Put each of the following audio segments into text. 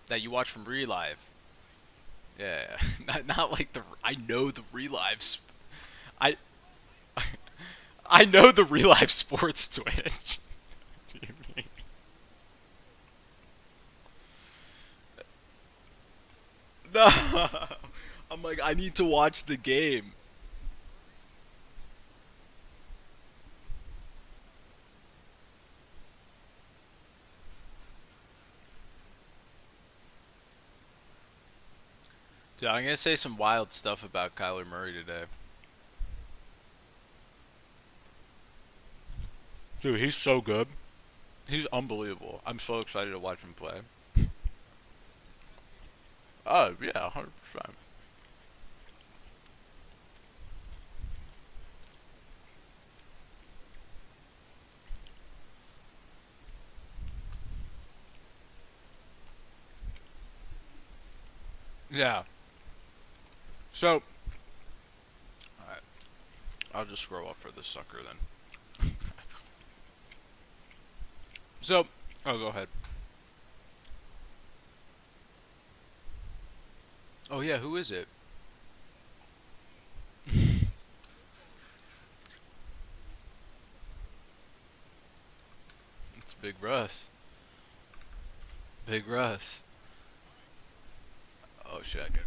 that you watch from Relive. Yeah, not like the. I know the Relives. I I know the Relive Sports Twitch. What do you mean? No, I'm like I need to watch the game. Dude, I'm gonna say some wild stuff about Kyler Murray today. Dude, he's so good. He's unbelievable. I'm so excited to watch him play. Oh yeah, 100%. Yeah. So, alright, I'll just scroll up for this sucker then. So, oh, go ahead. Oh yeah, who is it? It's Big Russ. Big Russ. Oh shit, I got.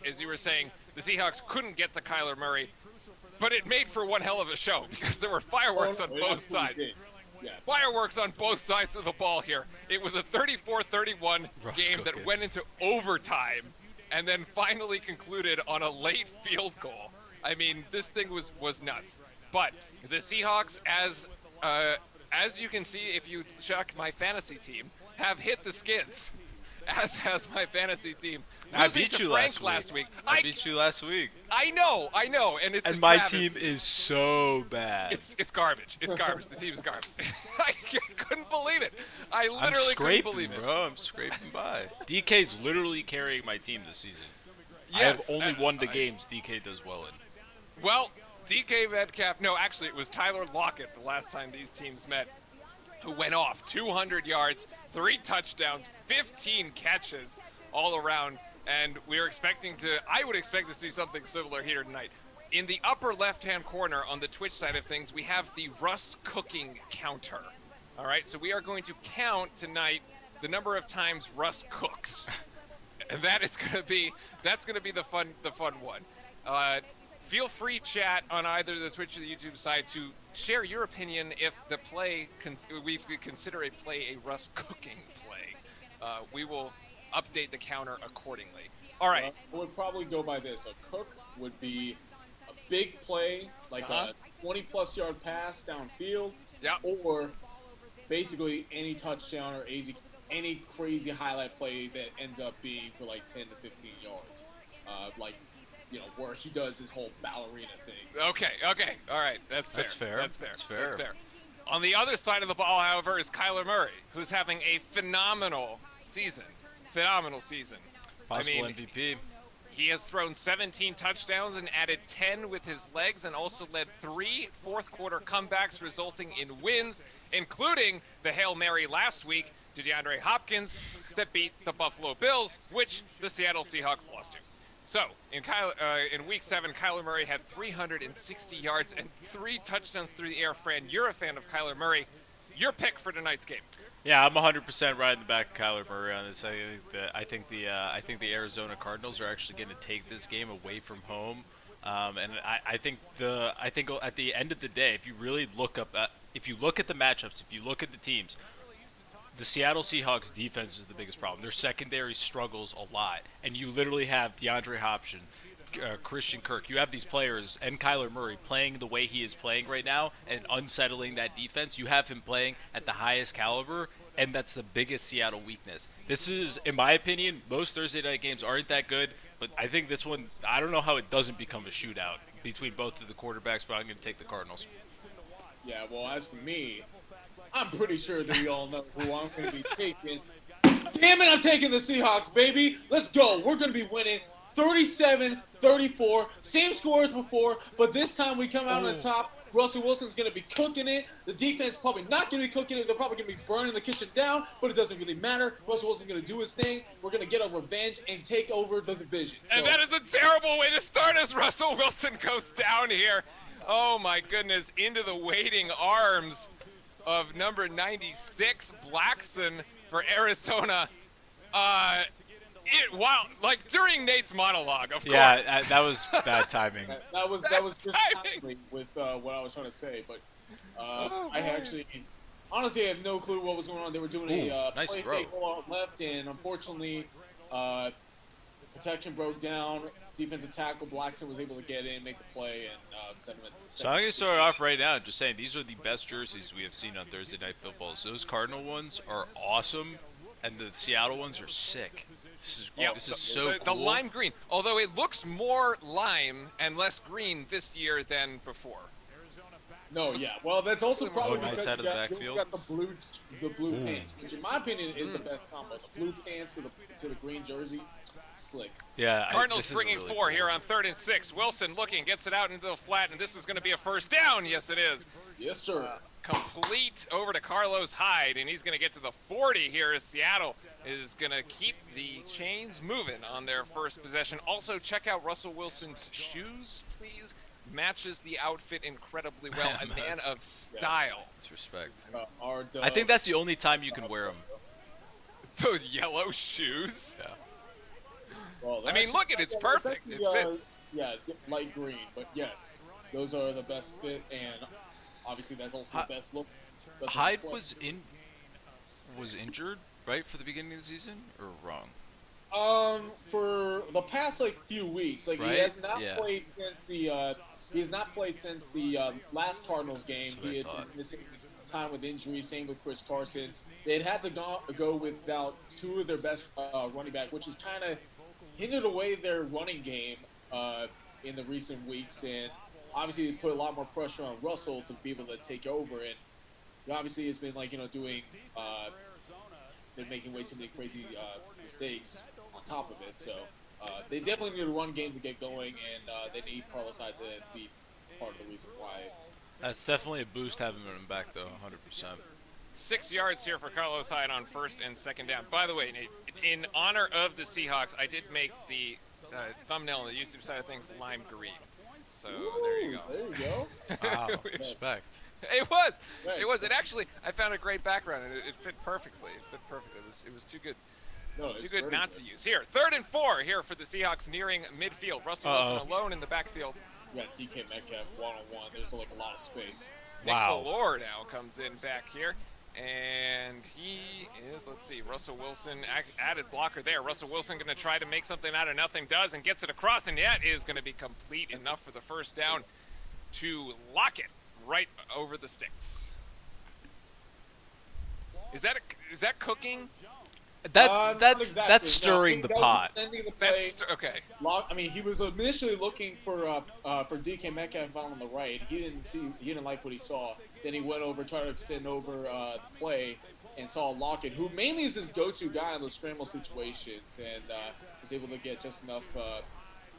As you were saying, the Seahawks couldn't get to Kyler Murray, but it made for one hell of a show because there were fireworks on both sides. Yeah. Fireworks on both sides of the ball here. It was a 34-31 Russ game that cooking. went into overtime and then finally concluded on a late field goal. I mean, this thing was nuts. But the Seahawks, as you can see if you check my fantasy team, have hit the skids. As has my fantasy team. I Losing beat to you Frank last week. week. I beat you last week. I know, and it's And a my travesty. team is so bad. It's garbage. It's garbage. The team is garbage. I couldn't believe it. I I'm literally couldn't scraping, believe it. bro. I'm scraping by. DK's literally carrying my team this season. Yes, I have only won the games DK does well in. Well, DK Metcalf. No, actually, it was Tyler Lockett the last time these teams met, who went off 200 yards, 3 touchdowns, 15 catches all around. And I would expect to see something similar here tonight. In the upper left-hand corner on the Twitch side of things, we have the Russ cooking counter. All right, so we are going to count tonight the number of times Russ cooks. And that's going to be the fun one. Feel free, chat, on either the Twitch or the YouTube side to share your opinion if the play we consider a play a Russ cooking play. We will update the counter accordingly. All right. I would probably go by this. A cook would be a big play, like a 20-plus yard pass downfield, Yeah. or basically any touchdown or any crazy highlight play that ends up being for like 10 to 15 yards. Where he does his whole ballerina thing. Okay. All right. That's fair. That's fair. That's fair. On the other side of the ball, however, is Kyler Murray, who's having a phenomenal season. Possible MVP. He has thrown 17 touchdowns and added 10 with his legs, and also led 3 fourth-quarter comebacks resulting in wins, including the Hail Mary last week to DeAndre Hopkins that beat the Buffalo Bills, which the Seattle Seahawks lost to. So in Week 7, Kyler Murray had 360 yards and 3 touchdowns through the air. Fran, you're a fan of Kyler Murray. Your pick for tonight's game. Yeah, I'm 100% riding the back of Kyler Murray on this. I think the Arizona Cardinals are actually going to take this game away from home, and I think at the end of the day, if you really look at the matchups, if you look at the teams, the Seattle Seahawks defense is the biggest problem. Their secondary struggles a lot, and you literally have DeAndre Hopkins, Christian Kirk. You have these players and Kyler Murray playing the way he is playing right now and unsettling that defense. You have him playing at the highest caliber, and that's the biggest Seattle weakness. This is, in my opinion, most Thursday night games aren't that good, but I think this one, I don't know how it doesn't become a shootout between both of the quarterbacks, but I'm going to take the Cardinals. Yeah, well, as for me, I'm pretty sure that we all know who I'm going to be taking. Damn it, I'm taking the Seahawks, baby. Let's go. We're going to be winning 37-34. Same score as before, but this time we come out on top. Russell Wilson's going to be cooking it. The defense probably not going to be cooking it. They're probably going to be burning the kitchen down, but it doesn't really matter. Russell Wilson's going to do his thing. We're going to get a revenge and take over the division. And that is a terrible way to start as Russell Wilson goes down here. Oh, my goodness, into the waiting arms of number 96, Blackson for Arizona. Like during Nate's monologue, of course. Yeah, that was bad timing. That was just timing with what I was trying to say, but I actually, honestly, I have no clue what was going on. They were doing a nice play throw. fake roll out left, and unfortunately, protection broke down. Defensive tackle Blackson was able to get in, make the play, and send him in. So I'm going to start off right now just saying these are the best jerseys we have seen on Thursday Night Football. Those Cardinal ones are awesome, and the Seattle ones are sick. This is so cool. The lime green, although it looks more lime and less green this year than before. No, yeah. Well, that's also probably nice because out of the backfield. you got the blue pants, which in my opinion is the best combo. The blue pants to the green jersey, slick. Yeah. Cardinals bringing really 4 cool here on 3rd and 6. Wilson looking, gets it out into the flat, and this is going to be a first down. Yes, it is. Yes, sir. Complete over to Carlos Hyde, and he's going to get to the 40 here as Seattle is going to keep the chains moving on their first possession. Also, check out Russell Wilson's shoes, please. Matches the outfit incredibly well. A man of style. That's respect. I think that's the only time you can wear them. Those yellow shoes. Yeah. Well, I mean, look at it. It's perfect. It fits. Yeah, light green. But yes, those are the best fit, and obviously that's also the best look. Hyde was injured, right, for the beginning of the season, or wrong? For the past few weeks, right? He has not played since the last Cardinals game. He had been missing time with injury. Same with Chris Carson. They had to go without 2 of their best running back, which has kind of hindered away their running game in the recent weeks, and obviously they put a lot more pressure on Russell to be able to take over. And obviously it's been doing they're making way too many crazy mistakes on top of it. So they definitely need a run game to get going, and they need Carlos Hyde to be part of the reason why. That's definitely a boost having him back, though, 100%. 6 yards here for Carlos Hyde on 1st and 2nd down. By the way, Nate, in honor of the Seahawks, I did make the thumbnail on the YouTube side of things lime green. So there you go. There you go. Wow, respect. It was. Right. It was. It actually, I found a great background, and it fit perfectly. It was too good. No, too good not to use. Here, 3rd and 4 here for the Seahawks nearing midfield. Russell Wilson alone in the backfield. You got DK Metcalf one-on-one. There's a lot of space. Wow. Nick Bellore now comes in back here. And he is, let's see, Russell Wilson, added blocker there. Russell Wilson going to try to make something out of nothing, does, and gets it across, and that is going to be complete enough for the first down to lock it right over the sticks. Is that cooking? That's stirring the pot. That's okay. He was initially looking for DK Metcalf on the right. He didn't like what he saw. Then he went over, tried to extend over the play, and saw Lockett, who mainly is his go-to guy in those scramble situations, and was able to get just enough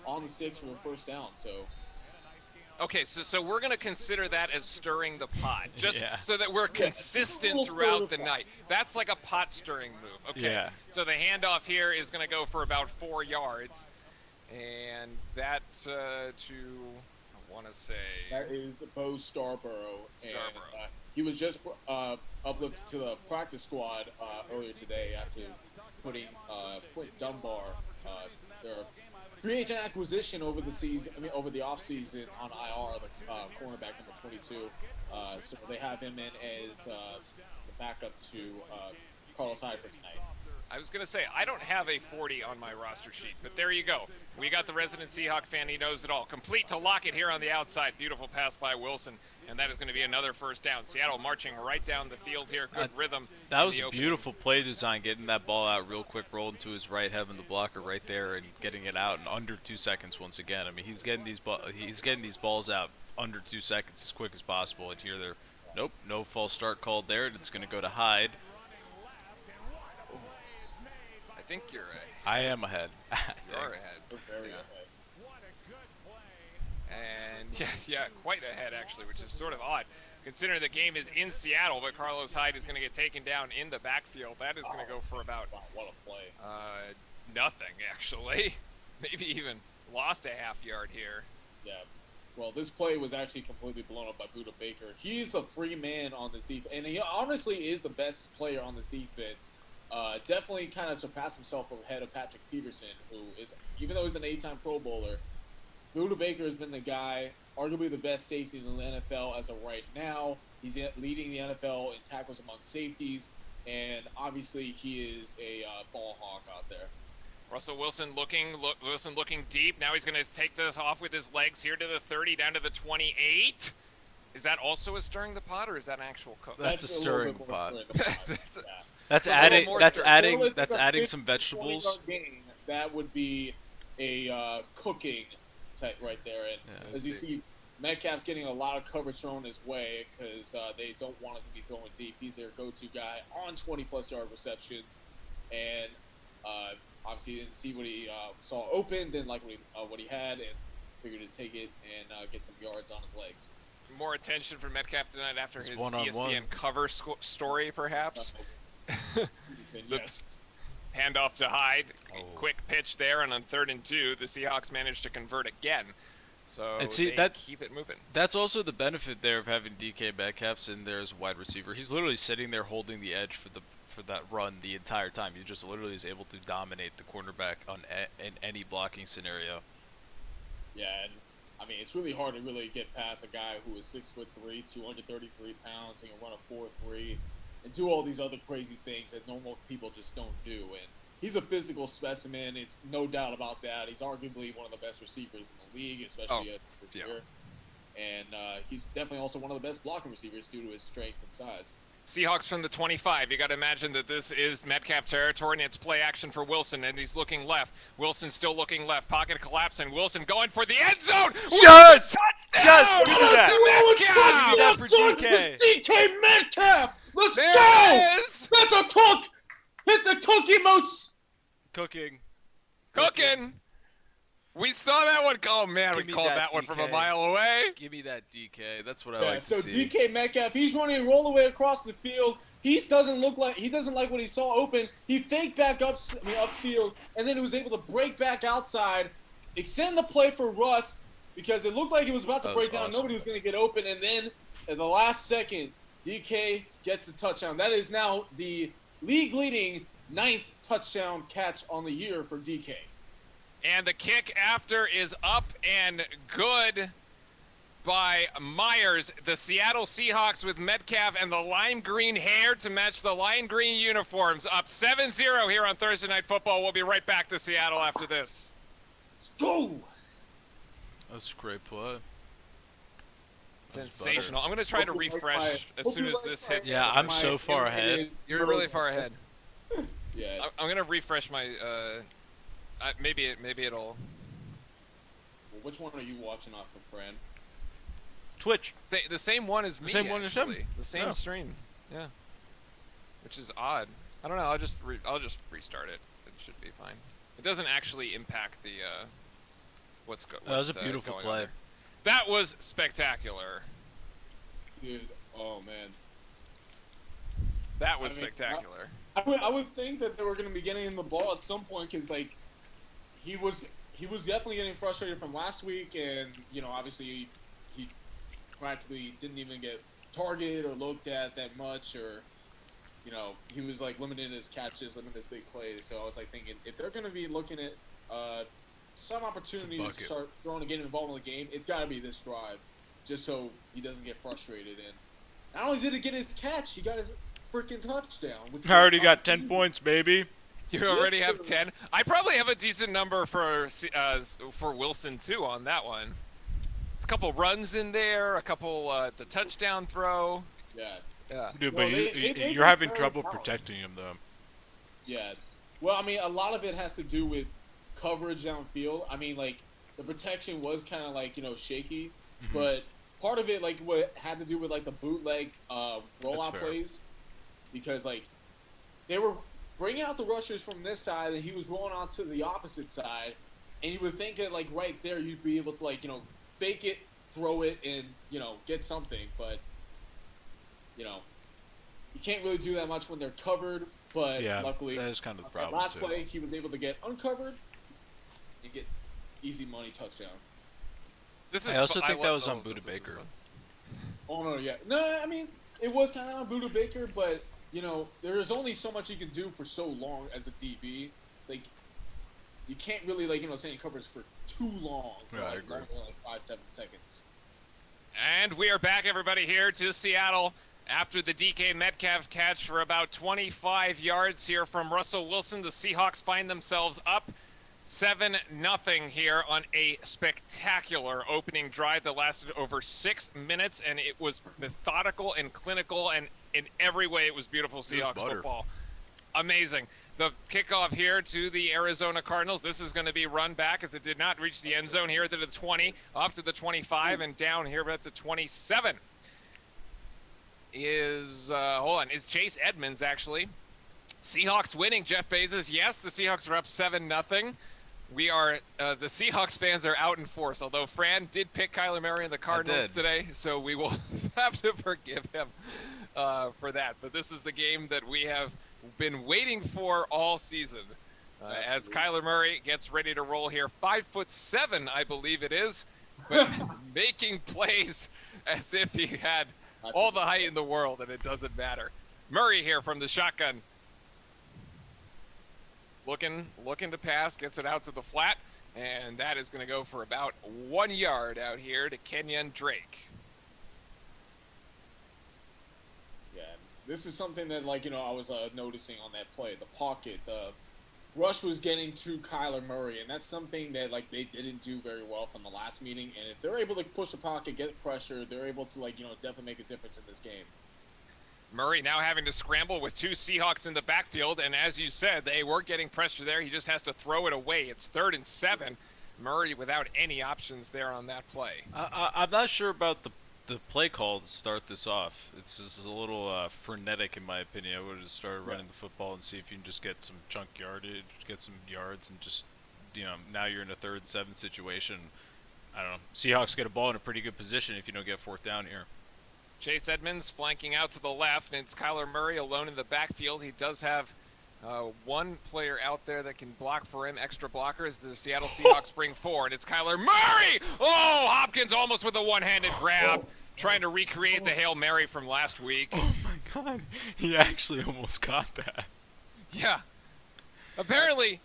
on the sticks for the first down. So. Okay, so we're going to consider that as stirring the pot, just so that we're consistent throughout the night. That's like a pot stirring move. Okay, so the handoff here is going to go for about 4 yards. And that I want to say. That is Bo Scarborough. Scarborough. And, he was just uplifted to the practice squad earlier today after putting Dunbar, their free agent acquisition over the season. I mean, over the offseason on IR, the cornerback number 22. So they have him in as the backup to Carlos Hyde for tonight. I was going to say, I don't have a 40 on my roster sheet, but there you go. We got the resident Seahawk fan. He knows it all. Complete to Lockett here on the outside. Beautiful pass by Wilson, and that is going to be another first down. Seattle marching right down the field here. Good rhythm. That was a beautiful play design, getting that ball out real quick, rolling to his right, having the blocker right there, and getting it out in under 2 seconds once again. I mean, he's getting these balls out under 2 seconds as quick as possible. And here they're, nope, no false start called there, and it's going to go to Hyde. I think you're ahead. I am ahead. You're ahead. We're very ahead. And yeah, quite ahead actually, which is sort of odd, considering the game is in Seattle, but Carlos Hyde is going to get taken down in the backfield. That is going to go for about what a play. Nothing actually, maybe even lost a half yard here. Yeah. Well, this play was actually completely blown up by Buda Baker. He's a free man on this defense, and he honestly is the best player on this defense. Definitely kind of surpassed himself ahead of Patrick Peterson, who is, even though he's an 8-time Pro Bowler, Buda Baker has been the guy, arguably the best safety in the NFL as of right now. He's leading the NFL in tackles among safeties, and obviously he is a ball hawk out there. Russell Wilson looking deep. Now he's going to take this off with his legs here to the 30, down to the 28. Is that also a stirring the pot, or is that an actual cook? That's a stirring the pot. That's That's adding some vegetables. That would be a cooking type right there. And as you see, Metcalf's getting a lot of coverage thrown his way because they don't want him to be throwing deep. He's their go-to guy on 20-plus yard receptions. And obviously he didn't see what he saw open, didn't like what he had, and figured to take it and get some yards on his legs. More attention for Metcalf tonight after his one-on-one. ESPN cover story, perhaps. Yes. Handoff to Hyde. Quick pitch there, and on 3rd and 2, the Seahawks managed to convert again. So and see, they keep it moving. That's also the benefit there of having DK Metcalf in there as a wide receiver. He's literally sitting there holding the edge for that run the entire time. He just literally is able to dominate the cornerback in any blocking scenario. Yeah, and I mean, it's really hard to really get past a guy who is 6'3", 233 pounds, and can run a 4.3, and do all these other crazy things that normal people just don't do. And he's a physical specimen. It's no doubt about that. He's arguably one of the best receivers in the league, especially as a first year. And he's definitely also one of the best blocking receivers due to his strength and size. Seahawks from the 25. You got to imagine that this is Metcalf territory, and it's play action for Wilson, and he's looking left. Wilson still looking left. Pocket collapsing. Wilson going for the end zone. Yes! Touchdown! Yes! Give me that. Metcalf! Give me that for DK. It's DK Metcalf! Let's There go! it is! Let the cook! Hit the cook emotes! Cooking. We saw that one. Oh, man, Give we me called that that one from a DK. mile away. Give me that DK. That's what I like to So see. DK Metcalf, he's running a roll away across the field. He doesn't like what he saw open. He faked back upfield, and then he was able to break back outside, extend the play for Russ because it looked like he was about to break down. Awesome. Nobody was going to get open, and then at the last second, DK gets a touchdown. That is now the league-leading 9th touchdown catch on the year for DK. And the kick after is up and good by Myers. The Seattle Seahawks with Metcalf and the lime green hair to match the lime green uniforms. Up 7-0 here on Thursday Night Football. We'll be right back to Seattle after this. Let's go! That's a great play. Sensational. I'm going to try to refresh as soon as this hits. Yeah, I'm so far ahead. You're really far ahead. Yeah. I'm going to refresh my... maybe it'll... Well, which one are you watching off of, Fran? Twitch. The same one as me, same one as him. actually. The same Yeah. stream. Yeah. Which is odd. I don't know. I'll just restart it. It should be fine. It doesn't actually impact the what's That was a beautiful going on play. there. That was spectacular. Dude, oh man. That was I mean, spectacular. I would think that they were going to be getting in the ball at some point because, like, he he was definitely getting frustrated from last week, and obviously he practically didn't even get targeted or looked at that much, or he was like limited his catches, limited his big plays. So I was like thinking, if they're going to be looking at some opportunities to start throwing and getting involved in the game, it's got to be this drive, just so he doesn't get frustrated. And not only did he get his catch, he got his freaking touchdown. I already got 10 points, baby. You already have 10. I probably have a decent number for Wilson too on that one. There's a couple runs in there, a couple the touchdown throw. Yeah. Yeah. Dude, Well, but they you're having very trouble powerful. protecting him, though. Yeah. Well, I mean, a lot of it has to do with coverage downfield. I mean, like, the protection was kind of, like, shaky. Mm-hmm. But part of it, like, what had to do with, like, the bootleg rollout fair. plays. Because, like, they were bringing out the rushers from this side, and he was rolling on to the opposite side. And you would think that, like, right there, you'd be able to, like, fake it, throw it, and, get something. But, you can't really do that much when they're covered. But Yeah, luckily, that is kind of the that problem, last too. play, he was able to get uncovered and get easy money touchdown. This I is also fu- think that was love- on Buda this is Baker. fun. Oh, no, yeah. No, I mean, it was kind of on Buda Baker, but, there is only so much you can do for so long as a DB. Like, you can't really, like, stay in coverage for too long. For, Yeah, I like, agree. longer than, like 5-7 seconds. And we are back, everybody, here to Seattle after the DK Metcalf catch for about 25 yards here from Russell Wilson. The Seahawks find themselves up 7-0 here on a spectacular opening drive that lasted over 6 minutes, and it was methodical and clinical, and in every way it was beautiful Seahawks butter. football. Amazing. The kickoff here to the Arizona Cardinals. This is going to be run back as it did not reach the end zone here to the 20, up to the 25, and down here at the 27. Is Chase Edmonds, actually. Seahawks winning, Jeff Bezos. Yes, the Seahawks are up 7-0. We are, the Seahawks fans are out in force, although Fran did pick Kyler Murray and the Cardinals today, so we will have to forgive him for that. But this is the game that we have been waiting for all season. As Kyler Murray gets ready to roll here, 5'7", I believe it is, but making plays as if he had all the height in the world, and it doesn't matter. Murray here from the shotgun. Looking to pass, gets it out to the flat, and that is going to go for about 1 yard out here to Kenyon Drake. Yeah, this is something that, like, I was noticing on that play. The pocket, the rush was getting to Kyler Murray, and that's something that, like, they didn't do very well from the last meeting. And if they're able to push the pocket, get pressure, they're able to, like, definitely make a difference in this game. Murray now having to scramble with two Seahawks in the backfield, and as you said, they were getting pressure there. He just has to throw it away. It's 3rd and 7. Murray without any options there on that play. I'm not sure about the play call to start this off. It's just a little frenetic, in my opinion. I would have started running the football and see if you can just get some chunk yardage, get some yards, and just, now you're in a 3rd and 7 situation. I don't know. Seahawks get a ball in a pretty good position if you don't get 4th down here. Chase Edmonds flanking out to the left, and it's Kyler Murray alone in the backfield. He does have one player out there that can block for him, extra blockers. The Seattle Seahawks bring 4, and it's Kyler Murray! Oh, Hopkins almost with a one-handed grab, trying to recreate the Hail Mary from last week. Oh, my God. He actually almost got that. Yeah. Apparently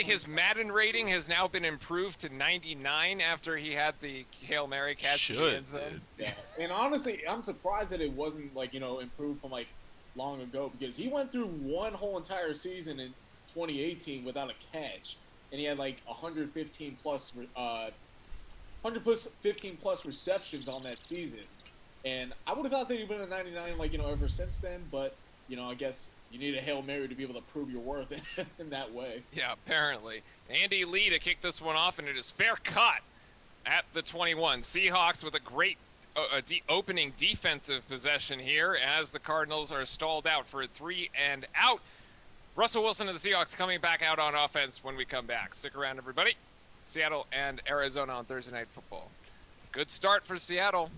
his Madden rating has now been improved to 99 after he had the Hail Mary catch in the end zone. Yeah. And honestly, I'm surprised that it wasn't, like, improved from, like, long ago, because he went through one whole entire season in 2018 without a catch, and he had, like, 115 plus receptions on that season. And I would have thought that he'd been a 99, like, ever since then, but, I guess you need a Hail Mary to be able to prove your worth in that way. Yeah, apparently. Andy Lee to kick this one off, and it is fair cut at the 21. Seahawks with a great opening defensive possession here as the Cardinals are stalled out for a 3 and out. Russell Wilson and the Seahawks coming back out on offense when we come back. Stick around, everybody. Seattle and Arizona on Thursday Night Football. Good start for Seattle.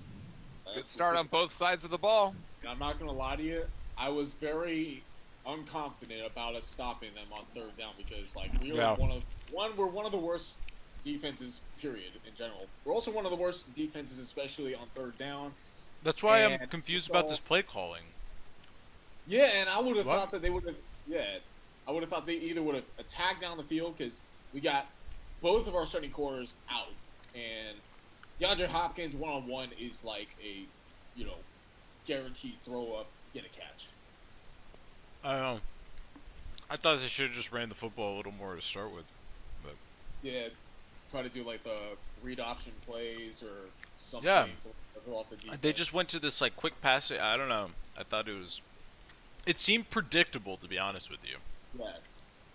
Good start on both sides of the ball. I'm not going to lie to you. I was very unconfident about us stopping them on 3rd down because, like, we were we're one of the worst defenses, period, in general. We're also one of the worst defenses, especially on third down. That's why I'm And confused about so, this play calling. yeah, and I would have What? thought that they would have. Yeah, I would have thought they either would have attacked down the field because we got both of our starting corners out, and DeAndre Hopkins one-on-one is like a, guaranteed throw up, get a catch. I don't know. I thought they should have just ran the football a little more to start with. But Yeah, try to do like the read option plays or something. Yeah. Off the defense. they just went to this like quick pass. I don't know. I thought it was. It seemed predictable, to be honest with you. Yeah.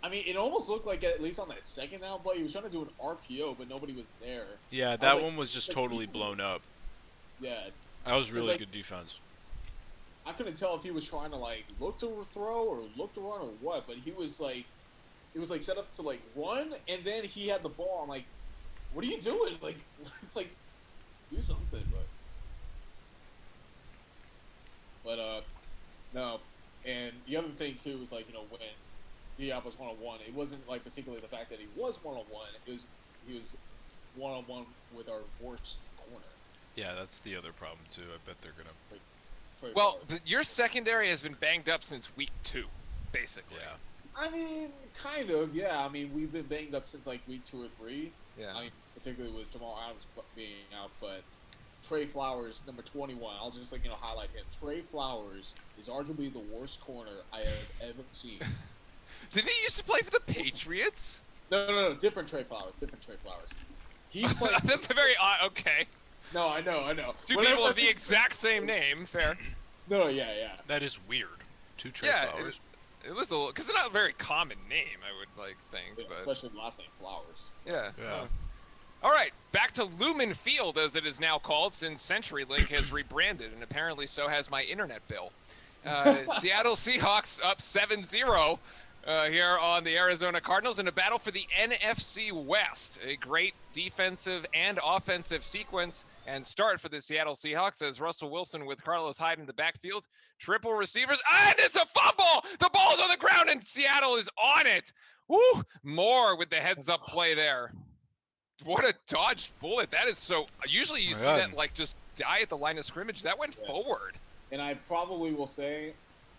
I mean, it almost looked like, at least on that second down play, he was trying to do an RPO, but nobody was there. Yeah, I that was like, one was just totally blown up. Yeah. That was really like- good defense. I couldn't tell if he was trying to, like, look to throw or look to run or what, but he was, like, it was, like, set up to, like, run, and then he had the ball. I'm like, what are you doing? Like, do something, no. And the other thing, too, is, like, when Diop was one-on-one, it wasn't, like, particularly the fact that he was one-on-one. He was one-on-one with our worst corner. Yeah, that's the other problem too. I bet they're gonna. Well, your secondary has been banged up since week 2, basically. Yeah. I mean, kind of, yeah. I mean, we've been banged up since, like, week 2 or 3. Yeah. I mean, particularly with Jamal Adams being out, but Trey Flowers, number 21, I'll just, highlight him. Trey Flowers is arguably the worst corner I have ever seen. Didn't he used to play for the Patriots? No, different Trey Flowers. He's playing. That's a very odd. Okay. No, I know. Two Whenever people I of the think- exact same name. Fair. No, yeah. That is weird. Two Trey Yeah. Flowers. It was a little, because it's not a very common name, I would think. Yeah, But especially the last name Flowers. yeah. Yeah. All right, back to Lumen Field, as it is now called, since CenturyLink has rebranded, and apparently so has my internet bill. Seattle Seahawks up 7-0 here on the Arizona Cardinals in a battle for the NFC West. A great defensive and offensive sequence and start for the Seattle Seahawks as Russell Wilson with Carlos Hyde in the backfield. Triple receivers, and it's a fumble! The ball's on the ground, and Seattle is on it! Woo! Moore with the heads-up play there. What a dodged bullet. That is so... Usually you see God. that, just die at the line of scrimmage. That went forward. And I probably will say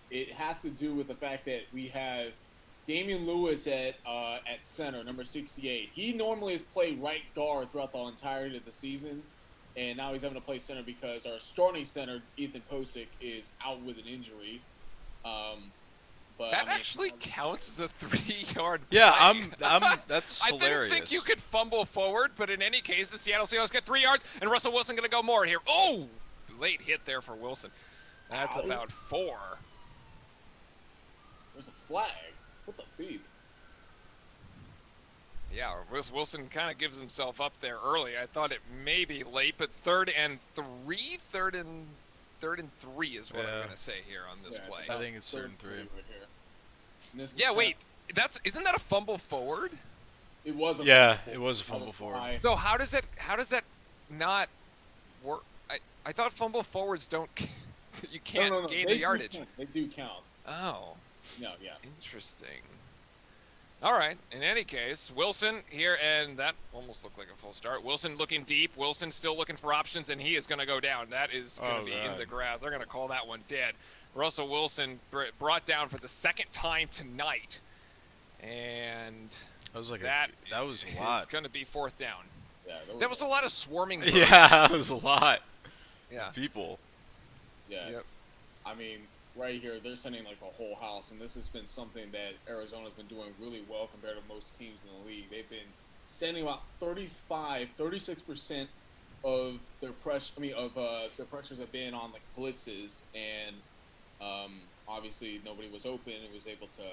it has to do with the fact that we have Damian Lewis at center, number 68. He normally has played right guard throughout the entirety of the season, and now he's having to play center because our starting center, Ethan Posick, is out with an injury. But That actually counts as a 3-yard Yeah, play. That's I hilarious. didn't think you could fumble forward, but in any case, the Seattle Seahawks get 3 yards, and Russell Wilson going to go more here. Oh! Late hit there for Wilson. That's Ow. about 4. There's a flag. What the beep? Yeah, Wilson kind of gives himself up there early. I thought it may be late, but third and 3 is what I'm Yeah. going to say here on this Yeah, play. I think it's third and 3. Right here. And this Yeah, is wait. Isn't that a fumble forward? It was a Yeah, fumble it was a forward. fumble forward. Why? So how does that not work? I thought fumble forwards don't. You can't No. gain They the do yardage. count. They do count. Oh, No, yeah. interesting. All right. In any case, Wilson here, and that almost looked like a full start. Wilson looking deep. Wilson still looking for options, and he is going to go down. That is going to be in God. the grass. They're going to call that one dead. Russell Wilson brought down for the second time tonight, and That was like that that was a is lot. going to be 4th down. Yeah, That was a lot of swarming birds. Yeah, that was a lot. Yeah. People. Yeah. Yep. I mean, right here, they're sending like a whole house, and this has been something that Arizona's been doing really well compared to most teams in the league. They've been sending about 36% of their their pressures have been on like blitzes, and obviously nobody was open and was able to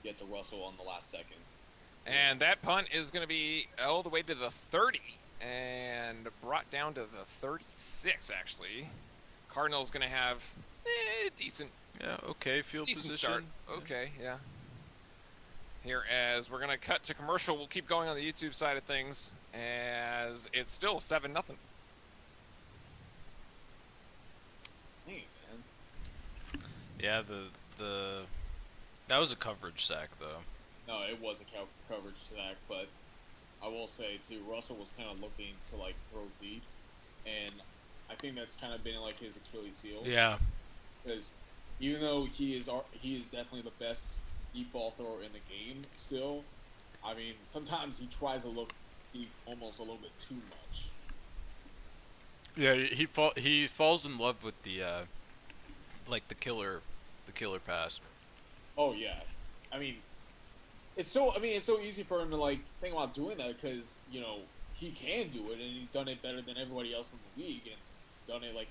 get to Russell on the last second. And that punt is going to be all the way to the 30 and brought down to the 36, actually. Cardinals going to have decent Yeah, okay, field position. start. Okay, yeah. Here, as we're going to cut to commercial, we'll keep going on the YouTube side of things, as it's still 7-0. Hey, man. Yeah, that was a coverage sack though. No, it was a coverage sack, but I will say too, Russell was kind of looking to like throw deep, and I think that's kind of been like his Achilles heel. Yeah. Because even though he is definitely the best deep ball thrower in the game, still, I mean, sometimes he tries to look deep almost a little bit too much. Yeah, he falls in love with the like the killer pass. Oh yeah, I mean, it's so easy for him to like think about doing that because he can do it and he's done it better than everybody else in the league and done it like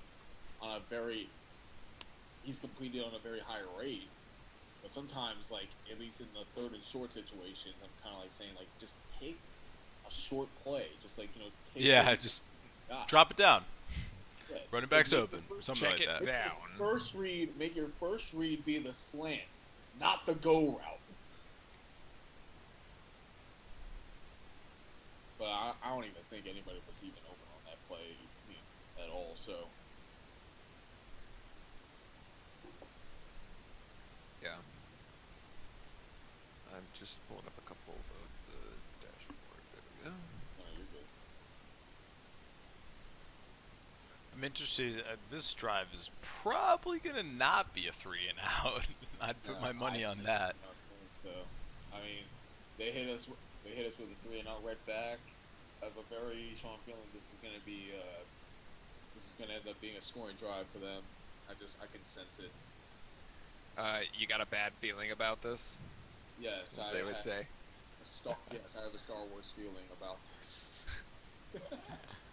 on a very he's completed on a very high rate. But sometimes, like at least in the third and short situation, I'm kind of like saying like just take a short play, just like take Yeah, just drop it down. Yeah. Running back's open, or something Check like it that. down. Make your first read be the slant, not the go route. But I don't even think anybody was even open on that play at all. So Yeah. I'm just pulling up a couple of the dashboard. There we go. no, you're good. I'm interested. This drive is probably gonna not be a 3 and out. I'd put my money on that. So, I mean, they hit us with a 3 and out right back. I have a very strong feeling this is gonna end up being a scoring drive for them. I can sense it. You got a bad feeling about this? Yes, As they would say. Yes, I have a Star Wars feeling about this.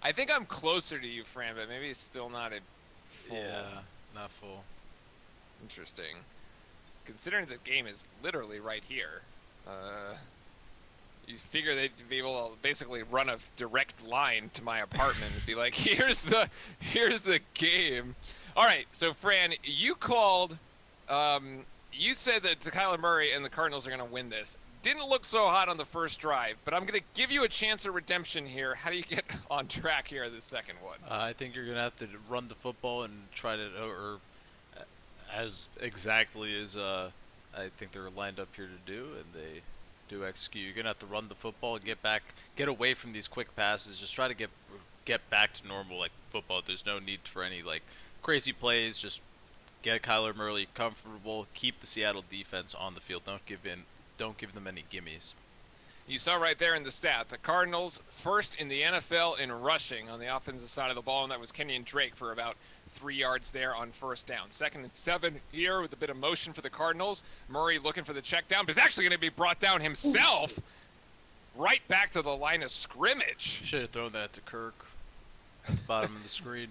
I think I'm closer to you, Fran, but maybe it's still not a full. Yeah, not full. Interesting. Considering the game is literally right here, you figure they'd be able to basically run a direct line to my apartment and be like, here's the game. All right, so Fran, you called. You said that Kyler Murray and the Cardinals are going to win this. Didn't look so hot on the first drive, but I'm going to give you a chance of redemption here. How do you get on track here the second one? I think you're gonna have to run the football and try to, or as exactly as I think they're lined up here to do, and they do execute. You're gonna have to run the football and get away from these quick passes. Just try to get back to normal like football. There's no need for any like crazy plays. Just get Kyler Murray comfortable. Keep the Seattle defense on the field. Don't give them any gimmies. You saw right there in the stat, the Cardinals first in the NFL in rushing on the offensive side of the ball, and that was Kenyon Drake for about 3 yards there on first down. 2nd and 7 here with a bit of motion for the Cardinals. Murray looking for the check down, but he's actually going to be brought down himself right back to the line of scrimmage. Should have thrown that to Kirk at the bottom of the screen.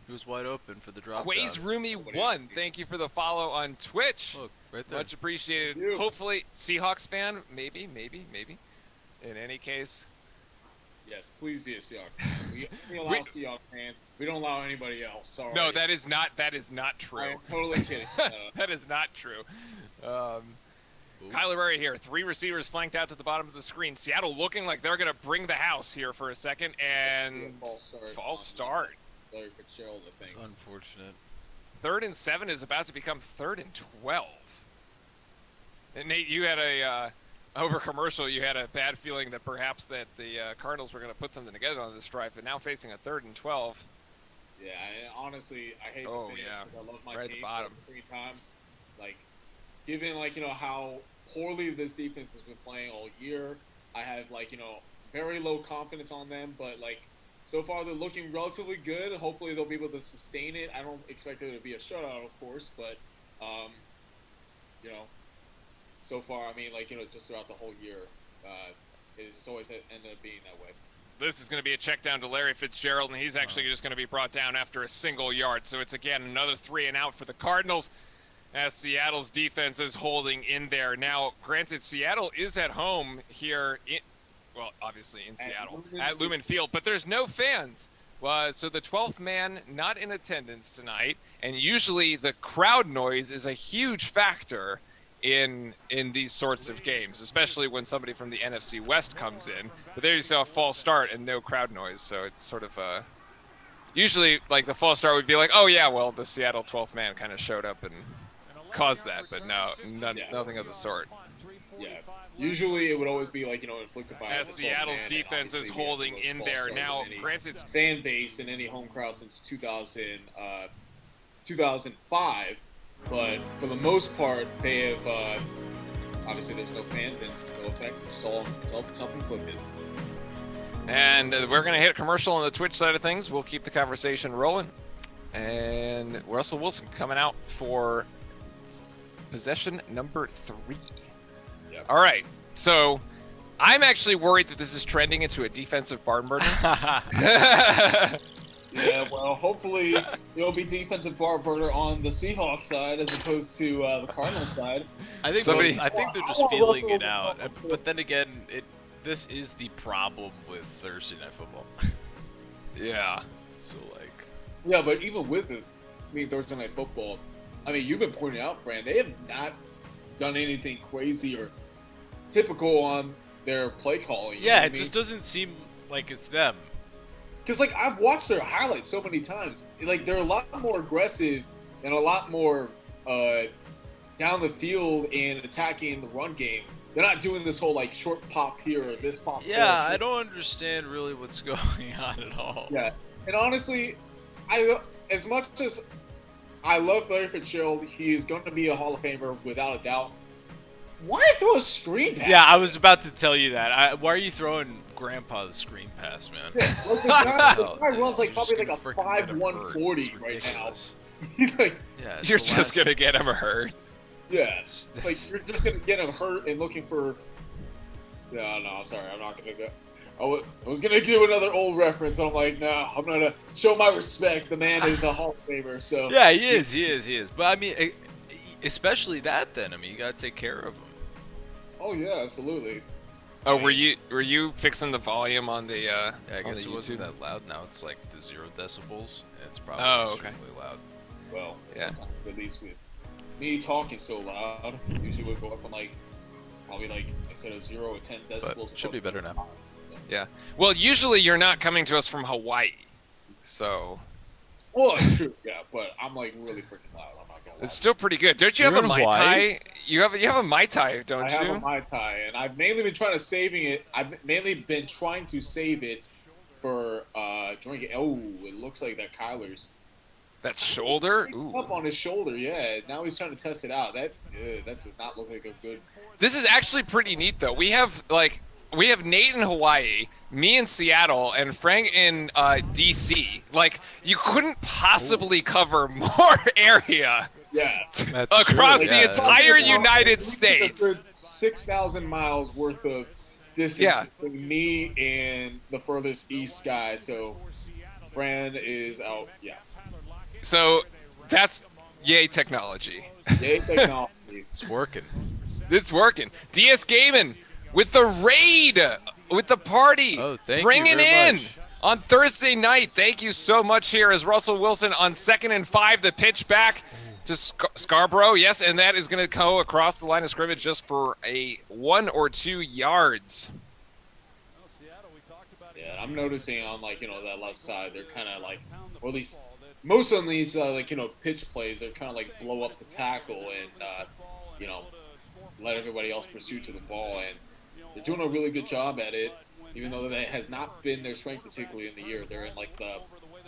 He was wide open for the drop Quays down. Roomy 1, thank you for the follow on Twitch. Look, right there. Much appreciated. Beautiful. Hopefully, Seahawks fan, maybe. In any case, Yes, please be a Seahawks. We allow Seahawks fans. We don't allow anybody else. Sorry. no, that is not true. I am totally kidding. That is not true. Kyler Murray here. 3 receivers flanked out to the bottom of the screen. Seattle looking like they're going to bring the house here for a second. And false start. Larry Fitzgerald, I It's think. unfortunate. 3rd and 7 is about to become 3rd and 12. And Nate, you had over commercial, you had a bad feeling that perhaps that the Cardinals were going to put something together on this drive, but now facing a 3rd and 12. Yeah, and honestly, I hate to Oh, say yeah. it because I love my Right at team. the bottom. But at the same time, like, given how poorly this defense has been playing all year, I have very low confidence on them. But so far they're looking relatively good. Hopefully they'll be able to sustain it. I don't expect it to be a shutout, of course, but so far, I mean, just throughout the whole year, it's always ended up being that way. This is going to be a check down to Larry Fitzgerald, and he's actually just going to be brought down after a single yard. So it's, again, another 3 and out for the Cardinals as Seattle's defense is holding in there. Now, granted, Seattle is at home here, obviously in Seattle, at Lumen Field, but there's no fans. So the 12th man not in attendance tonight, and usually the crowd noise is a huge factor in these sorts of games, especially when somebody from the NFC West comes in. But there you saw a false start and no crowd noise, so it's sort of usually the false start would be like, oh yeah, well the Seattle 12th man kind of showed up and caused that, but no, nothing of the sort. Yeah, Usually it would always be like, inflicted by As the 12th Seattle's man, and defense is obviously we have holding the most in false there. starts Now, in any granted, fan base in any home crowd since 2005, but for the most part, they have, obviously there's no fans and no effect, just all self-inflicted. and we're going to hit a commercial on the Twitch side of things. We'll keep the conversation rolling. And Russell Wilson coming out for possession number 3. Yep. All right, so I'm actually worried that this is trending into a defensive barn burner. Yeah, well, hopefully it'll be defensive bar burner on the Seahawks side as opposed to the Cardinals side. I think they're just feeling it out. But then again, this is the problem with Thursday Night Football. Yeah. So like. Yeah, but even with it, Thursday Night Football, you've been pointing out, Fran, they have not done anything crazy or typical on their play calling. Yeah, it just doesn't seem like it's them. Because, I've watched their highlights so many times. They're a lot more aggressive and a lot more down the field and attacking the run game. They're not doing this whole, short pop here or this pop there. Yeah, I don't understand really what's going on at all. Yeah, and honestly, as much as I love Larry Fitzgerald, he is going to be a Hall of Famer without a doubt. Why throw a screen pass? Yeah, I was about to tell you that. Why are you throwing Grandpa the screen pass, man? Yeah, the guy runs probably a 5'1" 40 right now. You're just gonna get him hurt. Yeah, you're just gonna get him hurt and looking for. No, I'm sorry, I'm not gonna go. I was gonna do another old reference. I'm like, no, I'm gonna show my respect. The man is a Hall of Famer, so. Yeah, he is. But especially that. Then you gotta take care of him. Oh yeah, absolutely. Oh, were you fixing the volume on the? Yeah, I guess it YouTube? wasn't that loud. Now it's to 0 decibels. And it's probably extremely loud. Well, yeah. Sometimes, at least with me talking so loud, usually would go up on probably instead of 0 or 10 decibels. But it should be better now. Yeah. Well, usually you're not coming to us from Hawaii, so. Well, that's true. Yeah, but I'm really freaking loud. I'm not gonna lie. It's still pretty good. Don't you have a Mai Tai? You have a Mai Tai, don't you? I have a Mai Tai, and I've mainly been trying to save it for drinking. Oh, it looks like that Kyler's. That shoulder? Ooh. Up on his shoulder, yeah. Now he's trying to test it out. That does not look like a good. This is actually pretty neat, though. We have Nate in Hawaii, me in Seattle, and Frank in DC. You couldn't possibly cover more area. Yeah. Across the entire United States. 6,000 miles worth of distance between me and the furthest east guy. So, Fran is out. Yeah. So, that's yay technology. Yay technology. It's working. It's working. DS Gaming with the raid, with the party. Oh, thank bringing you very in much. On Thursday night. Thank you so much. Here is Russell Wilson on 2nd and 5. The pitch back to Scarborough. Yes, and that is going to go across the line of scrimmage just for a 1 or 2 yards. Yeah, I'm noticing on that left side, they're kind of or at least most of these pitch plays, they're trying to blow up the tackle and let everybody else pursue to the ball, and they're doing a really good job at it. Even though that has not been their strength, particularly in the year, they're in the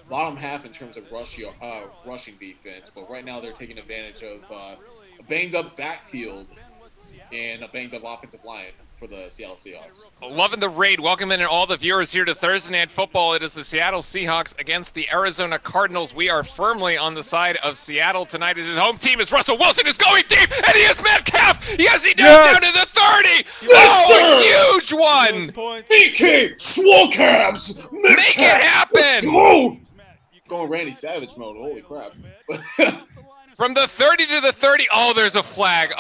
bottom half in terms of rushing defense. But right now, they're taking advantage of a banged-up backfield and a banged-up offensive line for the Seattle Seahawks. Loving the raid. Welcome in all the viewers here to Thursday Night Football. It is the Seattle Seahawks against the Arizona Cardinals. We are firmly on the side of Seattle tonight. As his home team is Russell Wilson is going deep, and he is Metcalf. Yes, he does, down to the 30. A huge one. DK Swolcabs. Make it happen. Going Randy Savage mode. Holy crap. From the 30 to the 30. Oh, there's a flag.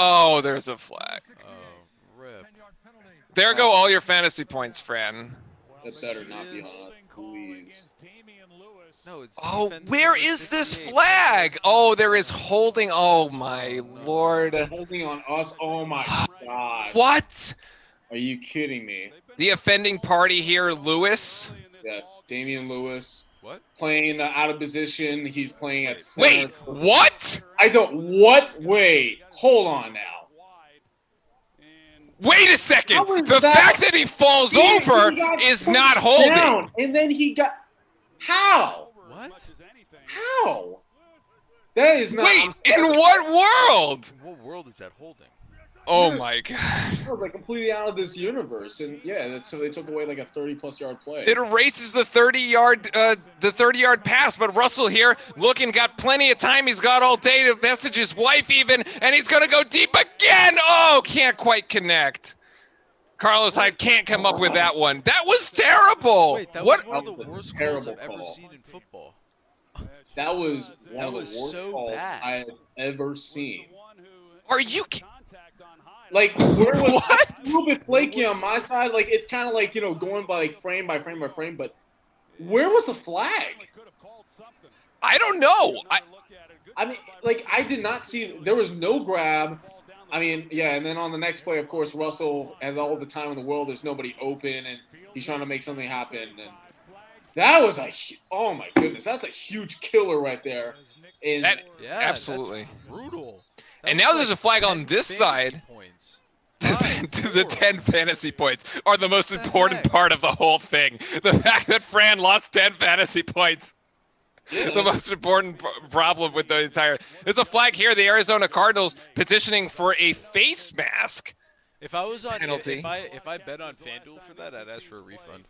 There go all your fantasy points, Fran. That better not be on us, please. No, it's where is this flag? Oh, there is holding. Oh, my Lord. They're holding on us. Oh, my God. What? Are you kidding me? The offending party here, Lewis. Yes, Damian Lewis. What? Playing out of position. He's playing at center. Wait, what? What? Wait. Hold on now. Wait a second. How is The that- fact that he falls over got is pushed not holding. down, and then he got how? What? How? That is not. Wait, in what world? In what world is that holding? Oh my god. That was like completely out of this universe, and yeah, so they took away like a 30+ yard play. It erases the 30-yard pass, but Russell here looking, got plenty of time. He's got all day to message his wife even, and he's gonna go deep again. Oh, can't quite connect. Carlos Hyde can't come up with that one. That was terrible. Wait, that What? was one of That was the a worst terrible calls I've ever call. seen in football. That was one That of the was worst so calls bad. I have ever seen. Are you? Like, where was What? a little bit flaky on my side? Like, it's kind of like, going by like frame by frame by frame, but where was the flag? I don't know. I mean, like, I did not see. There was no grab. I mean, yeah, and then on the next play, of course, Russell has all the time in the world. There's nobody open, and he's trying to make something happen. And that was oh my goodness, that's a huge killer right there. And Yeah, Absolutely. That's brutal. And now there's a flag on this side. Points. The 10 fantasy points are the most important part of the whole thing. The fact that Fran lost 10 fantasy points. The most important problem with the entire. There's a flag here. The Arizona Cardinals petitioning for a face mask. If I was on Penalty. if I bet on FanDuel for that, I'd ask for a refund.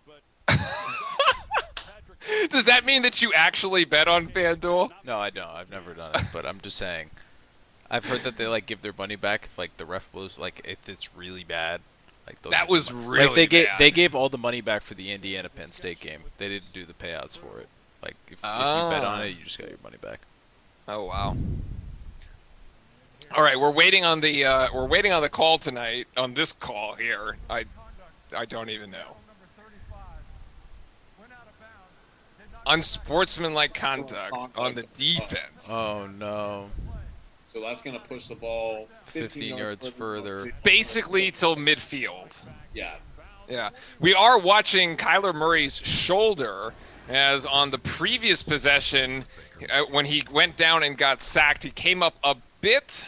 Does that mean that you actually bet on FanDuel? No, I don't. I've never done it, but I'm just saying. I've heard that they like give their money back if like the ref blows like if it's really bad. Like they'll That give the was money- really like bad. they gave all the money back for the Indiana Penn State game. They didn't do the payouts for it. Like if you bet on it, you just got your money back. Oh wow. All right, we're waiting on the call tonight. On this call here, I don't even know. Unsportsmanlike conduct on the defense. Oh no. so that's going to push the ball 15 yards further. Basically till midfield. Yeah. Yeah. We are watching Kyler Murray's shoulder, as on the previous possession, when he went down and got sacked, he came up a bit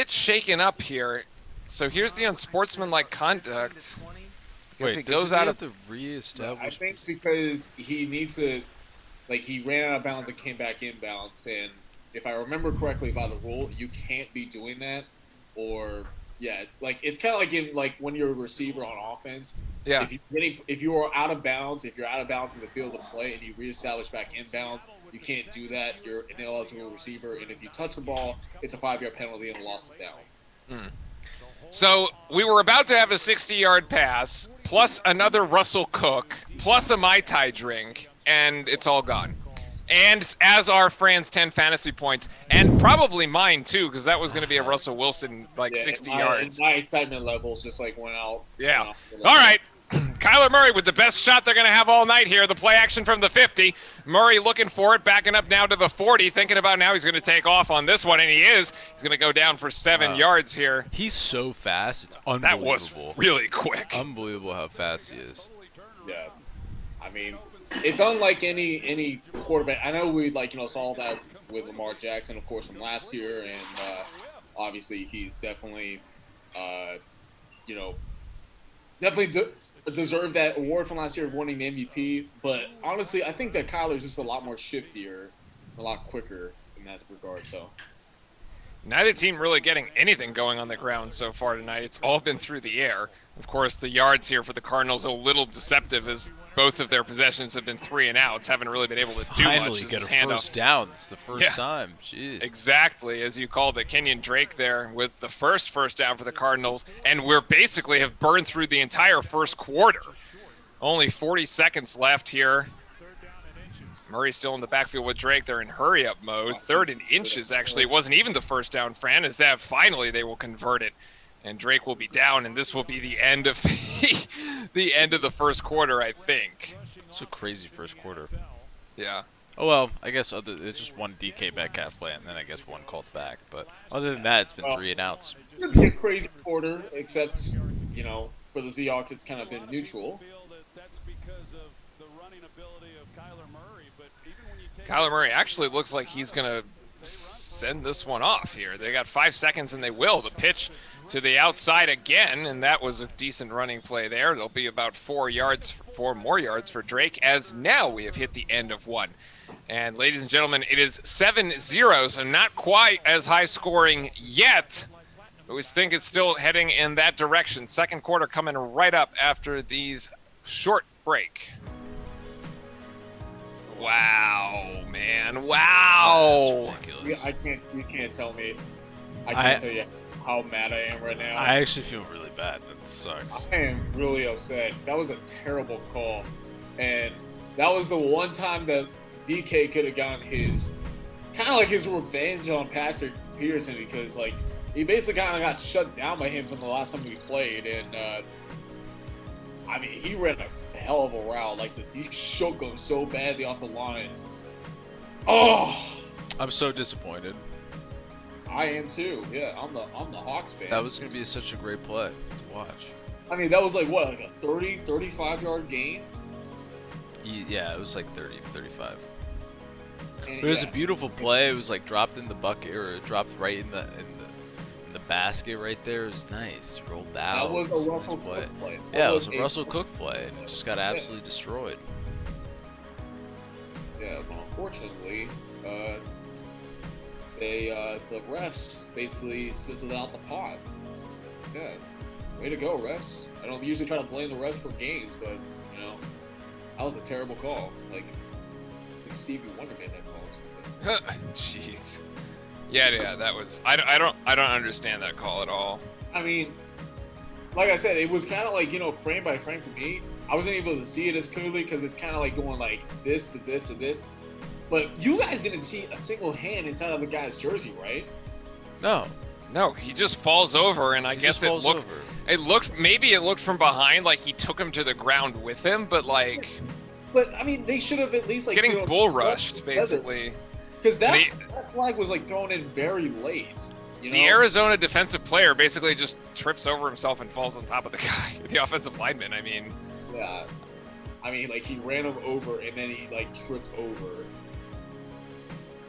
shaken up here. So here's the unsportsmanlike conduct. Wait, he does goes he out have of to reestablish? I think because he needs to, like, he ran out of bounds and came back inbounds, and if I remember correctly by the rule, you can't be doing that, or yeah, like it's kind of like when you're a receiver on offense. Yeah. If you are out of bounds, if you're out of bounds in the field of play and you reestablish back inbounds, you can't do that. You're an ineligible receiver, and if you touch the ball, it's a 5-yard penalty and a loss of down. So we were about to have a 60-yard pass, plus another Russell Cook, plus a Mai Tai drink, and it's all gone. And as are Fran's 10 fantasy points, and probably mine too, because that was going to be a Russell Wilson, like, Yeah, 60 and yards. my excitement levels just like went out. Yeah. went off the All right. Kyler Murray with the best shot they're going to have all night here. The play action from the 50. Murray looking for it, backing up now to the 40, thinking about now he's going to take off on this one, and he is. He's going to go down for 7 yards here. He's so fast. It's unbelievable. That was really quick. Unbelievable how fast he is. Yeah, I mean, it's unlike any quarterback. I know we saw that with Lamar Jackson, of course, from last year, and obviously he's definitely, deserved that award from last year of winning the MVP. But honestly, I think that Kyler's just a lot more shiftier, a lot quicker in that regard. So. Neither team really getting anything going on the ground so far tonight. It's all been through the air. Of course, the yards here for the Cardinals are a little deceptive, as both of their possessions have been 3 and outs. Haven't really been able to do Finally much. This get is a handoff. first down. It's the first Yeah. time. Jeez. Exactly, as you called it, Kenyon Drake there with the first down for the Cardinals, and we're basically have burned through the entire first quarter. Only 40 seconds left here. Murray still in the backfield with Drake. They're in hurry-up mode. 3rd and inches, actually. It wasn't even the first down, Fran, as that finally they will convert it. And Drake will be down, and this will be the end of the end of the first quarter, I think. It's a crazy first quarter. Yeah. Oh, well, I guess it's just one DK Metcalf play, and then I guess one called back. But other than that, it's been 3 and outs. It's gonna be a crazy quarter, except, for the Seahawks, it's kind of been neutral. Kyler Murray actually looks like he's going to send this one off here. They got 5 seconds, and they will. The pitch to the outside again, and that was a decent running play there. There'll be about 4 more yards for Drake, as now we have hit the end of one. And ladies and gentlemen, it is 7-0, so not quite as high scoring yet, but we think it's still heading in that direction. Second quarter coming right up after these short break. Wow, man, wow. That's ridiculous. You can't tell me. I can't tell you how mad I am right now. I actually feel really bad. That sucks. I am really upset. That was a terrible call. And that was the one time that DK could have gotten his revenge on Patrick Peterson, because like he basically kind of got shut down by him from the last time we played. And I mean, he ran a hell of a route. Like he shook him so badly off the line. Oh, I'm so disappointed. I am too. Yeah, I'm the Hawks fan. That was going to be such a great play to watch. I mean, that was like what, like a 35 yard gain? Yeah, it was like 30, 35. And It was a beautiful play. It was like dropped in the bucket, or it dropped right in the basket right there. It was nice. Rolled out. That was It was a a nice Russell Cook play. Yeah, it was a Russell Cook play, and it just got absolutely destroyed. Yeah, but unfortunately, the refs basically sizzled out the pot. Yeah, way to go, refs. I don't usually try to blame the refs for games, but you know, that was a terrible call. Like Stevie Wonder made that call. Jeez. Yeah, that was. I don't understand that call at all. I mean, like I said, it was kind of like, frame by frame for me. I wasn't able to see it as clearly because it's kind of like going like this to this to this. But you guys didn't see a single hand inside of the guy's jersey, right? No, he just falls over, and I guess it looked from behind like he took him to the ground with him, but like. But I mean, they should have at least like getting bull rushed, basically. Because that flag was like thrown in very late. The Arizona defensive player basically just trips over himself and falls on top of the guy, the offensive lineman. I mean. Yeah. I mean, like he ran him over and then he like tripped over.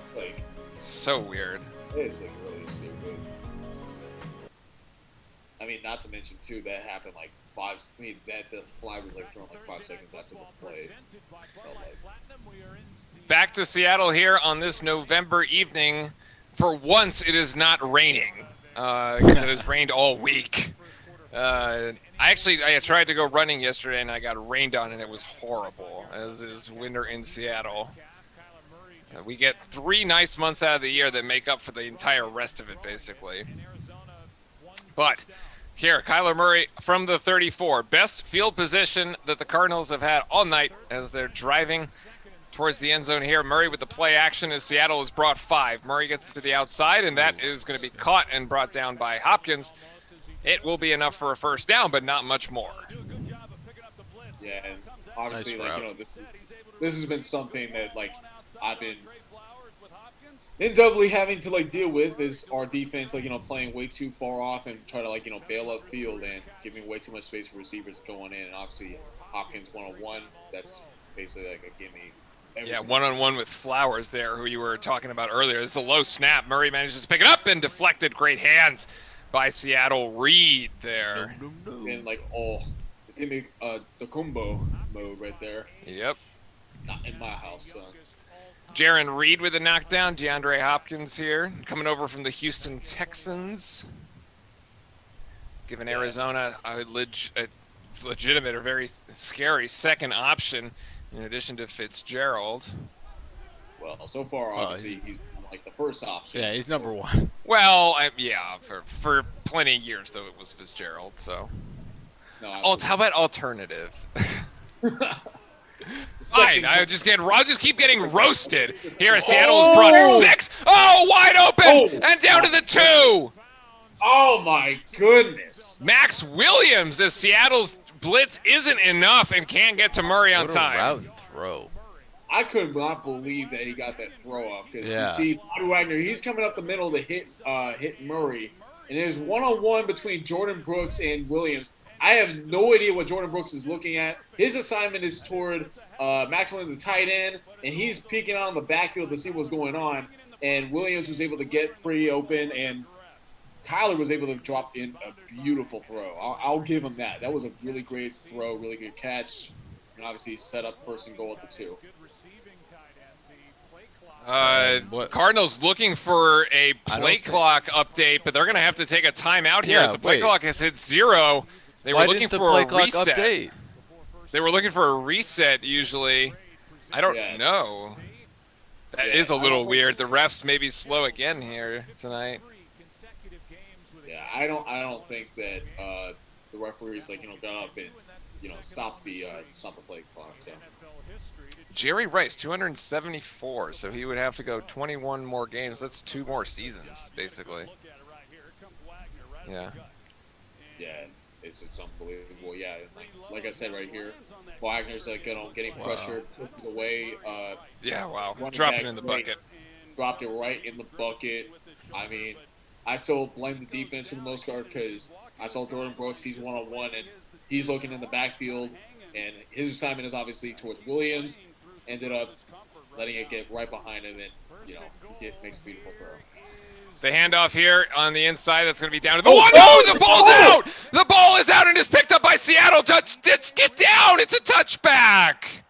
It's like so weird. It is like really stupid. I mean, not to mention too, that happened like the flag was like thrown like 5 seconds after the play. Back to Seattle here on this November evening. For once, it is not raining because it has rained all week. I tried to go running yesterday and I got rained on and it was horrible, as is winter in Seattle. We get 3 nice months out of the year that make up for the entire rest of it, basically. But here, Kyler Murray from the 34. Best field position that the Cardinals have had all night as they're driving towards the end zone here. Murray with the play action as Seattle has brought 5. Murray gets to the outside, and that is going to be caught and brought down by Hopkins. It will be enough for a first down, but not much more. Yeah, and obviously, nice this has been something that, I've been doubly having to, deal with is our defense, playing way too far off and try to, bail up field and giving way too much space for receivers going in. And obviously, Hopkins one-on-one, that's basically like a gimme. Yeah, one-on-one with Flowers there, who you were talking about earlier. This is a low snap. Murray manages to pick it up and deflected. Great hands by Seattle. Reed there. And the combo mode right there. Yep. Not in my house, son. Jaron Reed with a knockdown. DeAndre Hopkins here, coming over from the Houston Texans. Giving Arizona a legitimate or very scary second option in addition to Fitzgerald. Well, so far, obviously, he's the first option. Yeah, he's number 1. Well, for plenty of years, though, it was Fitzgerald, so. No, how about alternative? Fine, I'll just keep getting roasted. Here, Seattle has brought 6. Oh, wide open! And down to the 2! Oh, my goodness. Max Williams, as Seattle's blitz isn't enough and can't get to Murray on time. What a route and throw. I could not believe that he got that throw up. Because you see, Bobby Wagner, he's coming up the middle to hit Murray. And there's one-on-one between Jordan Brooks and Williams. I have no idea what Jordan Brooks is looking at. His assignment is toward Max Williams, the tight end, and he's peeking out on the backfield to see what's going on. And Williams was able to get pretty open and Kyler was able to drop in a beautiful throw. I'll give him that. That was a really great throw, really good catch, and obviously set up first and goal at the 2. Cardinals looking for a play clock update, but they're going to have to take a timeout here as the play clock has hit 0. They were looking for a reset. Update? They were looking for a reset usually. I don't know. That is a little weird. The refs may be slow again here tonight. Yeah, I don't think that the referees got up and stop the play clock. So. Jerry Rice, 274, so he would have to go 21 more games. That's 2 more seasons, basically. Yeah. Yeah, it's just unbelievable. Yeah, like I said right here, Wagner's getting pressure, pushes away. Yeah, wow. Dropped it in the bucket. Dropped it right in the bucket. I mean, I still blame the defense for the most part because I saw Jordan Brooks. He's one-on-one, and he's looking in the backfield, and his assignment is obviously towards Williams. Ended up letting it get right behind him, and he makes a beautiful throw. The handoff here on the inside. That's going to be down to the 1. Oh, the ball's out! The ball is out and is picked up by Seattle. Get down! It's a touchback.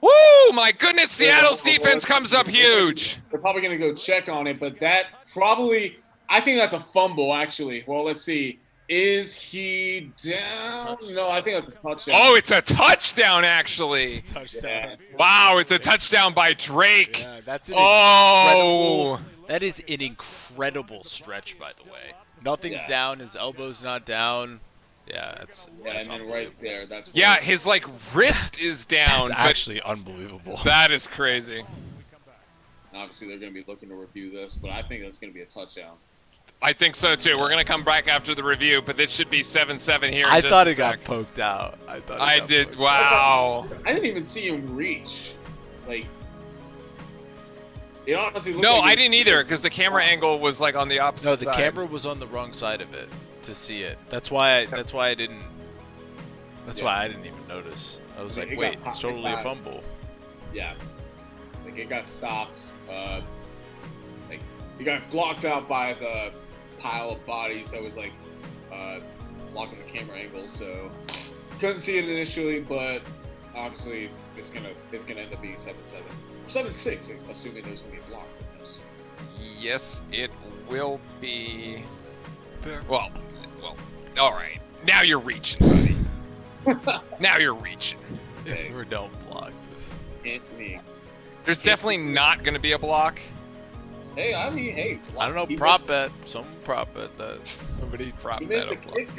Woo! My goodness, Seattle's defense comes up huge. They're probably going to go check on it, but I think that's a fumble, actually. Well, let's see. Is he down? No, I think that's a touchdown. Oh, it's a touchdown, actually. It's a touchdown. Wow, it's a touchdown by Drake. Yeah, that's that is an incredible stretch, by the way. Nothing's down. His elbow's not down. Yeah, that's and then right there, that's his wrist is down. That's actually unbelievable. That is crazy. And obviously, they're going to be looking to review this, but I think that's going to be a touchdown. I think so too. We're gonna come back after the review, but this should be 7-7 here. I thought it got poked out. I did. Wow. I didn't even see him reach. It honestly looked I didn't either because the camera angle was on the opposite side. No, the camera was on the wrong side of it to see it. That's why I didn't. That's why I didn't even notice. I was like, wait, it's totally a fumble. Yeah. It got stopped. He got blocked out by the pile of bodies that was blocking the camera angle, so couldn't see it initially, but obviously it's gonna end up being 7-7 or 7-6, assuming there's gonna be a block in this. Yes, it will be. Well, all right. Now you're reaching, buddy. Now you're reaching. If we don't block this, there's definitely not gonna be a block. Hey, I don't know. Prop bet. Some prop bet that. Somebody prop bet. He missed a kick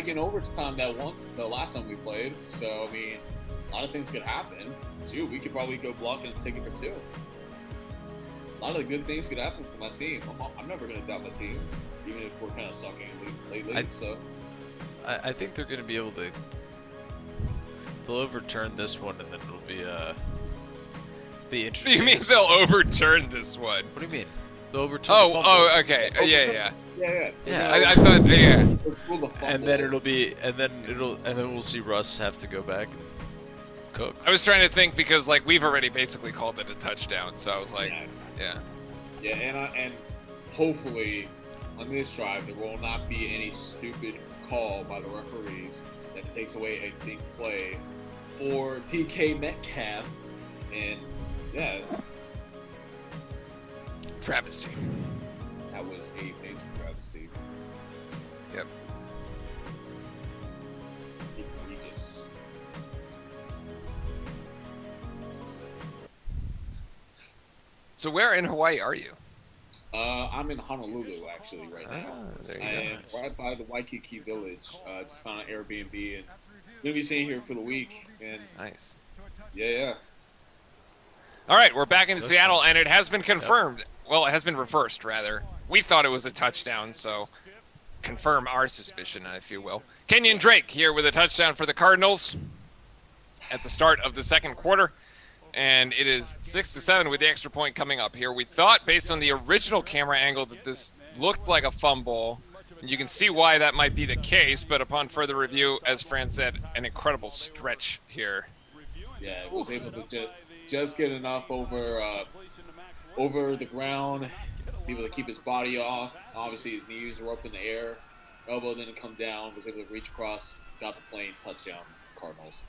in overtime the last time we played. So I mean, a lot of things could happen. Shoot, we could probably go block and take it for 2. A lot of good things could happen for my team. I'm never gonna doubt my team, even if we're kind of sucking lately. I think they're gonna be able to. They'll overturn this one, and then it'll be interesting. You mean they'll overturn this one? What do you mean? They'll overturn the fumble. Oh, okay. Yeah. Yeah. I thought, yeah. And then we'll see Russ have to go back and cook. I was trying to think because we've already basically called it a touchdown, so I was like, yeah. Yeah, and hopefully on this drive there will not be any stupid call by the referees that takes away a big play for DK Metcalf. And yeah, travesty. That was a major travesty. Yep. Egregious. So where in Hawaii are you? I'm in Honolulu actually right now. There I am right by the Waikiki Village. Just found an Airbnb and gonna be staying here for the week. And nice. Yeah. All right, we're back in Seattle, and it has been confirmed. Well, it has been reversed, rather. We thought it was a touchdown, so confirm our suspicion, if you will. Kenyon Drake here with a touchdown for the Cardinals at the start of the second quarter, and it is 6-7 with the extra point coming up here. We thought, based on the original camera angle, that this looked like a fumble. And you can see why that might be the case, but upon further review, as Fran said, an incredible stretch here. Yeah, it was able to just get enough over the ground, able to keep his body off. Obviously, his knees were up in the air. Elbow didn't come down. Was able to reach across. Got the plane. Touchdown. Cardinals.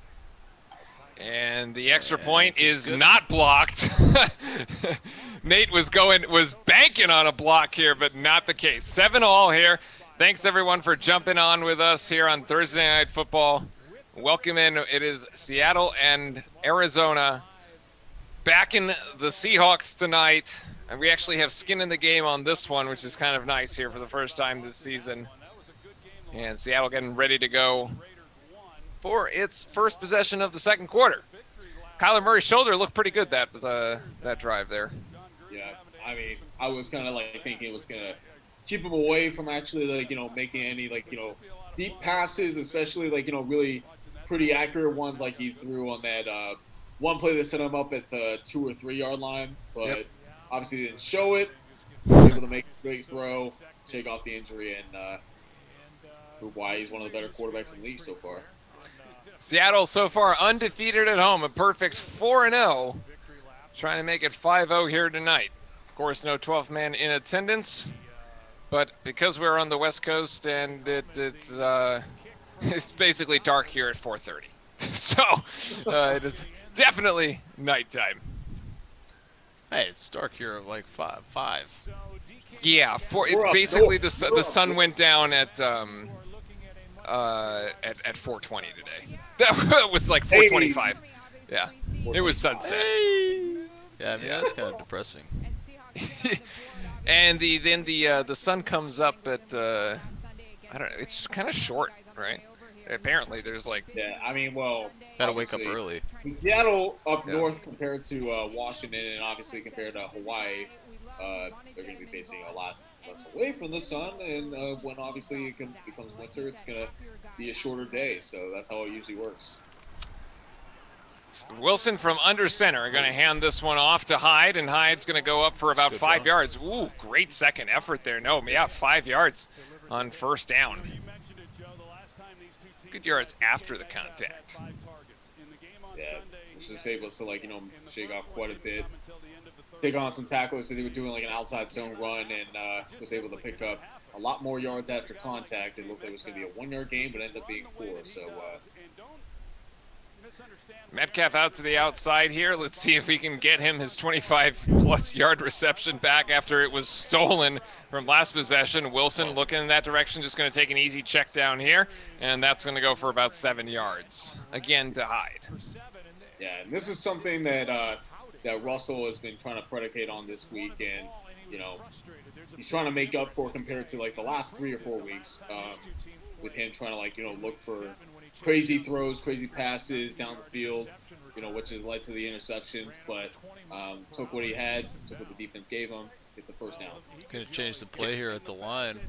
And the extra point is not blocked. Nate was banking on a block here, but not the case. 7-all here. Thanks everyone for jumping on with us here on Thursday Night Football. Welcome in. It is Seattle and Arizona back in the Seahawks tonight. And we actually have skin in the game on this one, which is kind of nice here for the first time this season. And Seattle getting ready to go for its first possession of the second quarter. Kyler Murray's shoulder looked pretty good that drive there. Yeah, I mean, I was kind of like thinking it was gonna keep him away from actually making any deep passes, especially really pretty accurate ones like he threw on that one play that set him up at the 2 or 3 yard line. But obviously didn't show it. He was able to make a great throw, shake off the injury, and prove why he's one of the better quarterbacks in the league so far. Seattle so far undefeated at home, a perfect 4-0, trying to make it 5-0 here tonight. Of course, no 12th man in attendance, but because we're on the West Coast and it's basically dark here at 4:30, so it is definitely nighttime. Hey, it's dark here at like 5. Yeah, basically the sun went down at 4:20 today. That was like 4:25. Yeah, it was sunset. Yeah, I mean that's kind of depressing. And then the sun comes up at I don't know. It's kind of short, right? Apparently, there's like I mean, well, gotta wake up early. In Seattle up north compared to Washington, and obviously compared to Hawaii, they're going to be facing a lot less away from the sun, and when obviously it becomes winter, it's going to be a shorter day. So that's how it usually works. Wilson from under center are going to hand this one off to Hyde, and Hyde's going to go up for about 5 yards. Ooh, great second effort there. 5 yards on first down. Good yards after the contact. Yeah, was just able to shake off quite a bit, take on some tacklers that they were doing like an outside zone run, and was able to pick up a lot more yards after contact. It looked like it was going to be a 1 yard game, but ended up being 4. So Metcalf out to the outside here. Let's see if we can get him his 25-plus yard reception back after it was stolen from last possession. Wilson looking in that direction, just going to take an easy check down here, and that's going to go for about 7 yards. Again to Hyde. Yeah, and this is something that Russell has been trying to predicate on this week, and he's trying to make up for compared to like the last 3 or 4 weeks with him trying to look for crazy throws, crazy passes down the field, which has led to the interceptions, but took what he had, took what the defense gave him, hit the first down. Gonna change the play here at the line.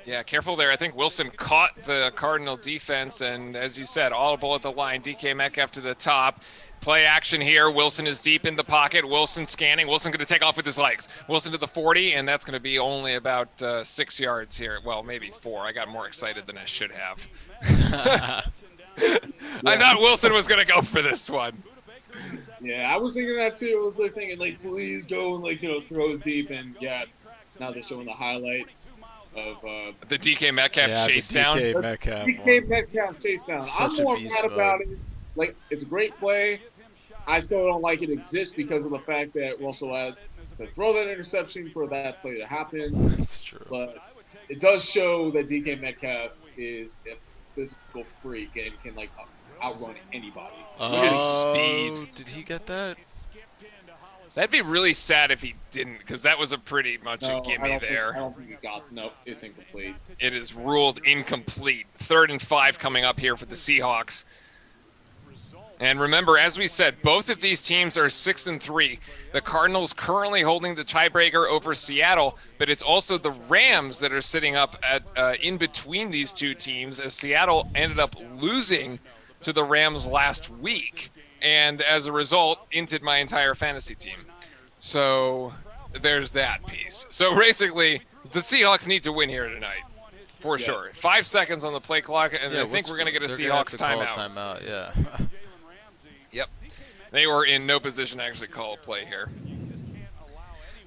Yeah, careful there. I think Wilson caught the Cardinal defense, and as you said, audible at the line. DK Metcalf to the top. Play action here. Wilson is deep in the pocket. Wilson scanning. Wilson going to take off with his legs. Wilson to the 40, and that's going to be only about 6 yards here. Well, maybe 4. I got more excited than I should have. I thought Wilson was going to go for this one. Yeah, I was thinking that too. I was thinking, please go and throw it deep. And yeah, now they're showing the highlight of the DK Metcalf chase down. DK Metcalf chase down. I'm more mad about it. It's a great play. I still don't like it exists because of the fact that Russell had to throw that interception for that play to happen. That's true. But it does show that DK Metcalf is a physical freak and can outrun anybody. Look at his speed. Did he get that? That'd be really sad if he didn't, because that was a pretty much a gimme there. I don't think he got. No, it's incomplete. It is ruled incomplete. 3rd and 5 coming up here for the Seahawks. And remember, as we said, both of these teams are 6-3. The Cardinals currently holding the tiebreaker over Seattle, but it's also the Rams that are sitting up at in between these two teams, as Seattle ended up losing to the Rams last week, and as a result, inted my entire fantasy team. So there's that piece. So basically, the Seahawks need to win here tonight, for sure. 5 seconds on the play clock, and I think we're going to get a Seahawks timeout. Yeah. Yep. They were in no position to actually call a play here.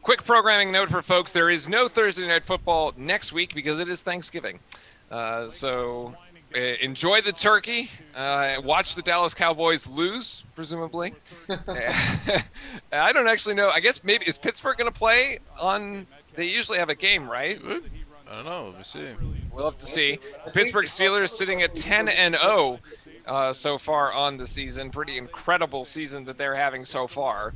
quick programming note for folks: there is no Thursday Night Football next week because it is Thanksgiving. So enjoy the turkey. Watch the Dallas Cowboys lose, presumably. I don't actually know. I guess maybe is Pittsburgh going to play on? They usually have a game, right? I don't know. Let me see. We'll have to see. Pittsburgh Steelers sitting at 10-0 so far on the season. Pretty incredible season that they're having so far.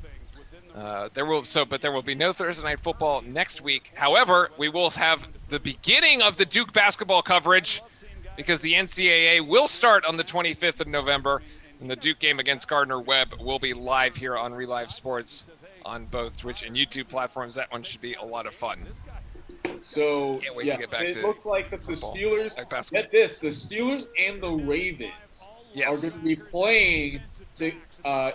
But there will be no Thursday Night Football next week. However, we will have the beginning of the Duke basketball coverage because the NCAA will start on the 25th of November, and the Duke game against Gardner-Webb will be live here on Relive Sports on both Twitch and YouTube platforms. That one should be a lot of fun. So, Can't wait yes, to get back it to looks like that the football. Steelers, Basketball. get this, the Steelers and the Ravens are going to be playing to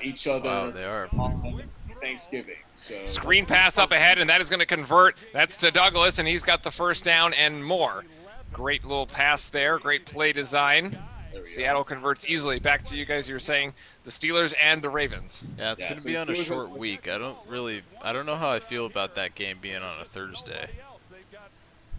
each other Wow, they are. on Thanksgiving. So, Screen pass up ahead, and that is going to convert. That's to Douglas, and he's got the first down and more. Great little pass there. Great play design. Seattle converts easily. Back to you guys. You were saying the Steelers and the Ravens. Yeah, it's going to be on a short week. I don't know how I feel about that game being on a Thursday.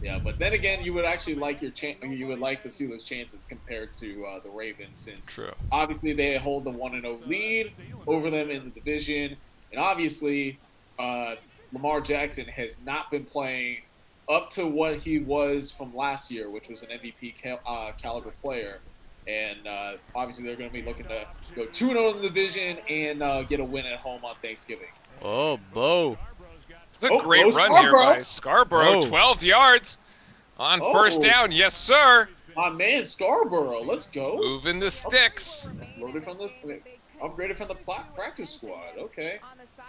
Yeah, but then again, you would actually like you would like the Steelers' chances compared to the Ravens, since obviously they hold the 1-0 lead over them in the division, and obviously Lamar Jackson has not been playing up to what he was from last year, which was an MVP caliber player, and obviously they're going to be looking to go 2-0 in the division and get a win at home on Thanksgiving. Oh, Bo. It's a great run here by Scarborough. Oh. 12 yards on first down. Yes, sir. My man Scarborough, let's go. Moving the sticks. Upgraded from the practice squad. Okay.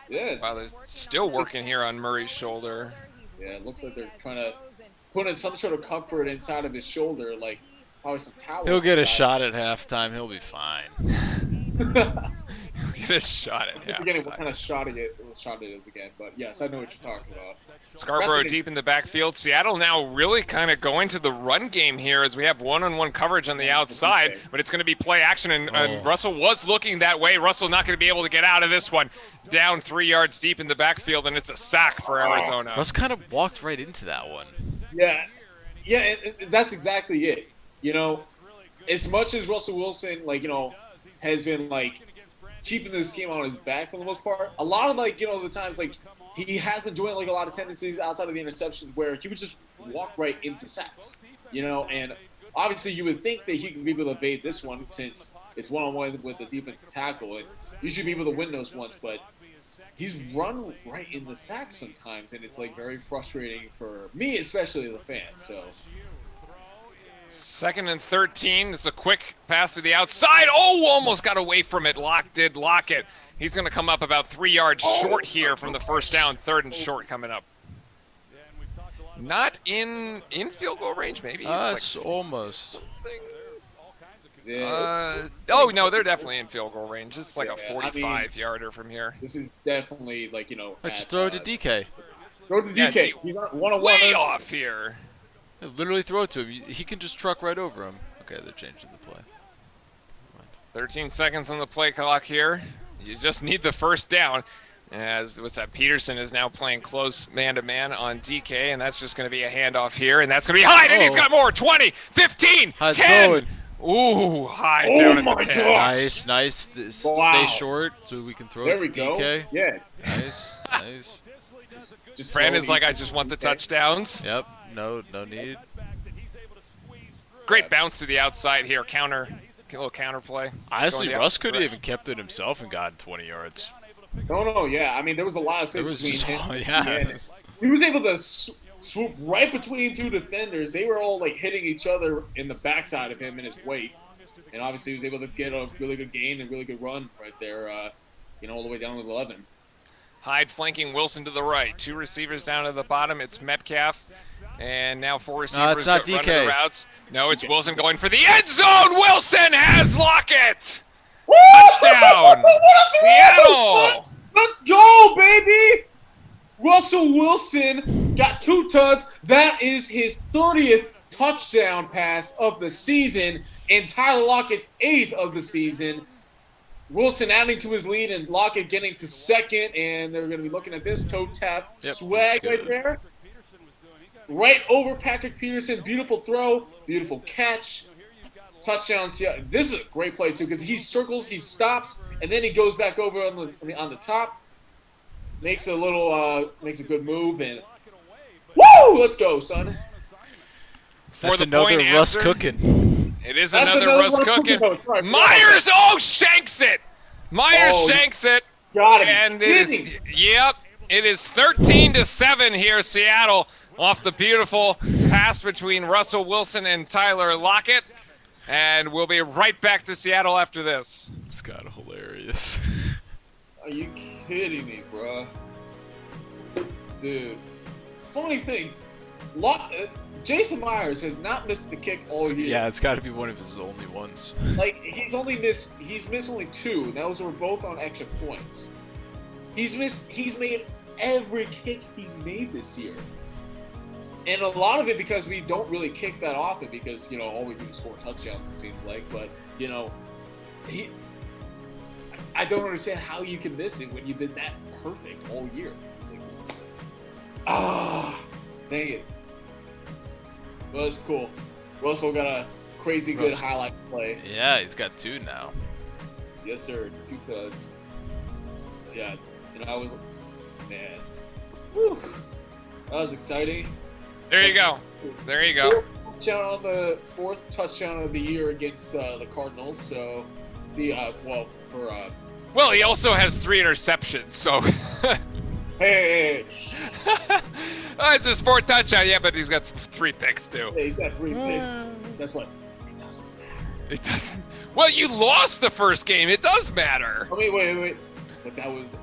Yeah. Wow, they're still working here on Murray's shoulder. Yeah, it looks like they're trying to put in some sort of comfort inside of his shoulder, like probably some towels. He'll get a shot at halftime. He'll be fine. Get a shot at I'm forgetting what kind of shot it is again, but yes, I know what you're talking about. Scarborough deep in the backfield. Seattle now really kind of going to the run game here as we have one-on-one coverage on the outside, but it's going to be play action, and Russell was looking that way. Russell not going to be able to get out of this one. Down 3 yards deep in the backfield, and it's a sack for Arizona. Russ kind of walked right into that one. Yeah, that's exactly it. You know, as much as Russell Wilson, has been, keeping this team on his back for the most part, a lot of, the times, he has been doing, a lot of tendencies outside of the interceptions where he would just walk right into sacks, and obviously you would think that he could be able to evade this one since it's one-on-one with the defensive tackle, and you should be able to win those ones, but he's run right in the sacks sometimes, and it's, very frustrating for me, especially as a fan, so... 2nd and 13. It's a quick pass to the outside. Oh, almost got away from it. Lockett. He's going to come up about 3 yards short here from the first down. 3rd and short coming up. Not in field goal range, maybe. It's almost. Oh, no, they're definitely in field goal range. It's like a 45-yarder from here. This is definitely, Just throw it to DK. Throw it to DK. He's one-on-one. Way off here. Literally throw it to him. He can just truck right over him. Okay, they're changing the play. 13 seconds on the play clock here. You just need the first down. As Peterson is now playing close man-to-man on DK, and that's just going to be a handoff here, and that's going to be Hyde, and he's got more. 20, 15, Hyde's 10. Going. Ooh, Hyde down at the 10. Gosh. Nice. Wow. Stay short so we can throw it to DK. Go. Yeah. Nice. Fran is like, I just want the touchdowns. Yep. No need. Great bounce to the outside here. A little counter play. Honestly, Russ could have even kept it himself and gotten 20 yards. No, yeah. I mean, there was a lot of space between him. Yeah. He was able to swoop right between two defenders. They were all hitting each other in the backside of him and his weight. And obviously he was able to get a really good gain and really good run right there, all the way down to 11. Hyde flanking Wilson to the right. 2 receivers down to the bottom. It's Metcalf. And now 4 receivers it's not running DK. the routes. No, it's Wilson going for the end zone. Wilson has Lockett. Woo! Touchdown. Seattle. Let's go, baby. Russell Wilson got 2 touchdowns. That is his 30th touchdown pass of the season and Tyler Lockett's 8th of the season. Wilson adding to his lead and Lockett getting to second, and they're going to be looking at this toe tap swag right there. Right over Patrick Peterson. Beautiful throw. Beautiful catch. Touchdown. This is a great play, too, because he circles, he stops, and then he goes back over on the top. Makes a good move, and woo! Let's go, son. That's another Russ cooking. It is another Russ cooking. Myers, shanks it. Shanks it. And it is 13-7 here, Seattle, off the beautiful pass between Russell Wilson and Tyler Lockett. And we'll be right back to Seattle after this. It's kind of hilarious. Are you kidding me, bro? Dude. Funny thing, Jason Myers has not missed the kick all year. Yeah, it's got to be one of his only ones. Like, he's missed only 2, and those were both on extra points. He's made every kick he's made this year. And a lot of it because we don't really kick that often because, all we do is score touchdowns, it seems like. But, I don't understand how you can miss it when you've been that perfect all year. It's like, dang it. Well, that's cool. Russell got a crazy good highlight play. Yeah, he's got 2 now. Yes, sir. 2 tuds. So, yeah, man. Whew. That was exciting. There you go. Fourth touchdown of the year against the Cardinals. So, he also has 3 interceptions. So, hey. It's his 4th touchdown. Yeah, but he's got 3 picks too. Yeah, he's got 3 picks. That's what. It doesn't matter. It doesn't. Well, you lost the first game. It does matter. Oh, wait. But that was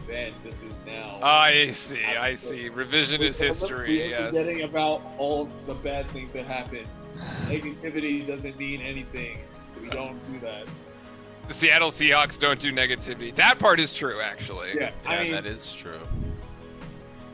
then. This is now. I see. Revisionist history. Yes. Forgetting about all the bad things that happened. Negativity doesn't mean anything. We don't do that. The Seattle Seahawks don't do negativity. That part is true, actually. Yeah, I mean, that is true.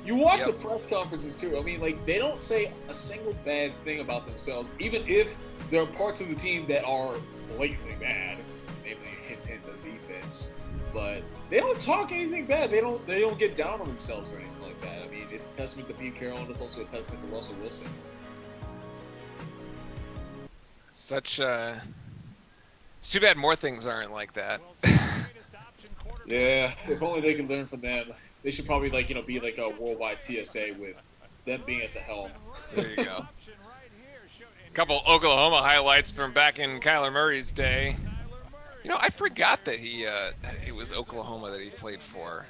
You watch the press conferences too. I mean, like, they don't say a single bad thing about themselves, even if there are parts of the team that are blatantly bad, namely hint of defense. But they don't talk anything bad. They don't get down on themselves or anything like that. I mean, it's a testament to Pete Carroll, and it's also a testament to Russell Wilson. It's too bad more things aren't like that. Yeah, if only they could learn from them. They should probably be like a worldwide TSA with them being at the helm. There you go. A couple Oklahoma highlights from back in Kyler Murray's day. I forgot that it was Oklahoma that he played for.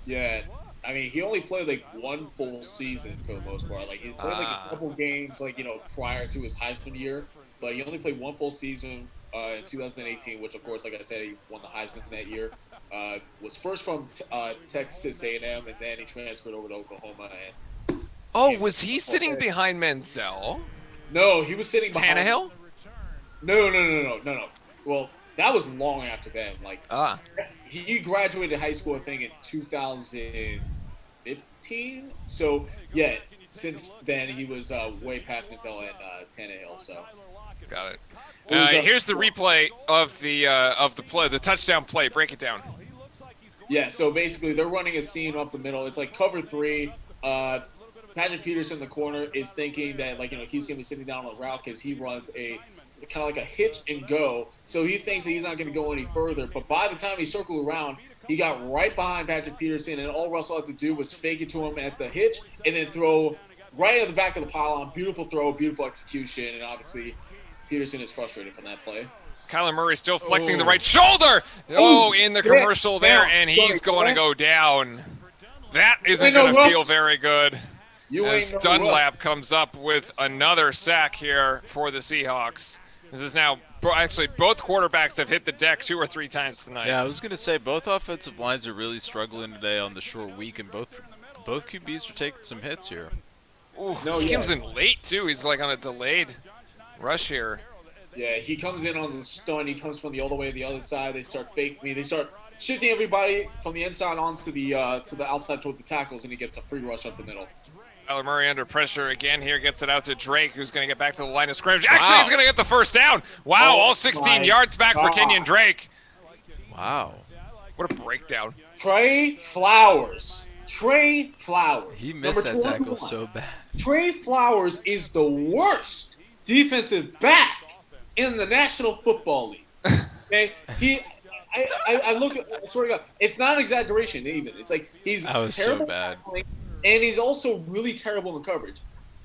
Yeah, I mean, he only played 1 full season for the most part. Like, he played a couple games prior to his Heisman year, but he only played 1 full season in 2018, which of course, like I said, he won the Heisman that year. Was first from Texas A&M, and then he transferred over to Oklahoma. And was he sitting behind Menzel? No, he was sitting behind Tannehill? No. Well, that was long after that. He graduated high school, I think, in 2015. So yeah, since then he was way past Menzel and Tannehill. So got it. Here's the replay of the play, the touchdown play. Break it down. Yeah, so basically they're running a seam up the middle. It's like cover 3. Patrick Peterson, the corner, is thinking that he's gonna be sitting down on the route because he runs a kind of like a hitch and go. So he thinks that he's not gonna go any further. But by the time he circled around, he got right behind Patrick Peterson, and all Russell had to do was fake it to him at the hitch and then throw right at the back of the pylon. Beautiful throw, beautiful execution, and obviously Peterson is frustrated from that play. Kyler Murray still flexing the right shoulder. In the commercial there, and he's going to go down. That isn't going to feel very good. As Dunlap comes up with another sack here for the Seahawks. This is now actually both quarterbacks have hit the deck 2 or 3 times tonight. Yeah, I was going to say both offensive lines are really struggling today on the short week, and both QBs are taking some hits here. Ooh, he comes in late too. He's on a delayed rush here. Yeah, he comes in on the stun. He comes from all the way to the other side. They start They start shifting everybody from the inside onto the outside toward the tackles, and he gets a free rush up the middle. Kyler Murray under pressure again here, gets it out to Drake, who's going to get back to the line of scrimmage. Actually, he's going to get the first down. Wow, all 16 yards back for Kenyon Drake. Wow. What a breakdown. Trey Flowers. He missed that 21. tackle so bad. Trey Flowers is the worst defensive back in the National Football League. Okay, I look at. I swear to God, it's not an exaggeration. Even it's like he's That was so terrible bad. tackling, and he's also really terrible in coverage.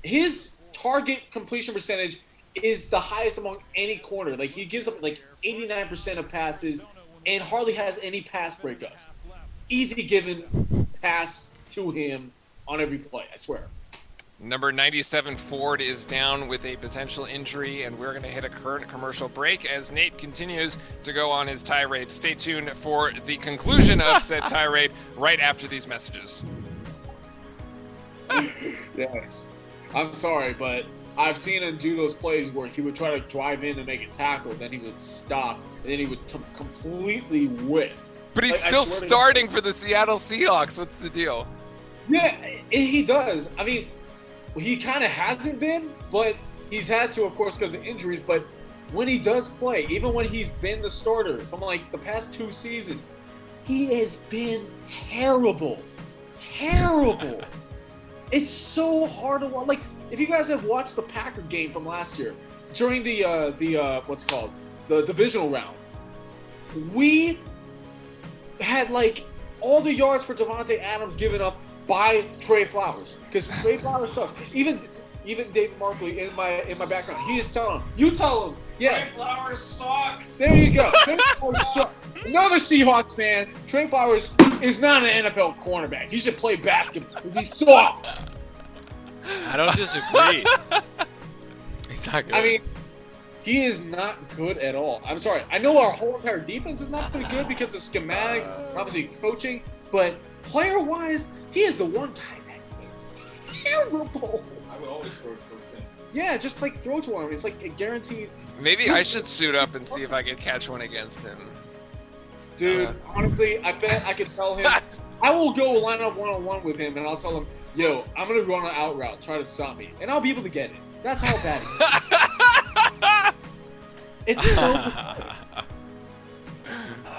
His target completion percentage is the highest among any corner. Like he gives up like 89% of passes, and hardly has any pass breakups. Easy given pass to him on every play. I swear. Number 97 Ford is down with a potential injury, and we're going to hit a current commercial break as Nate continues to go on his tirade. Stay tuned for the conclusion of said tirade right after these messages. Yes. I'm sorry, but I've seen him do those plays where he would try to drive in and make a tackle, then he would stop, and then he would completely whiff. But he's I still swear to starting for the Seattle Seahawks. What's the deal? Yeah, he does. I mean, he kind of hasn't been, but he's had to, of course, because of injuries. But when he does play, even when he's been the starter from like the past 2 seasons, he has been terrible. Terrible. It's so hard to watch. Like, if you guys have watched the Packer game from last year, during the what's it called? The divisional round, we had like all the yards for Devontae Adams given up by Trey Flowers, because Trey Flowers sucks. Even Dave Markley in my background, he is telling him, you tell him, yeah. Trey Flowers sucks. There you go. Trey Flowers sucks. Another Seahawks fan. Trey Flowers is not an NFL cornerback. He should play basketball because he's soft. I don't disagree. He's not good. I mean, he is not good at all. I'm sorry. I know our whole entire defense is not pretty good because of schematics, obviously coaching, but player-wise, he is the one guy that is terrible. I would always throw it for him. Yeah, just like throw to him. It's like a guaranteed. Maybe I should suit up and see if I can catch one against him. Dude, honestly, I bet I could tell him. I will go line up one-on-one with him, and I'll tell him, yo, I'm going to run an out route, try to stop me, and I'll be able to get it. That's how bad he is. It's so pathetic.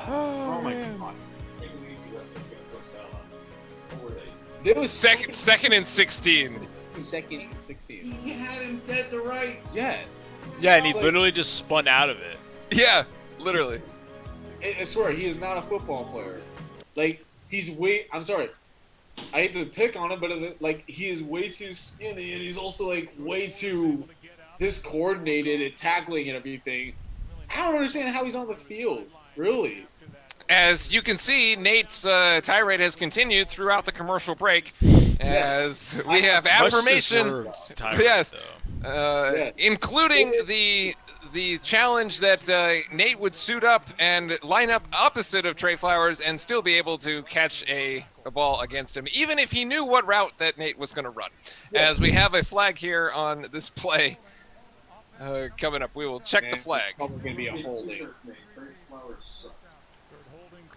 Oh my God. I can't believe you let them get a first down on. What were they? There was Second and 16. second 16. He had him dead to rights. Yeah. Yeah, and he It's like- literally just spun out of it. Yeah, literally. I swear, he is not a football player. Like, I'm sorry. I hate to pick on him, but like, he is way too skinny, and he's also like way too discoordinated at tackling and everything. I don't understand how he's on the field, really. As you can see, Nate's tirade has continued throughout the commercial break, as we have affirmation. Much deserved tirade, Yes. though. Yes. Including the challenge that Nate would suit up and line up opposite of Trey Flowers and still be able to catch a ball against him, even if he knew what route that Nate was going to run. As we have a flag here on this play coming up, we will check the flag. Probably going to be a holding. Trey Flowers sucks.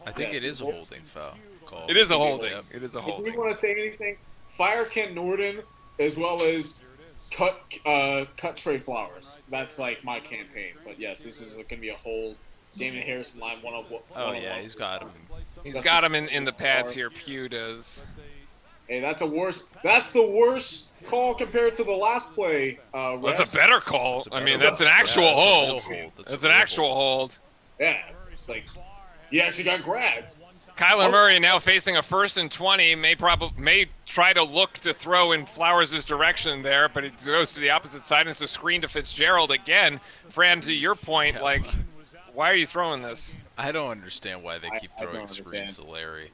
I think Yes. it is a holding foul call. It is a holding. Yep. It is a If you holding. want to say anything, fire Ken Norton as well as cut Trey Flowers. That's like my campaign. But yes, this is going to be a hold. Damon Harrison line one-on-one. Oh yeah, he's got him. He's got him in the pads here. Pugh does. Hey, that's the worst call compared to the last play. That's refs. a better call. It's a I better mean, call. that's an actual Yeah, that's a real hold. hold. That's That's a an real actual hold. Yeah, it's like he actually got grabbed. Kyler Murray now facing a 1st and 20, may try to look to throw in Flowers' direction there, but it goes to the opposite side and it's a screen to Fitzgerald again. Fran, to your point, Yeah. like, why are you throwing this? I don't understand why they keep I don't throwing screens to understand. Larry.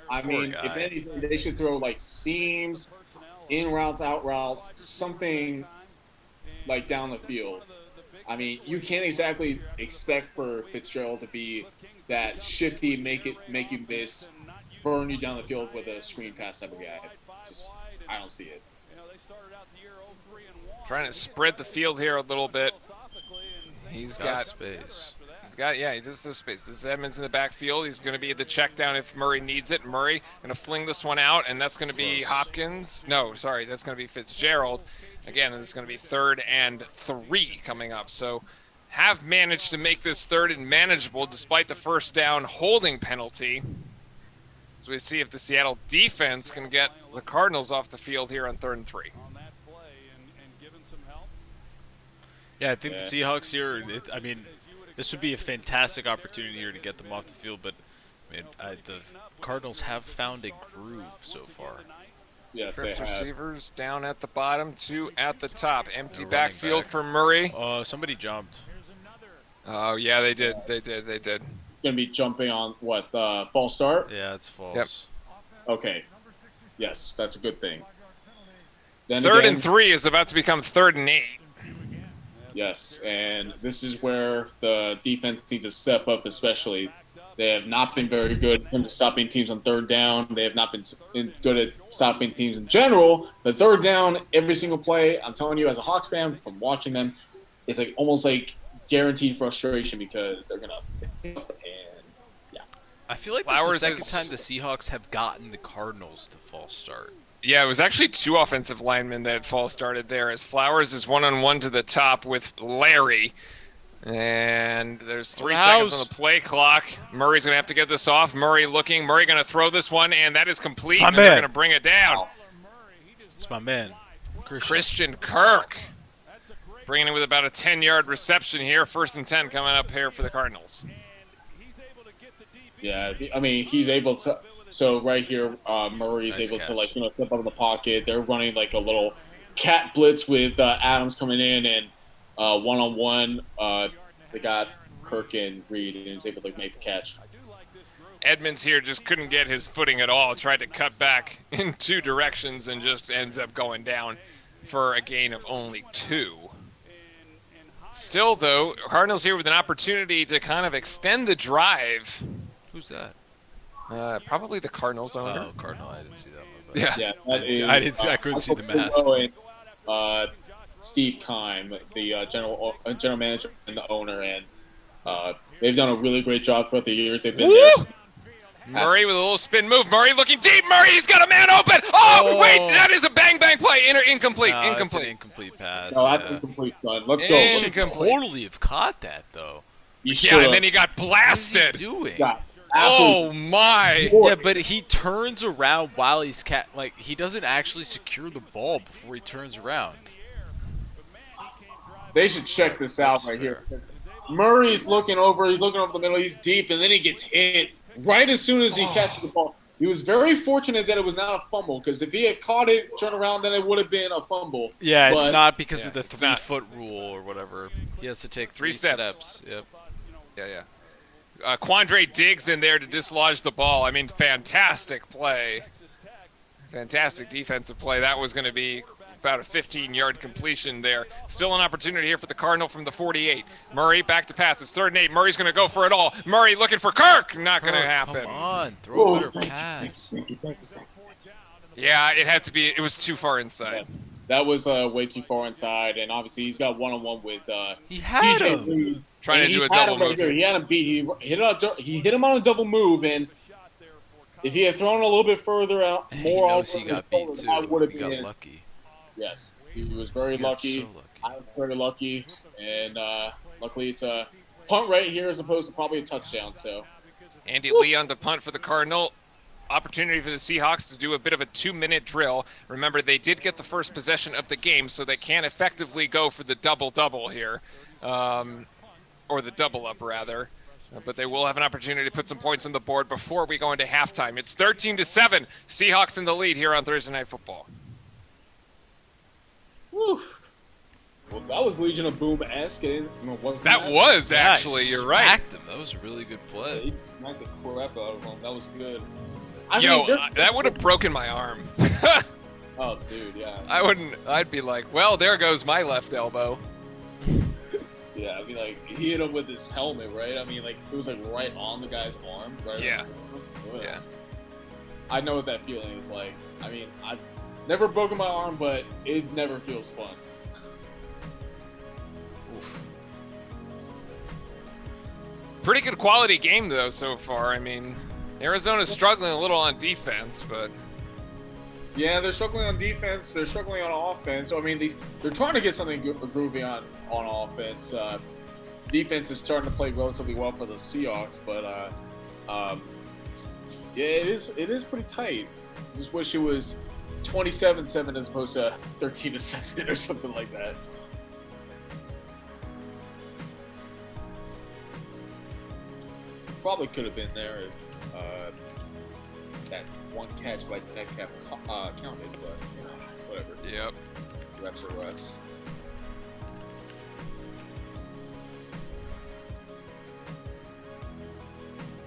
I Poor mean, guy. if anything, they should throw like seams, in routes, out routes, something like down the field. I mean, you can't exactly expect for Fitzgerald to be that shifty, make you miss, burn you down the field with a screen pass type of guy. I don't see it. Trying to spread the field here a little bit. He's got space. he just has space. This is Edmonds in the backfield. He's going to be the check down if Murray needs it. Murray going to fling this one out, and that's going to be Close. Hopkins. No, sorry, that's going to be Fitzgerald. Again, and it's going to be 3rd and 3 coming up. So have managed to make this third and manageable despite the first down holding penalty. So we see if the Seattle defense can get the Cardinals off the field here on 3rd and 3. Yeah, I think the Seahawks here, I mean, this would be a fantastic opportunity here to get them off the field, but I mean, the Cardinals have found a groove so far. Yes, they Trips have. receivers down at the bottom, 2 at the top. Empty They're running backfield back. for Murray. Oh, somebody jumped. Oh, yeah, they did. They did. It's going to be jumping on, what, false start? Yeah, it's false. Okay. Yes, that's a good thing. Then 3rd again, and 3 is about to become 3rd and 8. Yes, and this is where the defense needs to step up especially. They have not been very good in terms of stopping teams on 3rd down. They have not been good at stopping teams in general. But 3rd down, every single play, I'm telling you as a Hawks fan from watching them, it's like almost like guaranteed frustration because they're going to pick up and, yeah. I feel like Flowers this is the is- second time the Seahawks have gotten the Cardinals to false start. Yeah, it was actually 2 offensive linemen that had false started there, as Flowers is 1-on-1 to the top with Larry. And there's 3 seconds on the play clock. Murray's going to have to get this off. Murray looking. Murray going to throw this one, and that is complete. My And they're man. going to bring it down. It's my man, Christian Kirk bringing in with about a 10-yard reception here. 1st and 10 coming up here for the Cardinals. Yeah, I mean, he's able to. So right here, Murray's Nice able catch. to, like, step up in the pocket. They're running like a little cat blitz with Adams coming in and one-on-one. They got Kirk and Reed, and he's able to make the catch. Edmonds here just couldn't get his footing at all. Tried to cut back in 2 directions and just ends up going down for a gain of only 2. Still, though, Cardinals here with an opportunity to kind of extend the drive. Who's that? Probably the Cardinals owner. Oh, Cardinal. I didn't see that one. But Yeah. Yeah, I that didn't see- is, I didn't see- I couldn't see the mask. And, Steve Kime, the general manager and the owner, and they've done a really great job throughout the years. They've been Woo! there. Murray with a little spin move. Murray looking deep. Murray, he's got a man open. Oh, wait, that is a bang play. Incomplete. No, it's an Incomplete. incomplete pass. No, that's yeah. incomplete, son. Let's go. And- Should Incomplete. totally have caught that though. You Yeah, should've. and then he got What is he blasted. doing? got Oh, absolutely my. Yeah, but he turns around while he's he doesn't actually secure the ball before he turns around. They should check this out That's right fair. here. Murray's looking over the middle. He's deep, and then he gets hit right as soon as he catches the ball. He was very fortunate that it was not a fumble, because if he had caught it, turned around, then it would have been a fumble. Yeah, it's But- not because of the it's not. 3-foot rule or whatever. He has to take 3 3 steps. Yep. Yeah. Quandre Diggs in there to dislodge the ball. I mean, fantastic play. Fantastic defensive play. That was going to be about a 15-yard completion there. Still an opportunity here for the Cardinal from the 48. Murray back to pass. It's 3rd and 8. Murray's going to go for it all. Murray looking for Kirk. Not going to happen. Come on, throw a Oh, better thank you, pass. thank you. Yeah, it had to be. It was too far inside. That was way too far inside, and obviously he's got one-on-one with He had DJ him. Reed. Trying And to do he a had double him right move. here. He had him beat. He hit him on a double move, and if he had thrown a little bit further out, He more knows over he his got beat shoulder, too. that would have He got been. lucky. Yes, he was very He got lucky. so lucky. I was very lucky, and luckily it's a punt right here as opposed to probably a touchdown. So Andy Lee on to punt for the Cardinal. Opportunity for the Seahawks to do a bit of a 2-minute drill. Remember, they did get the first possession of the game, so they can't effectively go for the double-double here. Or the double-up, rather. But they will have an opportunity to put some points on the board before we go into halftime. It's 13-7. Seahawks in the lead here on Thursday Night Football. whew. Well, that was Legion of Boom-esque. That was, actually, Yeah, he you're right. smacked him. That was a really good play. He smacked the crap out of him. That was good. Yo, they're- that would have broken my arm. Oh, dude, yeah. I'd be like, well, there goes my left elbow. Yeah, I mean, like, he hit him with his helmet, right? I mean, like, it was, like, right on the guy's arm. Right Yeah. on his arm. Yeah. I know what that feeling is like. I mean, I've never broken my arm, but it never feels fun. Oof. Pretty good quality game, though, so far. I mean, Arizona's struggling a little on defense, but Yeah, they're struggling on defense. They're struggling on offense. So, I mean, they're trying to get something groovy on offense. defense is starting to play relatively well for the Seahawks, but yeah, it is pretty tight. Just wish it was 27-7 as opposed to 13-7 or something like that. Probably could have been there if that one catch by Metcalf counted, but whatever. Yep. Refs are refs.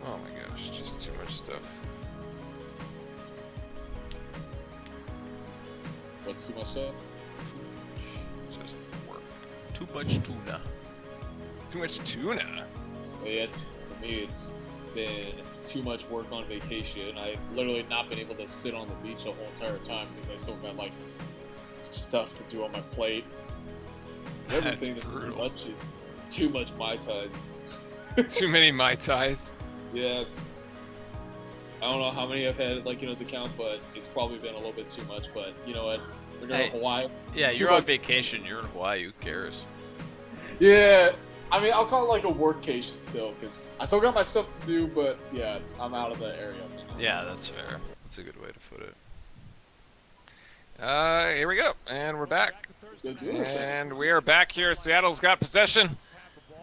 Oh my gosh, just too much stuff. What's too much stuff? Just work. Too much tuna. Too much tuna. For me, it's been too much work on vacation. I've literally not been able to sit on the beach the whole entire time because I still got like stuff to do on my plate. Everything That's that's brutal. too much Mai Tais. Too many Mai Tais. Yeah. I don't know how many I've had, to count, but it's probably been a little bit too much. But you know what? We're going Hey. to Hawaii. Yeah, Too you're on much- vacation. You're in Hawaii. Who cares? Yeah. I mean, I'll call it like a workcation still, because I still got my stuff to do, but yeah, I'm out of the area. Yeah, that's fair. That's a good way to put it. Here we go, and we're back. Good doing this thing. And we are back here. Seattle's got possession,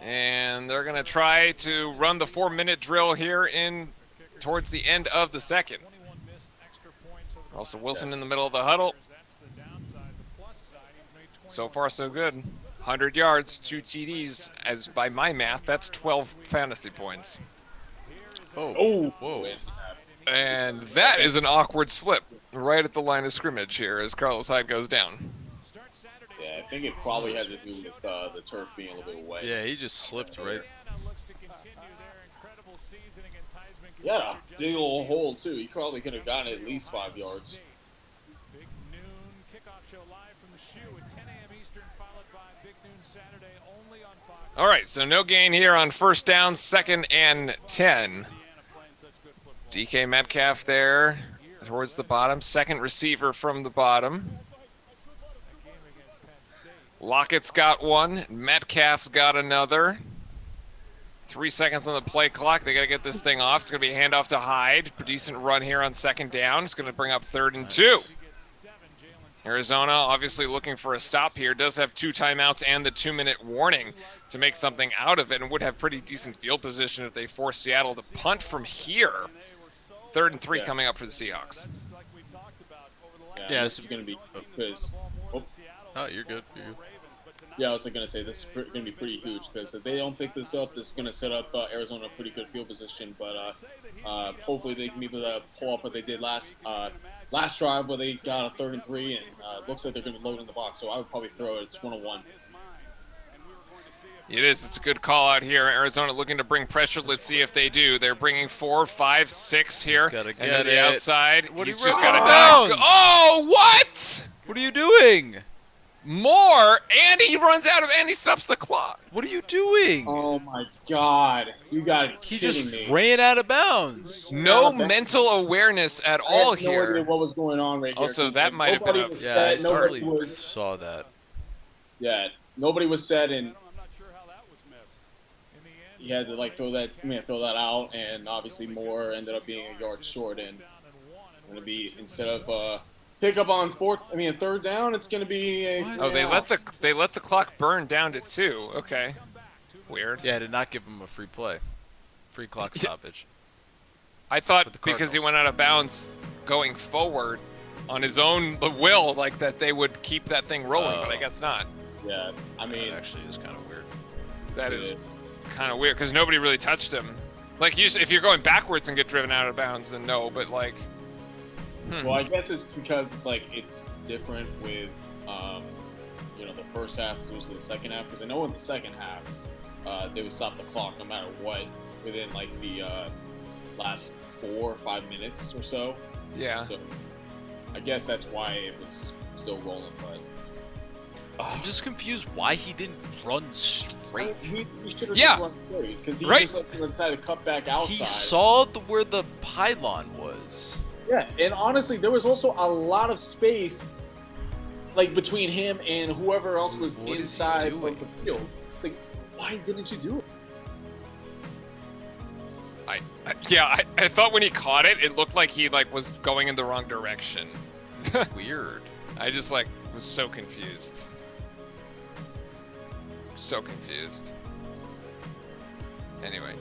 and they're going to try to run the 4-minute drill here towards the end of the second. Also, Wilson in the middle of the huddle. So far, so good. 100 yards, 2 TDs. As by my math, that's 12 fantasy points. Oh, Whoa. And that is an awkward slip right at the line of scrimmage here as Carlos Hyde goes down. Yeah, I think it probably had to do with the turf being a little bit wet. Yeah, he just slipped right. He had a big old hole, too. He probably could have gotten at least 5 yards. All right, so no gain here on first down, 2nd and 10. DK Metcalf there towards the bottom, second receiver from the bottom. Lockett's got one, Metcalf's got another. 3 seconds on the play clock. They got to get this thing off. It's going to be a handoff to Hyde. Decent run here on 2nd down. It's going to bring up 3rd and 2. Arizona obviously looking for a stop here. Does have 2 timeouts and the 2-minute warning to make something out of it, and would have pretty decent field position if they force Seattle to punt from here. 3rd and 3 coming up for the Seahawks. Yeah, this is going to be because. Oh, you're good. You're good. Yeah, I was going to say this is going to be pretty huge because if they don't pick this up, this is going to set up Arizona a pretty good field position. But hopefully they can be able to pull up what they did last drive where they got a 3rd and 3, and it looks like they're going to be loading the box. So I would probably throw it. It's 1-on-1. It is. It's a good call out here. Arizona looking to bring pressure. Let's see if they do. They're bringing 4, 5, 6 here. He's gotta And get to the it. outside. What are He's you just running got to out of dive. bounds? Oh, what? What are you doing? More, and he runs out of, and he stops the clock. What are you doing? Oh my God! You got to He kidding just me. ran out of bounds. No Yeah, mental awareness at I all had no idea here. what was going on right here. Also, 'cause, that might have been nobody a- was Yeah, I set, nobody totally was. saw that. Yeah, nobody was set, and he had to throw that out, and obviously Moore ended up being a yard short, and going to be instead of pick up on 3rd down, it's going to be a. Oh, they let the clock burn down to 2. Okay, weird. Yeah, did not give him a free play. Free clock stoppage. I thought For the because he Cardinals. went out of bounds going forward on his own will, that they would keep that thing rolling, but I Oh. guess not. Yeah, I mean, That actually is kind of weird. That is kind of weird because nobody really touched him. Usually, if you're going backwards and get driven out of bounds, then no. But well, I guess it's because it's different with the first half as opposed to the second half. Because I know in the second half, they would stop the clock no matter what within the last 4 or 5 minutes or so. yeah. So I guess that's why it was still rolling, but. I'm just confused why he didn't run straight. He should have Yeah. just run straight because he Right. just decided to cut back outside. He saw where the pylon was. Yeah, and honestly, there was also a lot of space, between him and whoever else was What is he inside of doing? the field. why didn't you do it? I thought when he caught it, it looked like he was going in the wrong direction. Weird. I just was so confused. So confused. Anyway.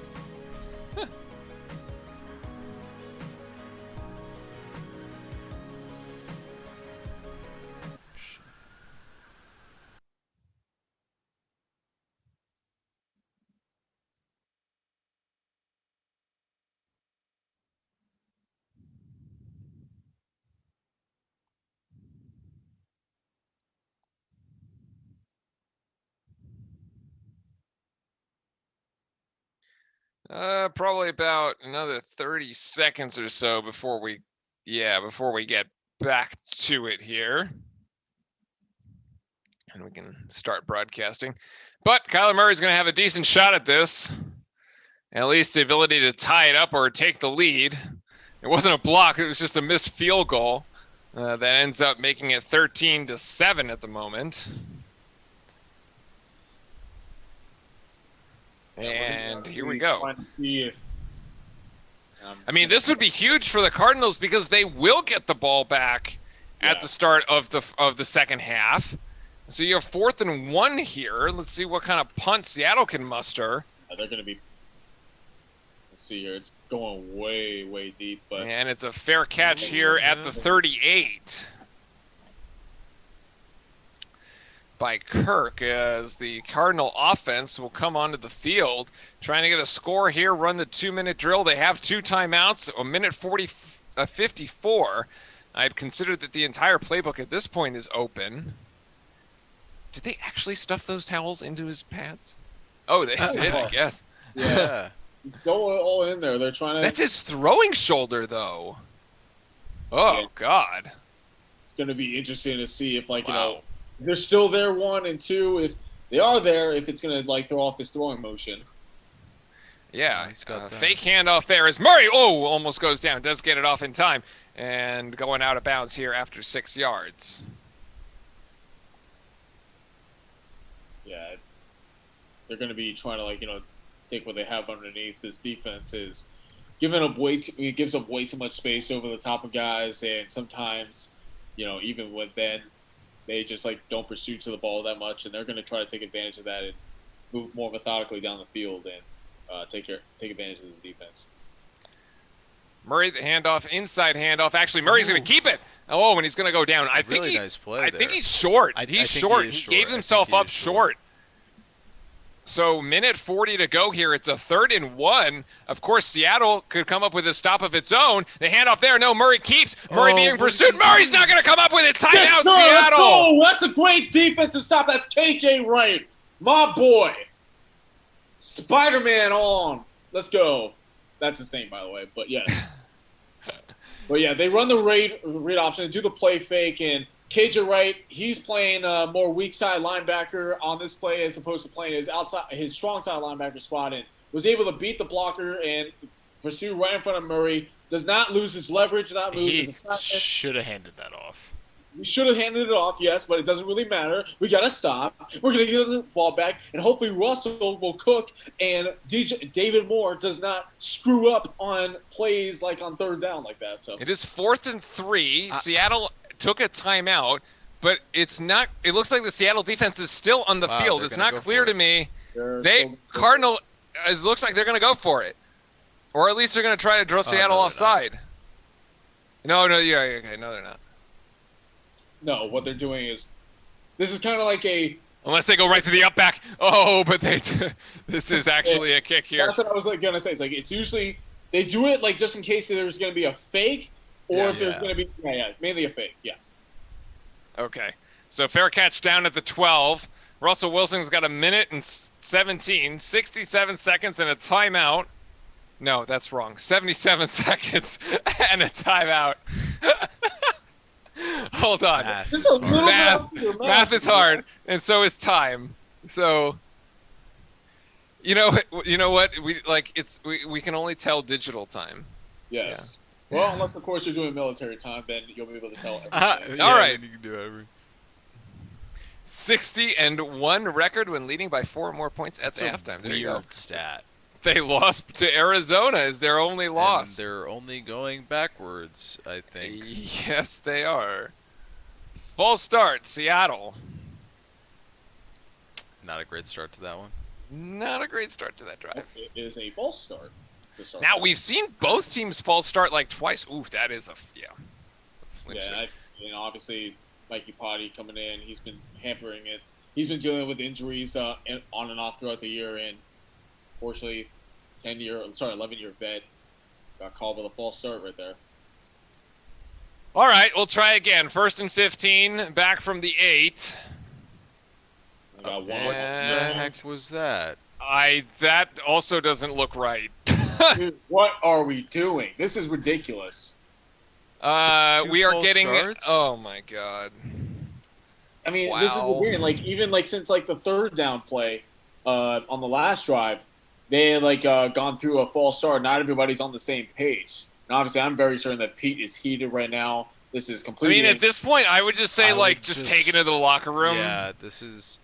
Probably about another 30 seconds or so before we get back to it here. And we can start broadcasting. But Kyler Murray's going to have a decent shot at this. At least the ability to tie it up or take the lead. It wasn't a block, it was just a missed field goal that ends up making it 13-7 at the moment. And here we go. Trying to see if, I mean, this would be huge for the Cardinals because they will get the ball back at the start of the second half. So you have 4th and 1 here. Let's see what kind of punt Seattle can muster. they're going to be. Let's see here. It's going way, way deep, but And it's a fair catch here at the 38 by Kirk, as the Cardinal offense will come onto the field trying to get a score here, run the 2-minute drill. They have 2 timeouts, a minute 54. I'd consider that the entire playbook at this point is open. Did they actually stuff those towels into his pants? Oh, they did, I guess. yeah, go all in there. They're trying to. That's his throwing shoulder, though. Oh, Yeah. God. It's going to be interesting to see if, Wow. you know, if they're still there, 1 and 2. If they are there, if it's going to throw off his throwing motion. Yeah, He's got that. fake handoff there as Murray, almost goes down. Does get it off in time. And going out of bounds here after 6 yards. Yeah, they're going to be trying to, take what they have underneath. This defense is giving up it gives up way too much space over the top of guys, and sometimes, even with then, they just don't pursue to the ball that much, and they're going to try to take advantage of that and move more methodically down the field and take advantage of this defense. Murray, the handoff, inside handoff. Actually, Murray's going to keep it. Oh, and he's going to go down. I think Really nice play I think there. he's short. I He's think short. he is He short. gave I think himself he up is short. So minute 40 to go here. It's a 3rd and 1. Of course, Seattle could come up with a stop of its own. The handoff there. No, Murray keeps. Murray being pursued. Murray's not going to come up with it. Timeout, Yes, sir, Seattle. let's go. That's a great defensive stop. That's KJ Wright, my boy. Spider-Man on. Let's go. That's his name, by the way. But yes. But yeah, they run the read option and do the play fake, and KJ Wright, he's playing more weak side linebacker on this play as opposed to playing his strong side linebacker spot, and was able to beat the blocker and pursue right in front of Murray. Does not lose his leverage, not lose He his assignment. should have handed that off. We should have handed it off, yes, but it doesn't really matter. We got to stop. We're going to get the ball back, and hopefully Russell will cook, and David Moore does not screw up on plays like on 3rd down like that. So It is 4th and 3. Seattle took a timeout, but it's not. It looks like the Seattle defense is still on the Wow, field. they're It's gonna not go clear for to it. me. they're Cardinal. It looks like they're going to go for it, or at least they're going to try to draw Seattle no, they're offside. No, yeah, okay, no, they're not. No, what they're doing is this is kind of like a. Unless they go right to the up back. Oh, but this is actually a kick here. That's what I was gonna say. It's usually they do it just in case there's gonna be a fake, or if there's Yeah. gonna be mainly a fake. Yeah. Okay, so fair catch down at the 12. Russell Wilson's got a minute and 67 seconds and a timeout. No, that's wrong. 77 seconds and a timeout. Hold on. Math Just is a hard. little Math is hard, and so is time. So, you know what? We can only tell digital time. Yes. Well, unless of course you're doing military time, then you'll be able to tell everything. All right. You can do everything. 60-1 record when leading by 4 or more points at That's the a halftime. There you go. weird stat. They lost to Arizona as their only loss. And they're only going backwards, I think. Yes, they are. False start, Seattle. Not a great start to that one. Not a great start to that drive. It is a false start. To start Now, with. we've seen both teams false start like twice. Ooh, that is a flincher. Obviously, Mikey Potty coming in, he's been hampering it. He's been dealing with injuries on and off throughout the year, and fortunately, 11-year vet got called with a false start right there. All right, we'll try again. 1st and 15, back from the 8. We got one. What the heck was that? That also doesn't look right. Dude, what are we doing? This is ridiculous. It's 2 We are false getting. starts? Oh my god. I mean, Wow. this is again even since the third down play on the last drive, they had gone through a false start. Not everybody's on the same page. And obviously, I'm very certain that Pete is heated right now. This is I completely. mean, at this point, I would just say just take it to the locker room. Yeah, this is.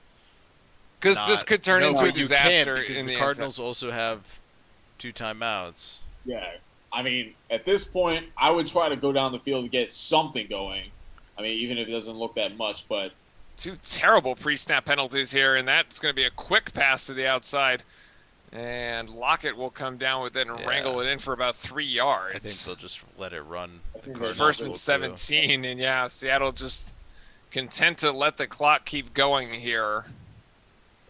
Because this could turn no, into a but you disaster can't because in the the Cardinals also have 2 timeouts. Yeah, I mean, at this point, I would try to go down the field to get something going. I mean, even if it doesn't look that much, but 2 terrible pre-snap penalties here, and that's going to be a quick pass to the outside. And Lockett will come down with it and wrangle it in for about 3 yards. I think they'll just let it run. The think Cardinals First will and too. 17, and Seattle just content to let the clock keep going here.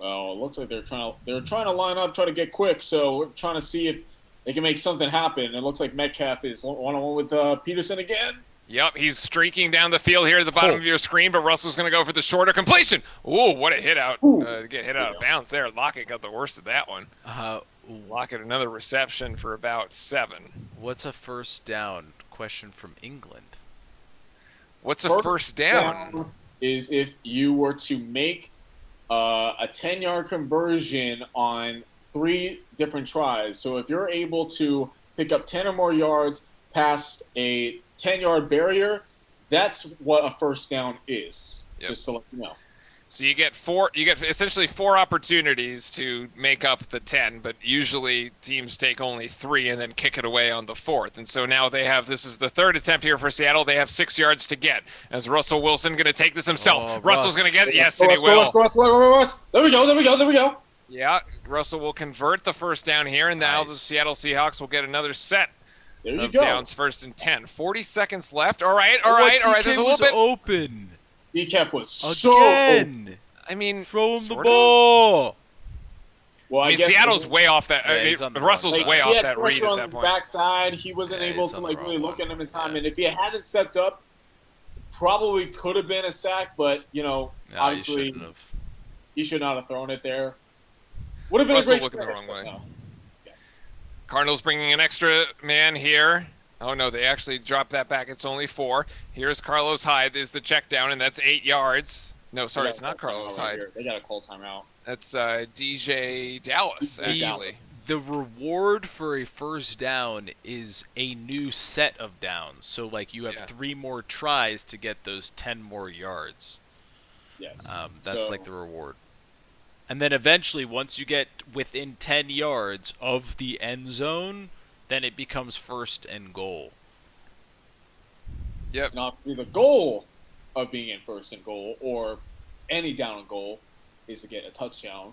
well, it looks like they're trying to line up, try to get quick. So we're trying to see if they can make something happen. It looks like Metcalf is one-on-one with Peterson again. Yep, he's streaking down the field here at the bottom of your screen, but Russell's going to go for the shorter completion. Ooh, what a hit out. Get hit out of bounds there. Lockett got the worst of that one. Lockett, another reception for about 7. What's a first down? Question from England. What's a first down? Is if you were to make a 10-yard conversion on 3 different tries. So if you're able to pick up 10 or more yards past a 10-yard barrier, that's what a first down is. Yep. Just to let you know. So you get essentially 4 opportunities to make up the 10, but usually teams take only 3 and then kick it away on the 4th. And so now this is the 3rd attempt here for Seattle. They have 6 yards to get. As Russell Wilson going to take this himself. Oh, Russell's Russ. going to get it. Yes, and he will. Russ. There we go. Yeah, Russell will convert the first down here, and now the Seattle Seahawks will get another set There you of go. downs, 1st and 10. 40 seconds left. All right. DK There's a little was bit. open. DK was so open. Again. I mean, Throw him the sort of. ball. Well, I mean, guess Seattle's way off that. Yeah, he's on the Russell's wrong way side. off he had that read pressure at on that the point. backside. He wasn't Yeah, able he's to on the wrong really look one. at him in time. Yeah. And if he hadn't stepped up, probably could have been a sack. But No, obviously, you shouldn't have. he should not have thrown it there. Would have been Russell a great looking the stretch, wrong but way. no. Cardinals bringing an extra man here. Oh, no, they actually dropped that back. It's only 4. Here's Carlos Hyde is the check down, and that's 8 yards. No, sorry, it's not Carlos Hyde. They got a call timeout. That's DJ Dallas, actually. The reward for a first down is a new set of downs. So, you have 3 more tries to get those 10 more yards. Yes. That's the reward. And then eventually, once you get within 10 yards of the end zone, then it becomes 1st and goal. Yep. And obviously, the goal of being in 1st and goal or any down and goal is to get a touchdown.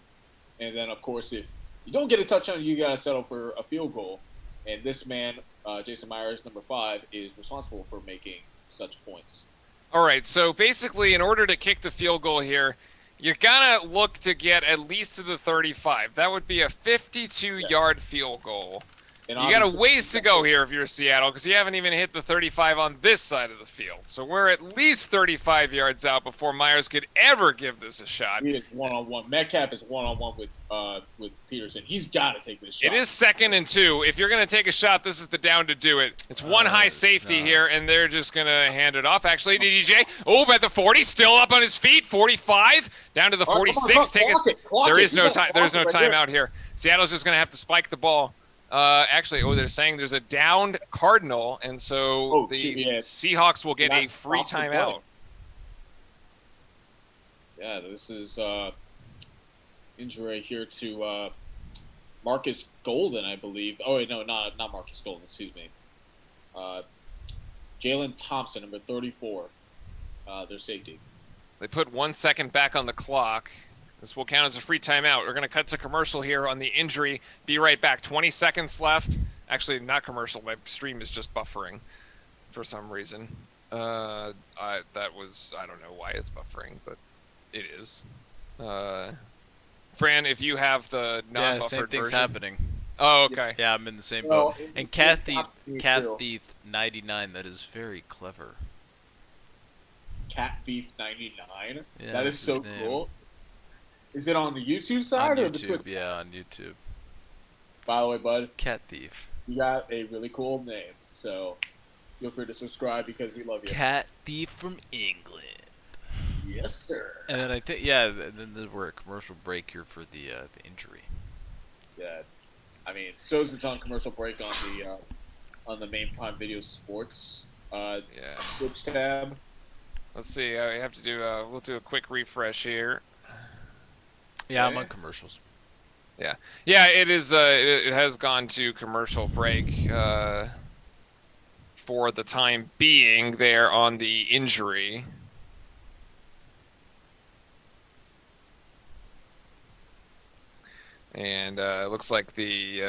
And then, of course, if you don't get a touchdown, you got to settle for a field goal. And this man, Jason Myers, number 5, is responsible for making such points. All right, so basically, in order to kick the field goal here, you're going to look to get at least to the 35. That would be a 52-yard field goal. And You got a obviously- ways to go here if you're Seattle because you haven't even hit the 35 on this side of the field. So we're at least 35 yards out before Myers could ever give this a shot. He is one-on-one. Metcalf is one-on-one with Peterson. He's got to take this shot. It is 2nd and 2. If you're going to take a shot, this is the down to do it. It's one high safety not. here, and they're just going to hand it off. Actually, DJ, at the 40, still up on his feet. 45, down to the 46. There is no time. There's no timeout here. Seattle's just going to have to spike the ball. They're saying there's a downed Cardinal, and so the Seahawks will get a free timeout. Yeah, this is injury here to Marcus Golden, I believe. Oh, wait, no, not Marcus Golden, excuse me. Jalen Thompson, number 34, their safety. They put 1 second back on the clock. This will count as a free timeout. We're going to cut to commercial here on the injury. Be right back. 20 seconds left. Actually, not commercial. My stream is just buffering for some reason. I don't know why it's buffering, but it is. Fran, if you have the non-buffered Yeah, same thing's version. happening. Oh, okay. Yeah, I'm in the same Well, boat. And it's Kathy, happening too. Kathy 99, that is very clever. Cat Beef 99. Yeah, That is that's so his name. cool. Is it on the YouTube side On or the Twitter? YouTube, yeah, on YouTube. By the way, bud, Cat Thief. you got a really cool name, so feel free to subscribe because we love you. Cat Thief from England. Yes, sir. And then I think, yeah, then we're at commercial break here for the injury. Yeah, I mean, it shows it's on commercial break on the main Prime Video Sports Yeah. Twitch tab. Let's see. We have to do. We'll do a quick refresh here. Yeah, I'm Okay. on commercials. Yeah, it is. It has gone to commercial break for the time being. There on the injury. And it looks like the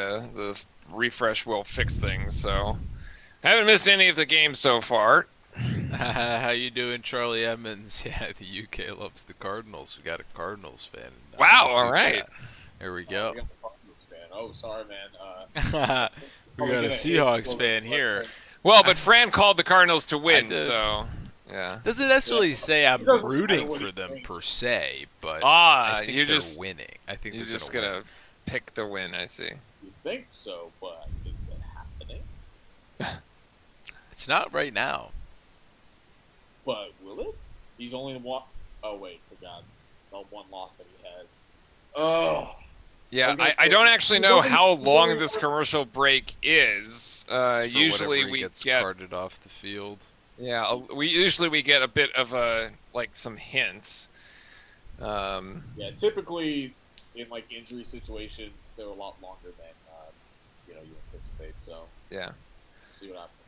refresh will fix things. So, haven't missed any of the game so far. How you doing, Charlie Emmons? Yeah, the UK loves the Cardinals. We got a Cardinals fan. in, Wow, YouTube all right. chat. There we Oh, go. we got the Cardinals fan. Oh, sorry, man. We got a Seahawks fan here. Well, but Fran called the Cardinals to win, did. so yeah. Doesn't necessarily say I'm He doesn't matter rooting what for he them thinks. per se, but Ah, I think you're they're just winning. I think you're they're just gonna gonna win. pick the win. I see. You think so, but is that happening? It's not right now. But will it? He's only one. Oh wait, forgot the one loss that he had. Oh, Yeah, Okay, I so don't actually you know don't- how you long don't- this commercial break is. It's for Usually whatever he we gets get carted off the field. we get a bit of a some hints. yeah. Typically, in like injury situations, they're a lot longer than you anticipate. So Yeah. see what happens.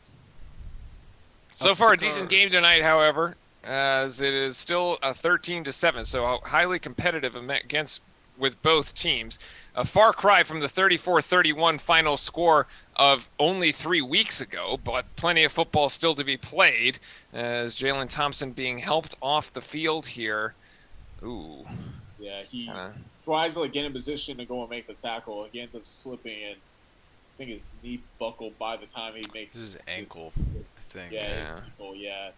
So Up far, the a decent game Cards. tonight, however, as it is still a 13-7, so highly competitive against with both teams. A far cry from the 34-31 final score of only 3 weeks ago, but plenty of football still to be played. As Jalen Thompson being helped off the field here. Ooh. Yeah, he Kinda. tries to like get in position to go and make the tackle. He ends up slipping, and I think his knee buckled by the time he makes. This is ankle, I think. Yeah. Yeah. Ankle, yeah.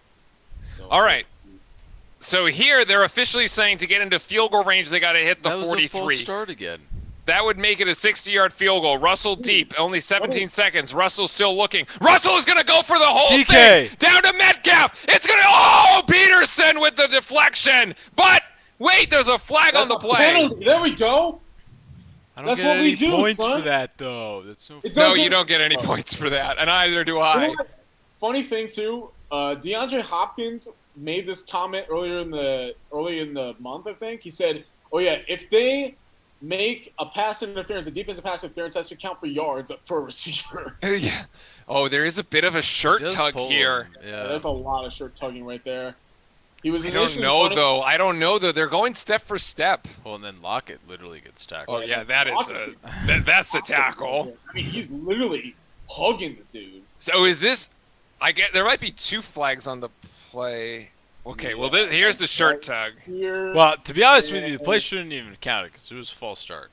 So, All right. So here they're officially saying to get into field goal range, they got to hit the That was a 43. false start again. That would make it a 60-yard field goal. Russell deep, only 17 seconds. Russell's still looking. Russell is going to go for the whole DK. thing. Down to Metcalf. It's going to... Oh, Peterson with the deflection. But, wait, there's a flag That's on the a play. penalty. There we go. I don't That's get what we any do, points son. for that, though. That's no. It No, doesn't- you don't get any points for that, and neither do You I. know what? Funny thing too, DeAndre Hopkins made this comment early in the month. I think he said, "Oh yeah, if they make a pass interference, a defensive pass interference, that should count for yards for a receiver." Yeah. Oh, there is a bit of a shirt Just tug pull here. him, Yeah, Yeah. there's a lot of shirt tugging right there. He was I don't initially know, running- though. I don't know, though. They're going step for step. Well, and then Lockett literally gets tackled. Oh, yeah, that's a tackle. I mean, he's literally hugging the dude. So is this... there might be 2 flags on the play. Okay, well, Yeah, here's the shirt tug. Here, Well, to be honest with you, the play shouldn't even count it because it was a false start.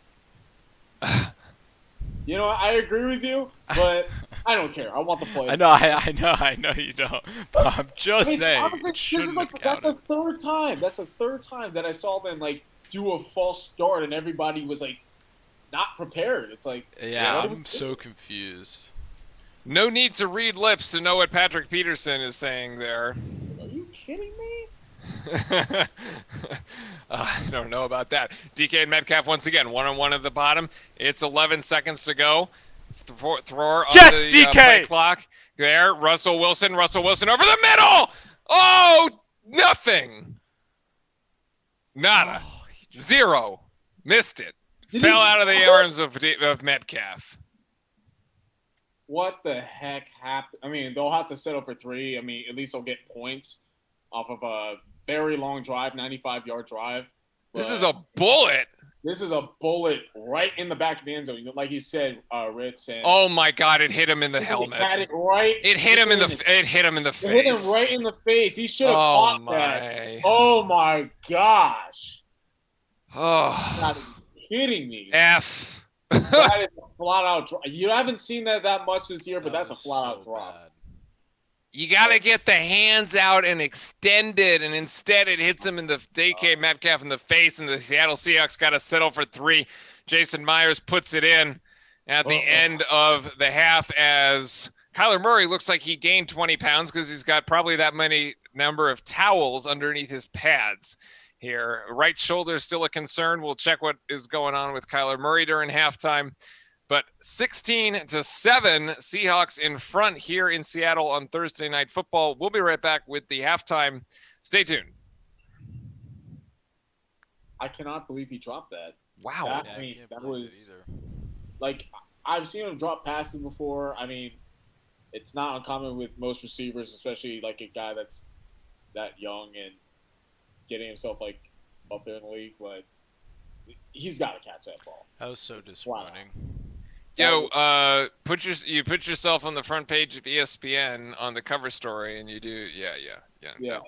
you know, I agree with you, but I don't care. I want the play. I know you don't. But I'm just I mean, saying, honestly, it shouldn't have that's counted. the third time. That's the third time that I saw them like do a false start, and everybody was like not prepared. It's like, Yeah, what do I'm we so do? confused. No need to read lips to know what Patrick Peterson is saying there. Are you kidding me? I don't know about that. DK and Metcalf once again, 1-on-1 at the bottom. It's 11 seconds to go. Thrower on Yes, the DK! play clock. There, Russell Wilson over the middle. Oh, nothing. Nada. Oh, he dropped- 0. Missed it. Did Fell he out of the drop arms of Metcalf. What the heck happened? I mean, they'll have to settle for 3. I mean, at least they'll get points off of a very long drive, 95-yard drive. This But is a bullet. this is a bullet right in the back of the end zone, like you said, Ritz. And Oh my God! It hit him in the he helmet. had it right. It hit him in the. It hit him in the It hit him face. right in the face. He should have Oh caught my. that. Oh my gosh! Oh. Not kidding me. F. That is a flat out drop. You haven't seen that much this year, but That that's a was flat out so drop. bad. You gotta get the hands out and extend it, and instead it hits him in the DK Metcalf in the face, and the Seattle Seahawks gotta settle for 3. Jason Myers puts it in at the end of the half as Kyler Murray looks like he gained 20 pounds because he's got probably that many number of towels underneath his pads here. Right shoulder is still a concern. We'll check what is going on with Kyler Murray during halftime. But 16-7, Seahawks in front here in Seattle on Thursday Night Football. We'll be right back with the halftime. Stay tuned. I cannot believe he dropped that. Wow. That- Yeah, I mean, can't that believe was- it either. Like, I've seen him drop passes before. I mean, it's not uncommon with most receivers, especially like a guy that's that young and getting himself like up there in the league. But he's got to catch that ball. That was so disappointing. Yo, put yourself on the front page of ESPN on the cover story, and you do, yeah. Yeah. No.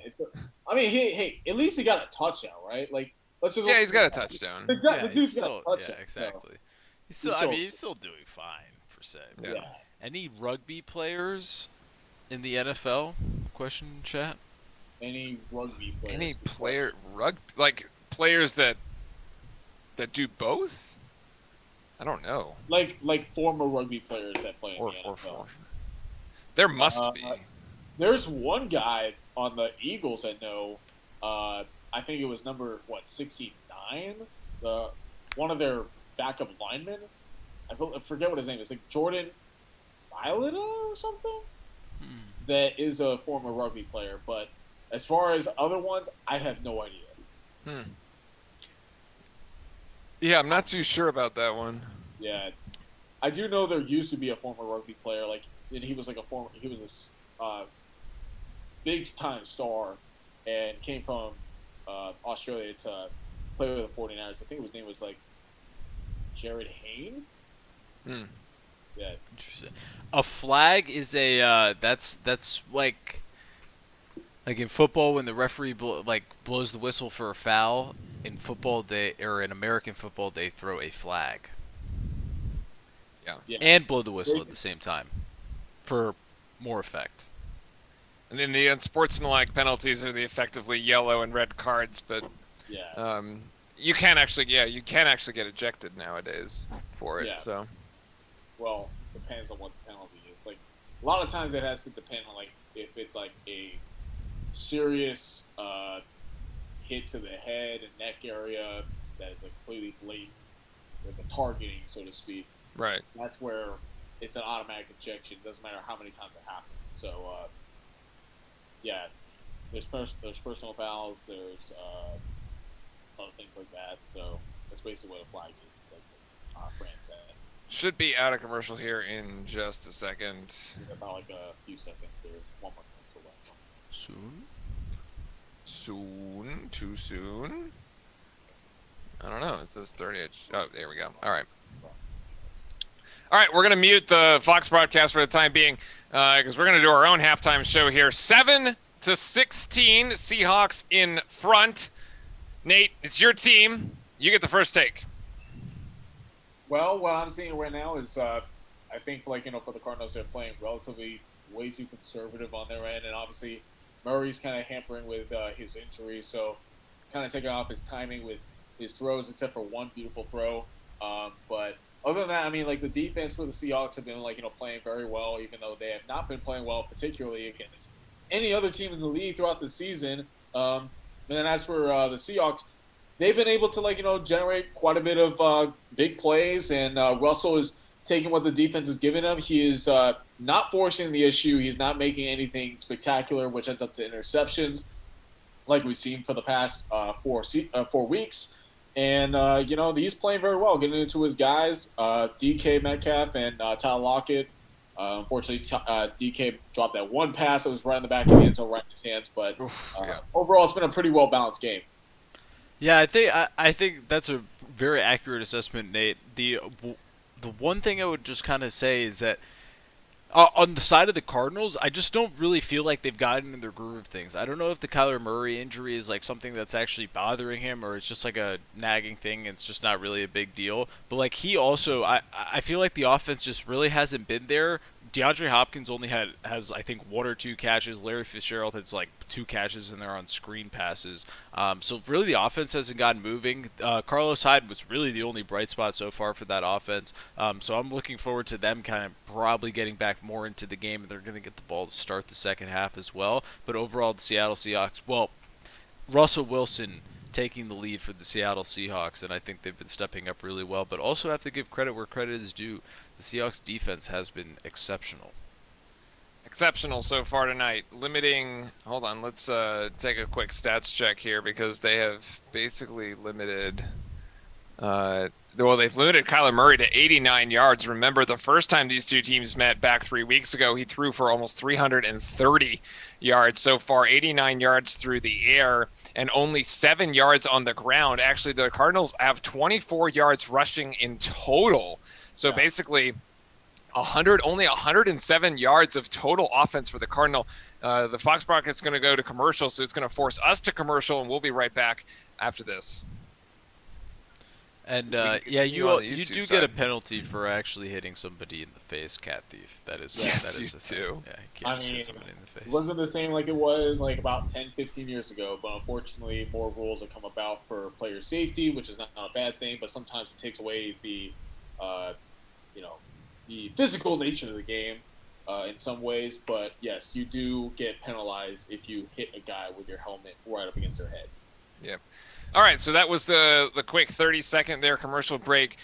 I mean, hey, at least he got a touchdown, right? Like, let's just. Yeah, he's got a touchdown. The Yeah, dude's he's got a still, touchdown. yeah, exactly. He's He's still, I still- mean, he's still doing fine per se. So, yeah. Any rugby players in the NFL? Question in chat. Any rugby players. Any like players that do both? I don't know. like former rugby players that play in Or the NFL. there must be. There's one guy on the Eagles I know. I think it was number 69. One of their backup linemen. I forget what his name is. Like Jordan Violeta or something. That is a former rugby player. But as far as other ones, I have no idea. Yeah, I'm not too sure about that one. Yeah, I do know there used to be a former rugby player. Like, and he was a big time star, and came from Australia to play with the 49ers. I think his name was like Jared Hayne. Yeah, Interesting. A flag is a that's like in football when the referee blows the whistle for a foul. In football, in American football, they throw a flag. Yeah. And blow the whistle at the same time for more effect. And then the unsportsmanlike penalties are the effectively yellow and red cards, but yeah. you can actually get ejected nowadays for it. Yeah. So Well, depends on what the penalty is. Like, a lot of times it has to depend on like if it's like a serious hit to the head and neck area that is like completely blatant, with the targeting, so to speak. right. That's where it's an automatic ejection. Doesn't matter how many times it happens. So, yeah, there's personal fouls. There's other things like that. So that's basically what a flag is. Like Fran said, Should be out of commercial here in just a second. about like a few seconds here. One more commercial left. Soon. Soon? Too soon? I don't know. It says 38. Oh, there we go. All right. All right, we're going to mute the Fox broadcast for the time being because we're going to do our own halftime show here. 7-16, Seahawks in front. Nate, it's your team. You get the first take. Well, what I'm seeing right now is I think, for the Cardinals, they're playing relatively way too conservative on their end, and obviously Murray's kind of hampering with his injury, so it's kind of taking off his timing with his throws, except for one beautiful throw. But other than that, I mean, the defense for the Seahawks have been playing very well, even though they have not been playing well, particularly against any other team in the league throughout the season. And then as for the Seahawks, they've been able to generate quite a bit of big plays, and Russell is taking what the defense is giving him. He is not forcing the issue. He's not making anything spectacular, which ends up to interceptions. like we've seen for the past 4 weeks. And, he's playing very well, getting into his guys, DK Metcalf and Tyler Lockett. Unfortunately, DK dropped that one pass that was right in the back of the end zone, right in his hands. But overall, it's been a pretty well-balanced game. Yeah, I think that's a very accurate assessment, Nate. The one thing I would just kind of say is that on the side of the Cardinals, I just don't really feel like they've gotten in their groove of things. I don't know if the Kyler Murray injury is like something that's actually bothering him, or it's just like a nagging thing. It's just not really a big deal. But like he also, I feel like the offense just really hasn't been there. DeAndre Hopkins only has I think 1 or 2 catches. Larry Fitzgerald has like 2 catches in there on screen passes. So really the offense hasn't gotten moving. Carlos Hyde was really the only bright spot so far for that offense. So I'm looking forward to them kind of probably getting back more into the game, and they're going to get the ball to start the second half as well. But overall, the Seattle Seahawks, well, Russell Wilson taking the lead for the Seattle Seahawks, and I think they've been stepping up really well. But also have to give credit where credit is due. The Seahawks defense has been exceptional. Exceptional so far tonight. Hold on, let's take a quick stats check here because they have basically limited. They've limited Kyler Murray to 89 yards. Remember, the first time these two teams met back 3 weeks ago, he threw for almost 330 yards. So far, 89 yards through the air and only 7 yards on the ground. Actually, the Cardinals have 24 yards rushing in total. So basically, only 107 yards of total offense for the Cardinal. The Fox broadcast is going to go to commercial, so it's going to force us to commercial, and we'll be right back after this. And you do get a penalty for actually hitting somebody in the face, Cat Thief. That is you do. Yeah, you can't just hit somebody in the face. It wasn't the same like it was like about 10, 15 years ago, but unfortunately more rules have come about for player safety, which is not a bad thing, but sometimes it takes away the the physical nature of the game in some ways. But yes, you do get penalized if you hit a guy with your helmet right up against their head. Yep. All right, so that was the quick 30-second there commercial break.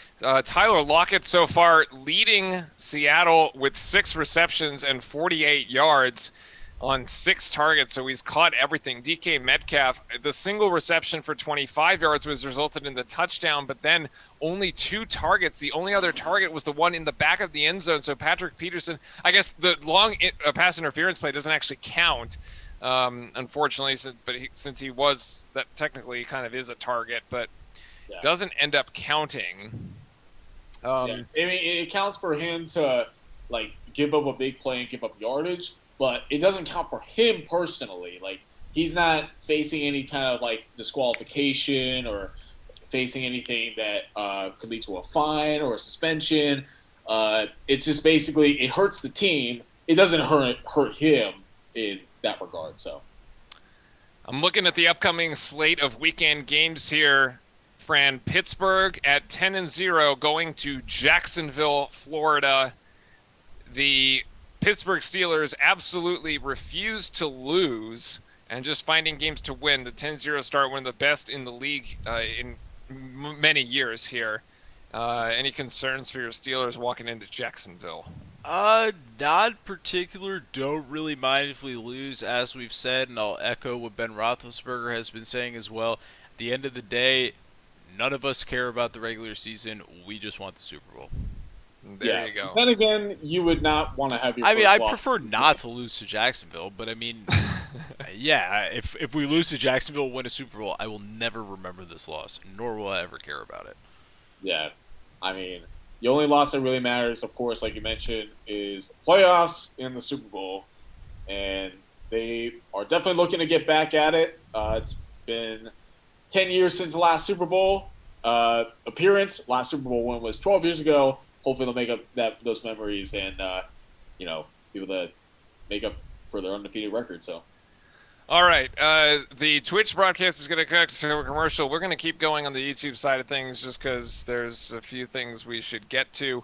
Tyler Lockett so far leading Seattle with 6 receptions and 48 yards on 6 targets, so he's caught everything. DK Metcalf, the single reception for 25 yards was resulted in the touchdown, but then only 2 targets. The only other target was the one in the back of the end zone, so Patrick Peterson, I guess the long pass interference play doesn't actually count. Unfortunately, since he was that technically kind of is a target, but doesn't end up counting. I mean, it counts for him to like give up a big play and give up yardage, but it doesn't count for him personally. Like he's not facing any kind of like disqualification or facing anything that could lead to a fine or a suspension. It's just basically it hurts the team. It doesn't hurt him in that regard. So I'm looking at the upcoming slate of weekend games here, Fran. Pittsburgh at 10-0 going to Jacksonville, Florida. The Pittsburgh Steelers absolutely refuse to lose and just finding games to win. The 10-0 start, one of the best in the league in many years here. Any concerns for your Steelers walking into Jacksonville? Not particular. Don't really mind if we lose, as we've said, and I'll echo what Ben Roethlisberger has been saying as well. At the end of the day, none of us care about the regular season. We just want the Super Bowl. There you go. Then again, you would not want to have your. I prefer not to lose to Jacksonville, but I mean, yeah, if we lose to Jacksonville and win a Super Bowl, I will never remember this loss, nor will I ever care about it. Yeah, I mean, the only loss that really matters, of course, like you mentioned, is playoffs in the Super Bowl, and they are definitely looking to get back at it. It's been 10 years since the last Super Bowl appearance. Last Super Bowl win was 12 years ago. Hopefully they'll make up those memories and, be able to make up for their undefeated record. So. All right. The Twitch broadcast is going to cut to a commercial. We're going to keep going on the YouTube side of things just because there's a few things we should get to.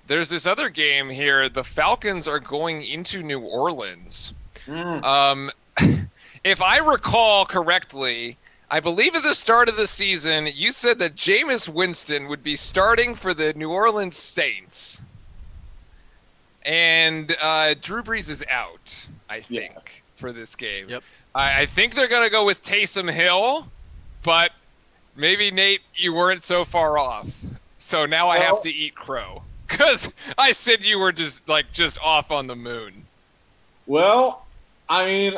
There's this other game here. The Falcons are going into New Orleans. If I recall correctly, I believe at the start of the season, you said that Jameis Winston would be starting for the New Orleans Saints. And Drew Brees is out, I think, for this game. Yep. I think they're going to go with Taysom Hill, but maybe, Nate, you weren't so far off. So now I have to eat crow. Because I said you were just off on the moon. Well, I mean,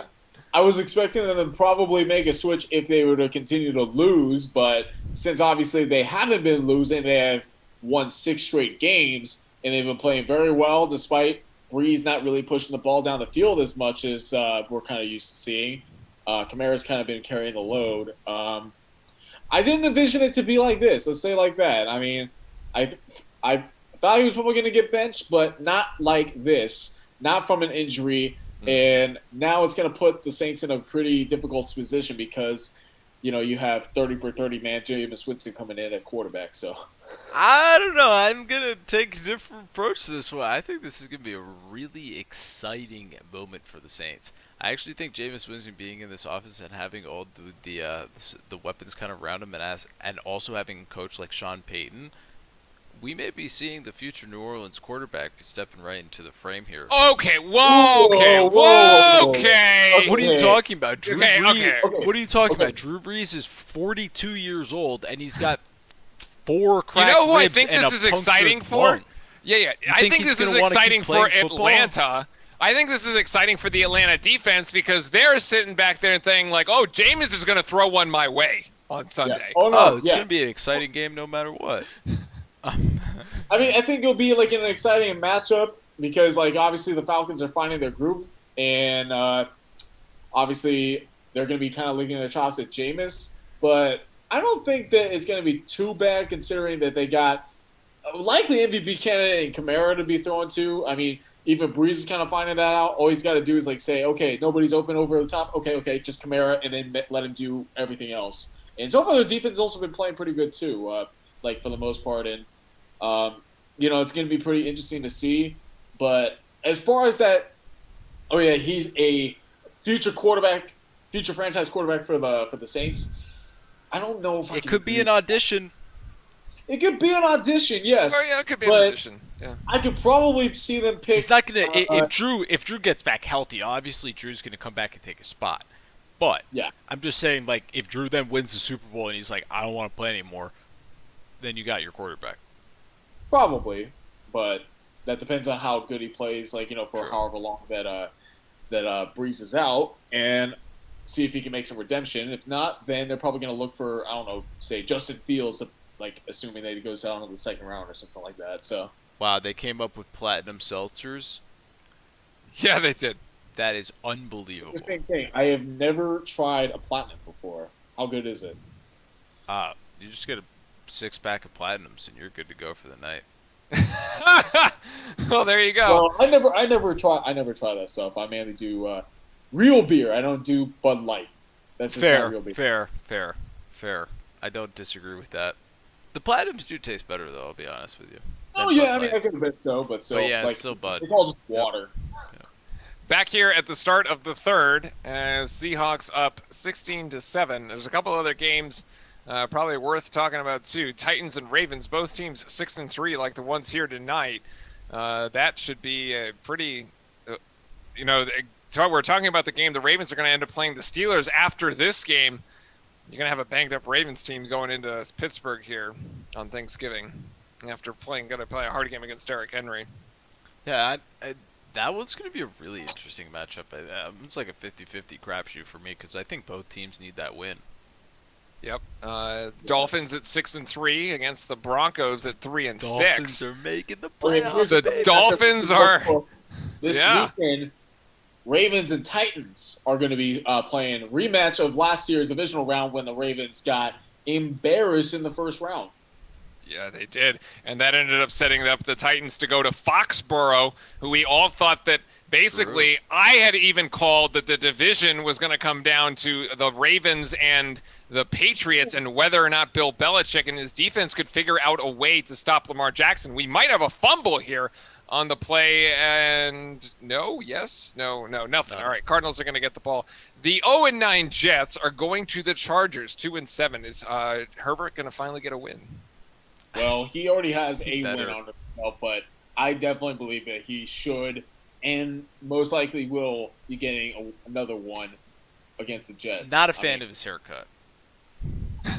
I was expecting them to probably make a switch if they were to continue to lose, but since obviously they haven't been losing, they have won 6 straight games, and they've been playing very well despite Breeze not really pushing the ball down the field as much as we're kind of used to seeing. Kamara's kind of been carrying the load. I didn't envision it to be like this. Let's say like that. I mean, I thought he was probably going to get benched, but not like this. Not from an injury. And now it's going to put the Saints in a pretty difficult position because, you have 30 for 30 man Jameis Winston coming in at quarterback. So I don't know. I'm going to take a different approach to this one. I think this is going to be a really exciting moment for the Saints. I actually think Jameis Winston being in this offense and having all the weapons kind of around him and also having a coach like Sean Payton, we may be seeing the future New Orleans quarterback stepping right into the frame here. Okay, whoa, okay. What are you talking about? Drew Brees, okay. What are you talking about? Drew Brees is 42 years old, and he's got 4 cracked You know who I ribs think and this a is exciting punctured for? lung. Yeah. I think he's this is gonna wanna exciting keep for playing football? Atlanta. I think this is exciting for the Atlanta defense because they're sitting back there and thinking like, oh, Jameis is going to throw one my way on Sunday. Yeah. Oh, it's going to be an exciting game no matter what. I mean, I think it'll be like an exciting matchup because, like, obviously the Falcons are finding their groove, and obviously they're going to be kind of licking their chops at Jameis. But I don't think that it's going to be too bad considering that they got a likely MVP candidate in Kamara to be thrown to. I mean, even Breeze is kind of finding that out. All he's got to do is, like, say, okay, nobody's open over the top. Okay, just Kamara, and then let him do everything else. And so far, the defense has also been playing pretty good, too, like, for the most part. And, it's going to be pretty interesting to see. But as far as that, he's a future franchise quarterback for the Saints. I don't know if it could be an audition. It could be an audition, yes. Oh, yeah, it could be an audition. Yeah. I could probably see them pick. He's not gonna. If Drew gets back healthy, obviously Drew's gonna come back and take a spot. But yeah, I'm just saying, like, if Drew then wins the Super Bowl and he's like, I don't want to play anymore, then you got your quarterback. Probably, but that depends on how good he plays. Like, for however long that Breeze is out, and see if he can make some redemption. If not, then they're probably gonna look for, I don't know, say Justin Fields. Like, assuming that he goes down in the second round or something like that. So. Wow, they came up with platinum seltzers. Yeah, they did. That is unbelievable. The same thing. I have never tried a platinum before. How good is it? You just get a 6-pack of platinums and you're good to go for the night. Well, there you go. Well, I never try that stuff. I mainly do real beer. I don't do Bud Light. That's just not real beer. Fair. I don't disagree with that. The platinums do taste better, though. I'll be honest with you. Oh yeah, I mean, I could admit so, but yeah, like, it's still Bud. It's all just water. Yep. Back here at the start of the third, as Seahawks up 16-7. There's a couple other games probably worth talking about too. Titans and Ravens, both teams 6-3, like the ones here tonight. That should be a pretty, So we're talking about the game. The Ravens are going to end up playing the Steelers after this game. You're going to have a banged-up Ravens team going into Pittsburgh here on Thanksgiving after going to play a hard game against Derrick Henry. Yeah, that one's going to be a really interesting matchup. It's like a 50-50 crapshoot for me because I think both teams need that win. Yep. Dolphins at 6-3 against the Broncos at 3-6. Dolphins are making the playoffs. The Dolphins are this weekend. Ravens and Titans are going to be playing rematch of last year's divisional round when the Ravens got embarrassed in the first round. Yeah, they did. And that ended up setting up the Titans to go to Foxborough, who we all thought that basically I had even called that the division was going to come down to the Ravens and the Patriots and whether or not Bill Belichick and his defense could figure out a way to stop Lamar Jackson. We might have a fumble here on the play, and nothing. All right, Cardinals are going to get the ball. The 0-9 Jets are going to the Chargers, 2-7. Is Herbert going to finally get a win? Well, he already has a win on himself, but I definitely believe that he should and most likely will be getting another one against the Jets. Not a fan of his haircut.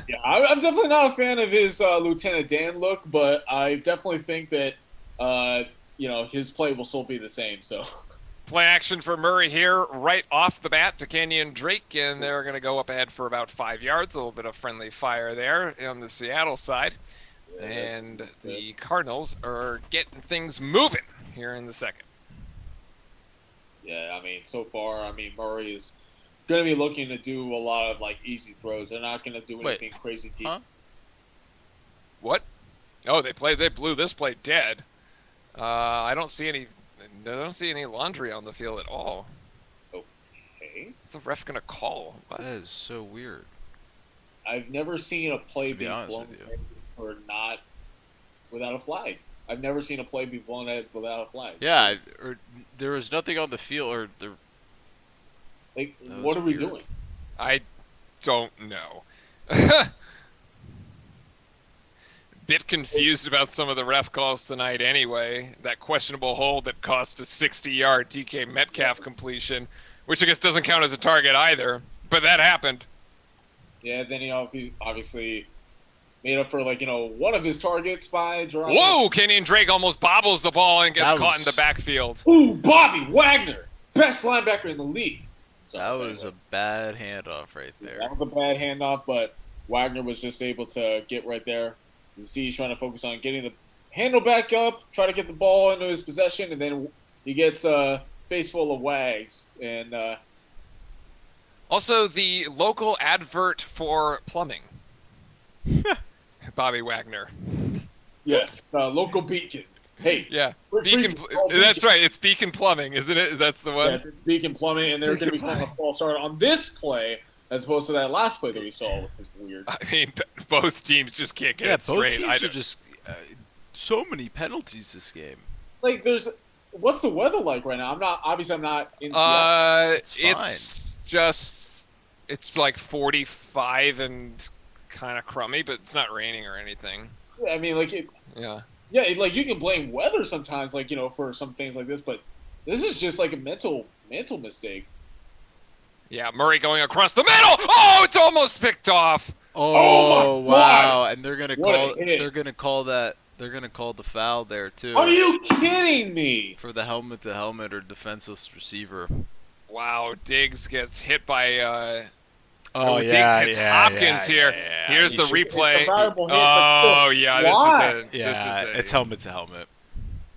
Yeah, I'm definitely not a fan of his Lieutenant Dan look, but I definitely think that his play will still be the same. So Play action for Murray here right off the bat to Kenyon Drake, and they're going to go up ahead for about 5 yards. A little bit of friendly fire there on the Seattle side. And the Cardinals are getting things moving here in the second. yeah, so far, Murray is going to be looking to do a lot of easy throws. They're not going to do anything crazy deep. Huh? What? Oh, they blew this play dead. I don't see any laundry on the field at all. Okay. What's the ref gonna call? What? That is so weird. I've never seen a play To be be honest blown with you. or not without a flag. I've never seen a play be blown out without a flag. Yeah, or there was nothing on the field, or there. That What was are we weird. doing? I don't know. Bit confused about some of the ref calls tonight anyway. That questionable hold that cost a 60-yard DK Metcalf completion, which I guess doesn't count as a target either, but that happened. Yeah, then he obviously made up for one of his targets by dropping. Whoa! Kenyon Drake almost bobbles the ball and gets That caught in was- the backfield. Ooh, Bobby Wagner, best linebacker in the league. That was a bad handoff right That there. was a bad handoff, but Wagner was just able to get right there. You see, he's trying to focus on getting the handle back up, try to get the ball into his possession, and then he gets a face full of wags. And Also, the local advert for plumbing. Bobby Wagner. yes, local beacon. Hey, Yeah, we're Beacon. freaking all That's Beacon. right. It's Beacon Plumbing, isn't it? That's the one. Yes, it's Beacon Plumbing, and they're going to be calling a false start on this play as opposed to that last play that we saw, which was weird. I mean, both teams just can't get Yeah, it straight. both I teams are don't- just so many penalties this game. What's the weather like right now? I'm not in Seattle. It's like 45 and kind of crummy, but it's not raining or anything. Yeah, Yeah. you can blame weather sometimes, for some things like this, but this is just like a mental mistake. Yeah, Murray going across the middle. Oh, it's almost picked off. Oh, my God! wow! And they're gonna What a call. hit. They're gonna call that. They're gonna call the foul there too. Are you kidding me? For the helmet to helmet or defenseless receiver. Wow, Diggs gets hit by. Oh, Diggs yeah, hits yeah, Hopkins yeah, here. yeah. Here's He the should- replay. It's a valuable hit, but Oh still, yeah, why? Yeah, it's helmet to helmet.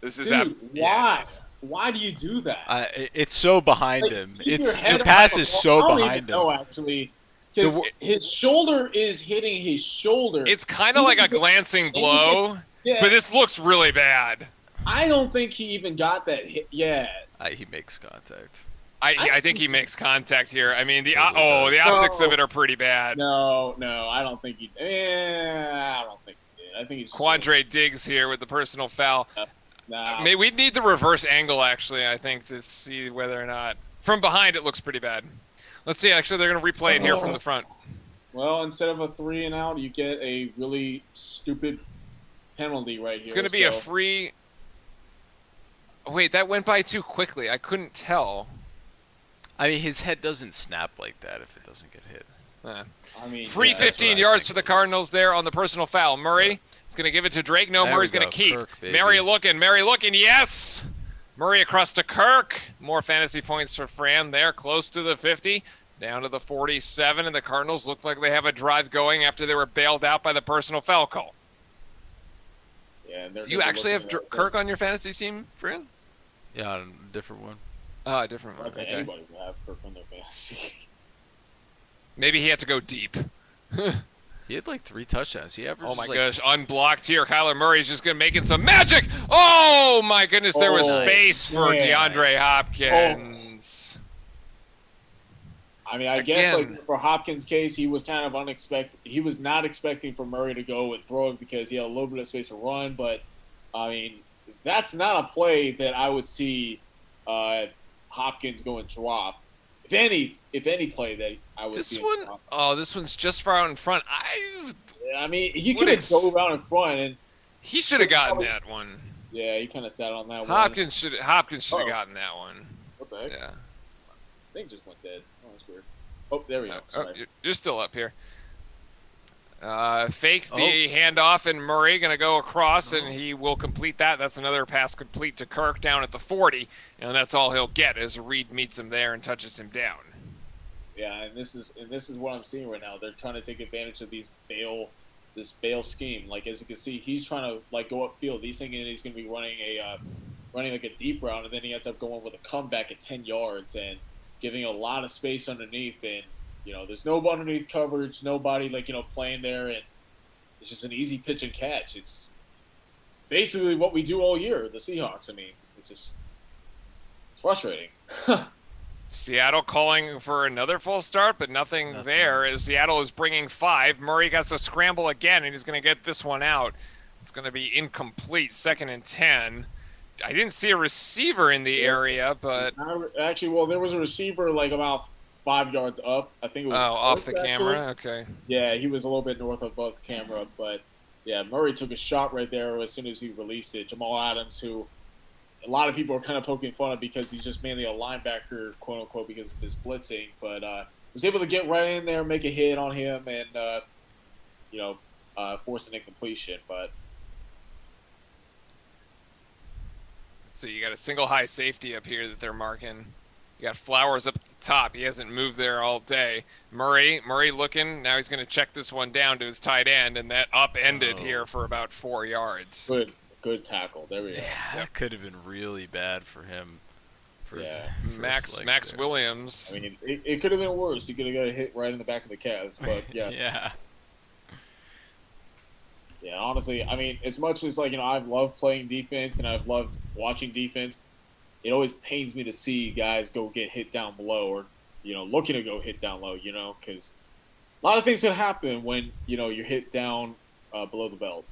This is Dude, yeah, why? it is. Why do you do that? It's so behind him. Keep your head The up pass on is the ball. so I don't behind even know, him. actually. Because his shoulder is hitting his shoulder. It's kind of like a glancing blow, yeah, but this looks really bad. I don't think he even got that hit. Yeah. He makes contact. I think he makes contact here. I mean, the Totally the does. optics of No. it are pretty bad. No, I don't think he. I don't think he did. I think he's just Quandre Diggs here with the personal foul. No. Maybe we need the reverse angle actually. I think to see whether or not from behind it looks pretty bad. Let's see. Actually, they're going to replay it here from the front. Well, instead of a 3 and out, you get a really stupid penalty right here. It's going to be a free. Wait, that went by too quickly. I couldn't tell. I mean, his head doesn't snap like that if it doesn't get hit. Free that's what 15 I yards think for the it is. Cardinals there on the personal foul. Murray is going to give it to Drake. No, There Murray's we going to go. keep. Kirk, baby. Murray looking. Yes! Murray across to Kirk. More fantasy points for Fran there, close to the 50. Down to the 47, and the Cardinals look like they have a drive going after they were bailed out by the personal foul call. Yeah, Do you actually have Kirk on your fantasy team, Fran? Yeah, on a different one. Oh, a different I one. don't think Okay. anybody will have Kirk on their fantasy. Maybe he had to go deep. He had like 3 touchdowns. He averaged Oh my like, gosh, unblocked here. Kyler Murray's just going to make it some magic. Oh my goodness, there was Oh, space for nice. DeAndre Hopkins. I guess Again. for Hopkins' case, he was kind of unexpected. He was not expecting for Murray to go and throw it because he had a little bit of space to run. But that's not a play that I would see Hopkins go and drop. If any play that I would This see him one, drop. oh, this one's just far out in front. He Would could have ex- dove out in front, and He should have gotten that one. Yeah, he kind of sat on that one. Hopkins should have Uh-oh. gotten that one. What the heck? Yeah. Thing just went dead. Oh, that's weird. Oh, there we go. Oh, Sorry. you're still up here. Fakes the handoff, and Murray going to go across, and he will complete that. That's another pass complete to Kirk down at the 40, and that's all he'll get as Reed meets him there and touches him down. Yeah, and this is what I'm seeing right now. They're trying to take advantage of this bail scheme. Like, as you can see, he's trying to like go upfield. He's thinking he's going to be running like a deep route, and then he ends up going with a comeback at 10 yards and giving a lot of space underneath. And there's no underneath coverage, nobody playing there, and it's just an easy pitch and catch. It's basically what we do all year, the Seahawks. I mean, it's frustrating. Seattle calling for another full start, but nothing there as Seattle is bringing 5. Murray gets a scramble again, and he's going to get this one out. It's going to be incomplete, 2nd and 10. I didn't see a receiver in the area, but... Actually, well, there was a receiver like about 5 yards up. I think it was... off the camera? Okay. Yeah, he was a little bit north of the camera, but yeah, Murray took a shot right there as soon as he released it. Jamal Adams, who a lot of people are kind of poking fun of because he's just mainly a linebacker, quote unquote, because of his blitzing, but was able to get right in there, make a hit on him, and force an incompletion. But so you got a single high safety up here that they're marking. You got Flowers up at the top. He hasn't moved there all day. Murray looking. Now he's going to check this one down to his tight end, and that upended here for about 4 yards. Good tackle. There we go. Yeah, that could have been really bad for him. For his Max there. Williams. I mean, it could have been worse. He could have got a hit right in the back of the calves, but yeah. Yeah. Yeah, honestly, I mean, as much as I've loved playing defense and I've loved watching defense, it always pains me to see guys go get hit down below or, looking to go hit down low, because a lot of things can happen when, you're hit down below the belt.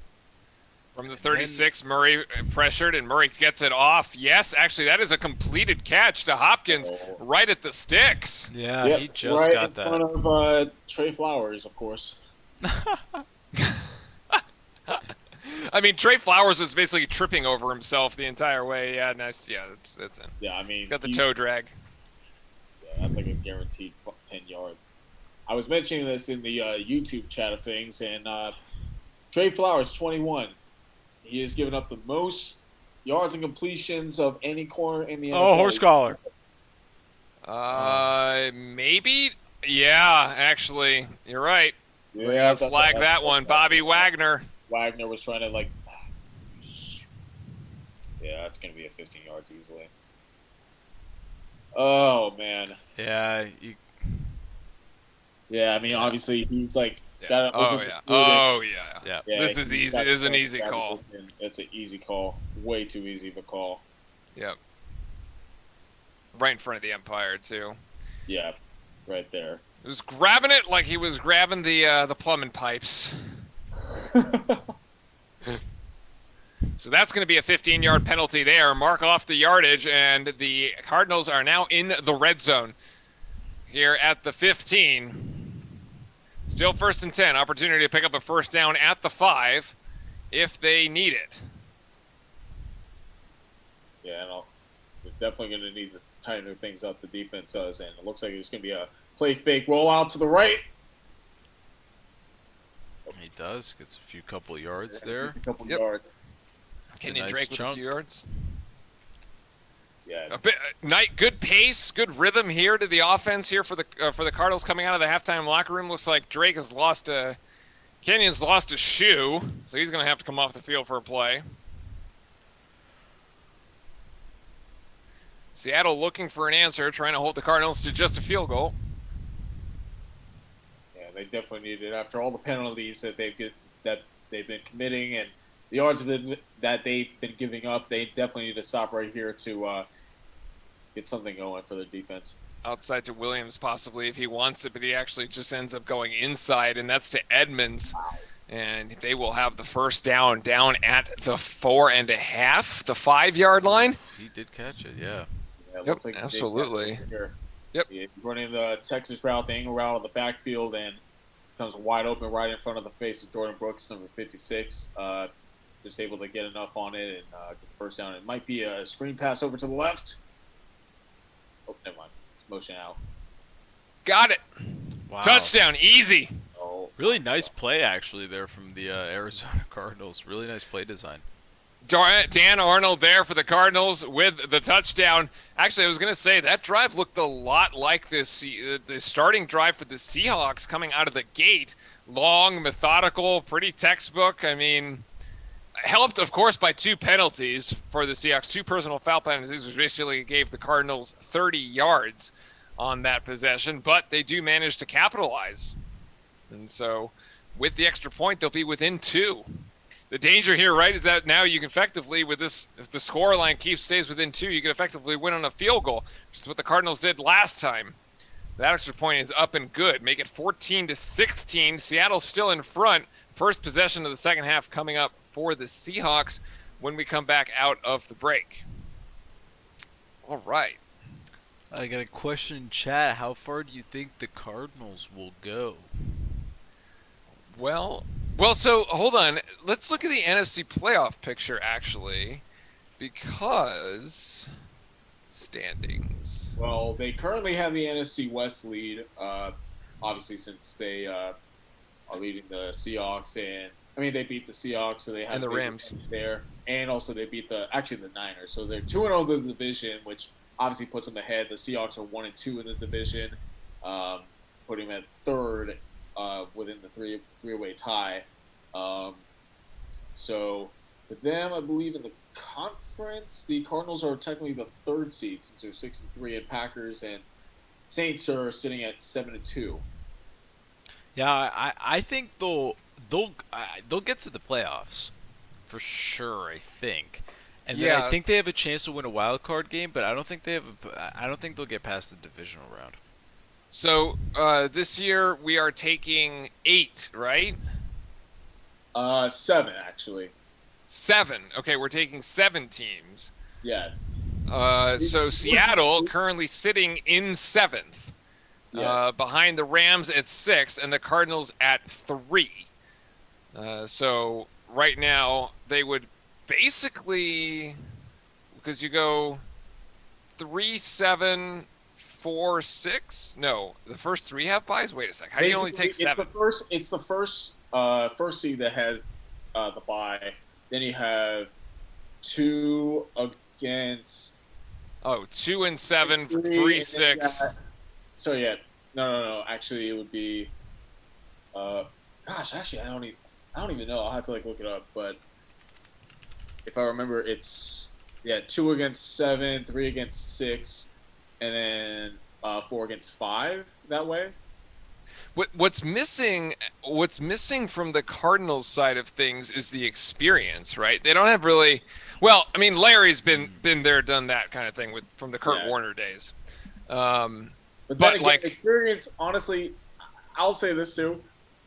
From the 36, Murray pressured, and Murray gets it off. Yes, actually, that is a completed catch to Hopkins right at the sticks. Yeah, Yep, he just right got in that. front of Trey Flowers, of course. I mean, Trey Flowers was basically tripping over himself the entire way. Yeah, nice. Yeah, that's in. Yeah, I mean, He's got the toe drag. Yeah, that's like a guaranteed 10 yards. I was mentioning this in the YouTube chat of things, and Trey Flowers, 21. He has given up the most yards and completions of any corner in the NFL. Oh, horse collar. Maybe. Yeah, actually, you're right. Yeah, We're gonna flag that one. Bobby Wagner. Wagner was trying to yeah, it's gonna be a 15 yards easily. Oh man. Yeah. Yeah, I mean, obviously he's got Oh yeah. Yeah. This is easy. This is an easy call. It's an easy call. Way too easy of a call. Yep. Right in front of the umpire too. Yeah, right there. He was grabbing it like he was grabbing the plumbing pipes. So that's going to be a 15-yard penalty there. Mark off the yardage, and the Cardinals are now in the red zone here at the 15. Still 1st and 10. Opportunity to pick up a first down at the 5 if they need it. Yeah, they're definitely going to need to tighten things up. The defense does, and it looks like there's going to be a play fake rollout to the right. He does. Gets a couple yards there. A couple Yep. yards. Kenyon nice Drake with chunk. a few yards. Yeah. A bit, good pace, good rhythm here to the offense here for the Cardinals coming out of the halftime locker room. Looks like Drake has Kenyon's lost a shoe, so he's going to have to come off the field for a play. Seattle looking for an answer, trying to hold the Cardinals to just a field goal. Yeah, they definitely need it after all the penalties that they've been committing and the yards that they've been giving up. They definitely need to stop right here to get something going for the defense. Outside to Williams possibly if he wants it, but he actually just ends up going inside, and that's to Edmonds. And they will have the first down at the 4.5, the 5-yard line. He did catch it, yeah. Yeah, it Yep, looks like absolutely. Yep. He's running the Texas route, the angle route on the backfield, and comes wide open right in front of the face of Jordan Brooks, number 56. just able to get enough on it and get the first down. It might be a screen pass over to the left. Oh, never mind. Motion out. Got it. Wow. Touchdown, easy. Oh, Really nice play, actually, there from the Arizona Cardinals. Really nice play design. Dan Arnold there for the Cardinals with the touchdown. Actually, I was going to say that drive looked a lot like the starting drive for the Seahawks coming out of the gate. Long, methodical, pretty textbook. I mean, helped, of course, by 2 penalties for the Seahawks. 2 personal foul penalties, which basically gave the Cardinals 30 yards on that possession. But they do manage to capitalize. And so with the extra point, they'll be within 2. The danger here, right, is that now you can effectively, with this, if the score line stays within 2, you can effectively win on a field goal, which is what the Cardinals did last time. That extra point is up and good. Make it 14-16. Seattle still in front. First possession of the second half coming up for the Seahawks when we come back out of the break. All right. I got a question in chat. How far do you think the Cardinals will go? Well, so hold on. Let's look at the NFC playoff picture, actually, because standings. Well, they currently have the NFC West lead, obviously since they are leading the Seahawks, and I mean they beat the Seahawks, so they have And the Rams there, and also they beat the Niners, so they're 2-0 in the division, which obviously puts them ahead. The Seahawks are 1-2 in the division, putting them at third within the three-way tie. So with them, I believe in the conference, the Cardinals are technically the 3rd seed since they're 6-3, and Packers and Saints are sitting at 7-2. Yeah, I think they'll get to the playoffs for sure. I think, and then I think they have a chance to win a wild card game, but I don't think they'll get past the divisional round. So this year we are taking 8, right? 7 actually. 7. Okay, we're taking 7 teams. Yeah. So Seattle currently sitting in 7th, Yes. behind the Rams at 6 and the Cardinals at 3. So right now they would basically, because you go 3, 7, 4, 6. No, the first 3 have buys. Wait a sec. How do you only take 7? It's the first seed that has the bye. Then you have 2 against. Oh, 2 and 7, 3, 6. So yeah, no. Actually, it would be. Actually, I don't even know. I'll have to look it up. But if I remember, it's 2 against 7, 3 against 6, and then 4 against 5 that way. What's missing from the Cardinals side of things is the experience, right? They don't have really. Well, I mean, Larry's been there, done that kind of thing from the Kurt Warner days. But then again, experience. Honestly, I'll say this too: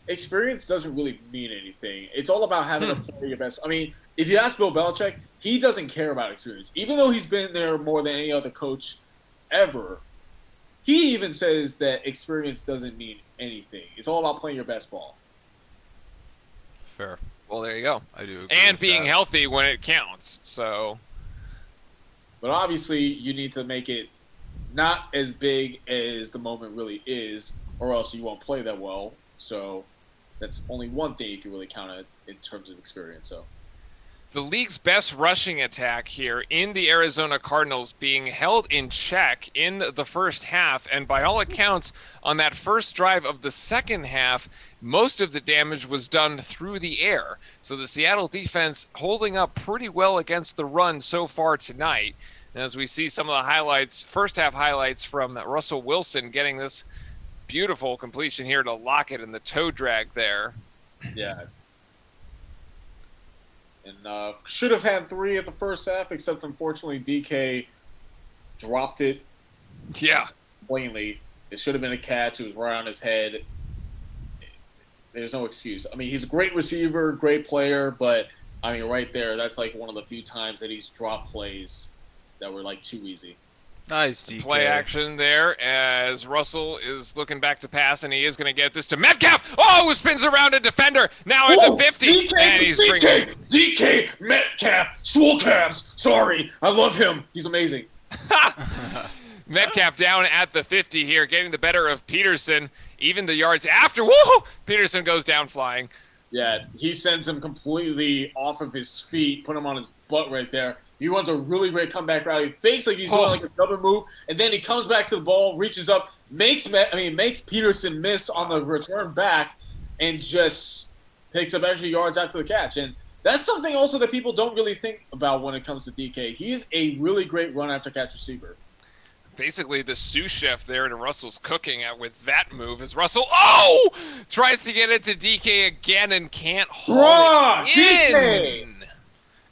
experience doesn't really mean anything. It's all about having to play your best. I mean, if you ask Bill Belichick, he doesn't care about experience, even though he's been there more than any other coach ever. He even says that experience doesn't mean anything. It's all about playing your best ball. Fair. Well, there you go. I do agree And with being that. healthy when it counts. So. But obviously, you need to make it not as big as the moment really is, or else you won't play that well. So that's only one thing you can really count on in terms of experience. So. The league's best rushing attack here in the Arizona Cardinals being held in check in the first half. And by all accounts, on that first drive of the second half, most of the damage was done through the air. So the Seattle defense holding up pretty well against the run so far tonight. And as we see some of the highlights, first half highlights from Russell Wilson getting this beautiful completion here to Lockett and the toe drag there. Yeah. And should have had 3 at the first half, except unfortunately DK dropped it. Yeah. Plainly. It should have been a catch. It was right on his head. There's no excuse. I mean, he's a great receiver, great player, but, I mean, right there, that's one of the few times that he's dropped plays that were, too easy. Nice, DK. Play action there as Russell is looking back to pass, and he is going to get this to Metcalf. Oh, spins around a defender. Now at the 50, and he's bringing DK Metcalf, swole calves. Sorry, I love him. He's amazing. Metcalf down at the 50 here, getting the better of Peterson. Even the yards after, whoa, Peterson goes down flying. Yeah, he sends him completely off of his feet, put him on his butt right there. He runs a really great comeback route. He fakes like he's doing like a double move, and then he comes back to the ball, reaches up, makes Peterson miss on the return back, and just picks up extra yards after the catch. And that's something also that people don't really think about when it comes to DK. He is a really great run after catch receiver. Basically, the sous chef there to Russell's cooking with that move as Russell, tries to get it to DK again and can't haul it in. DK!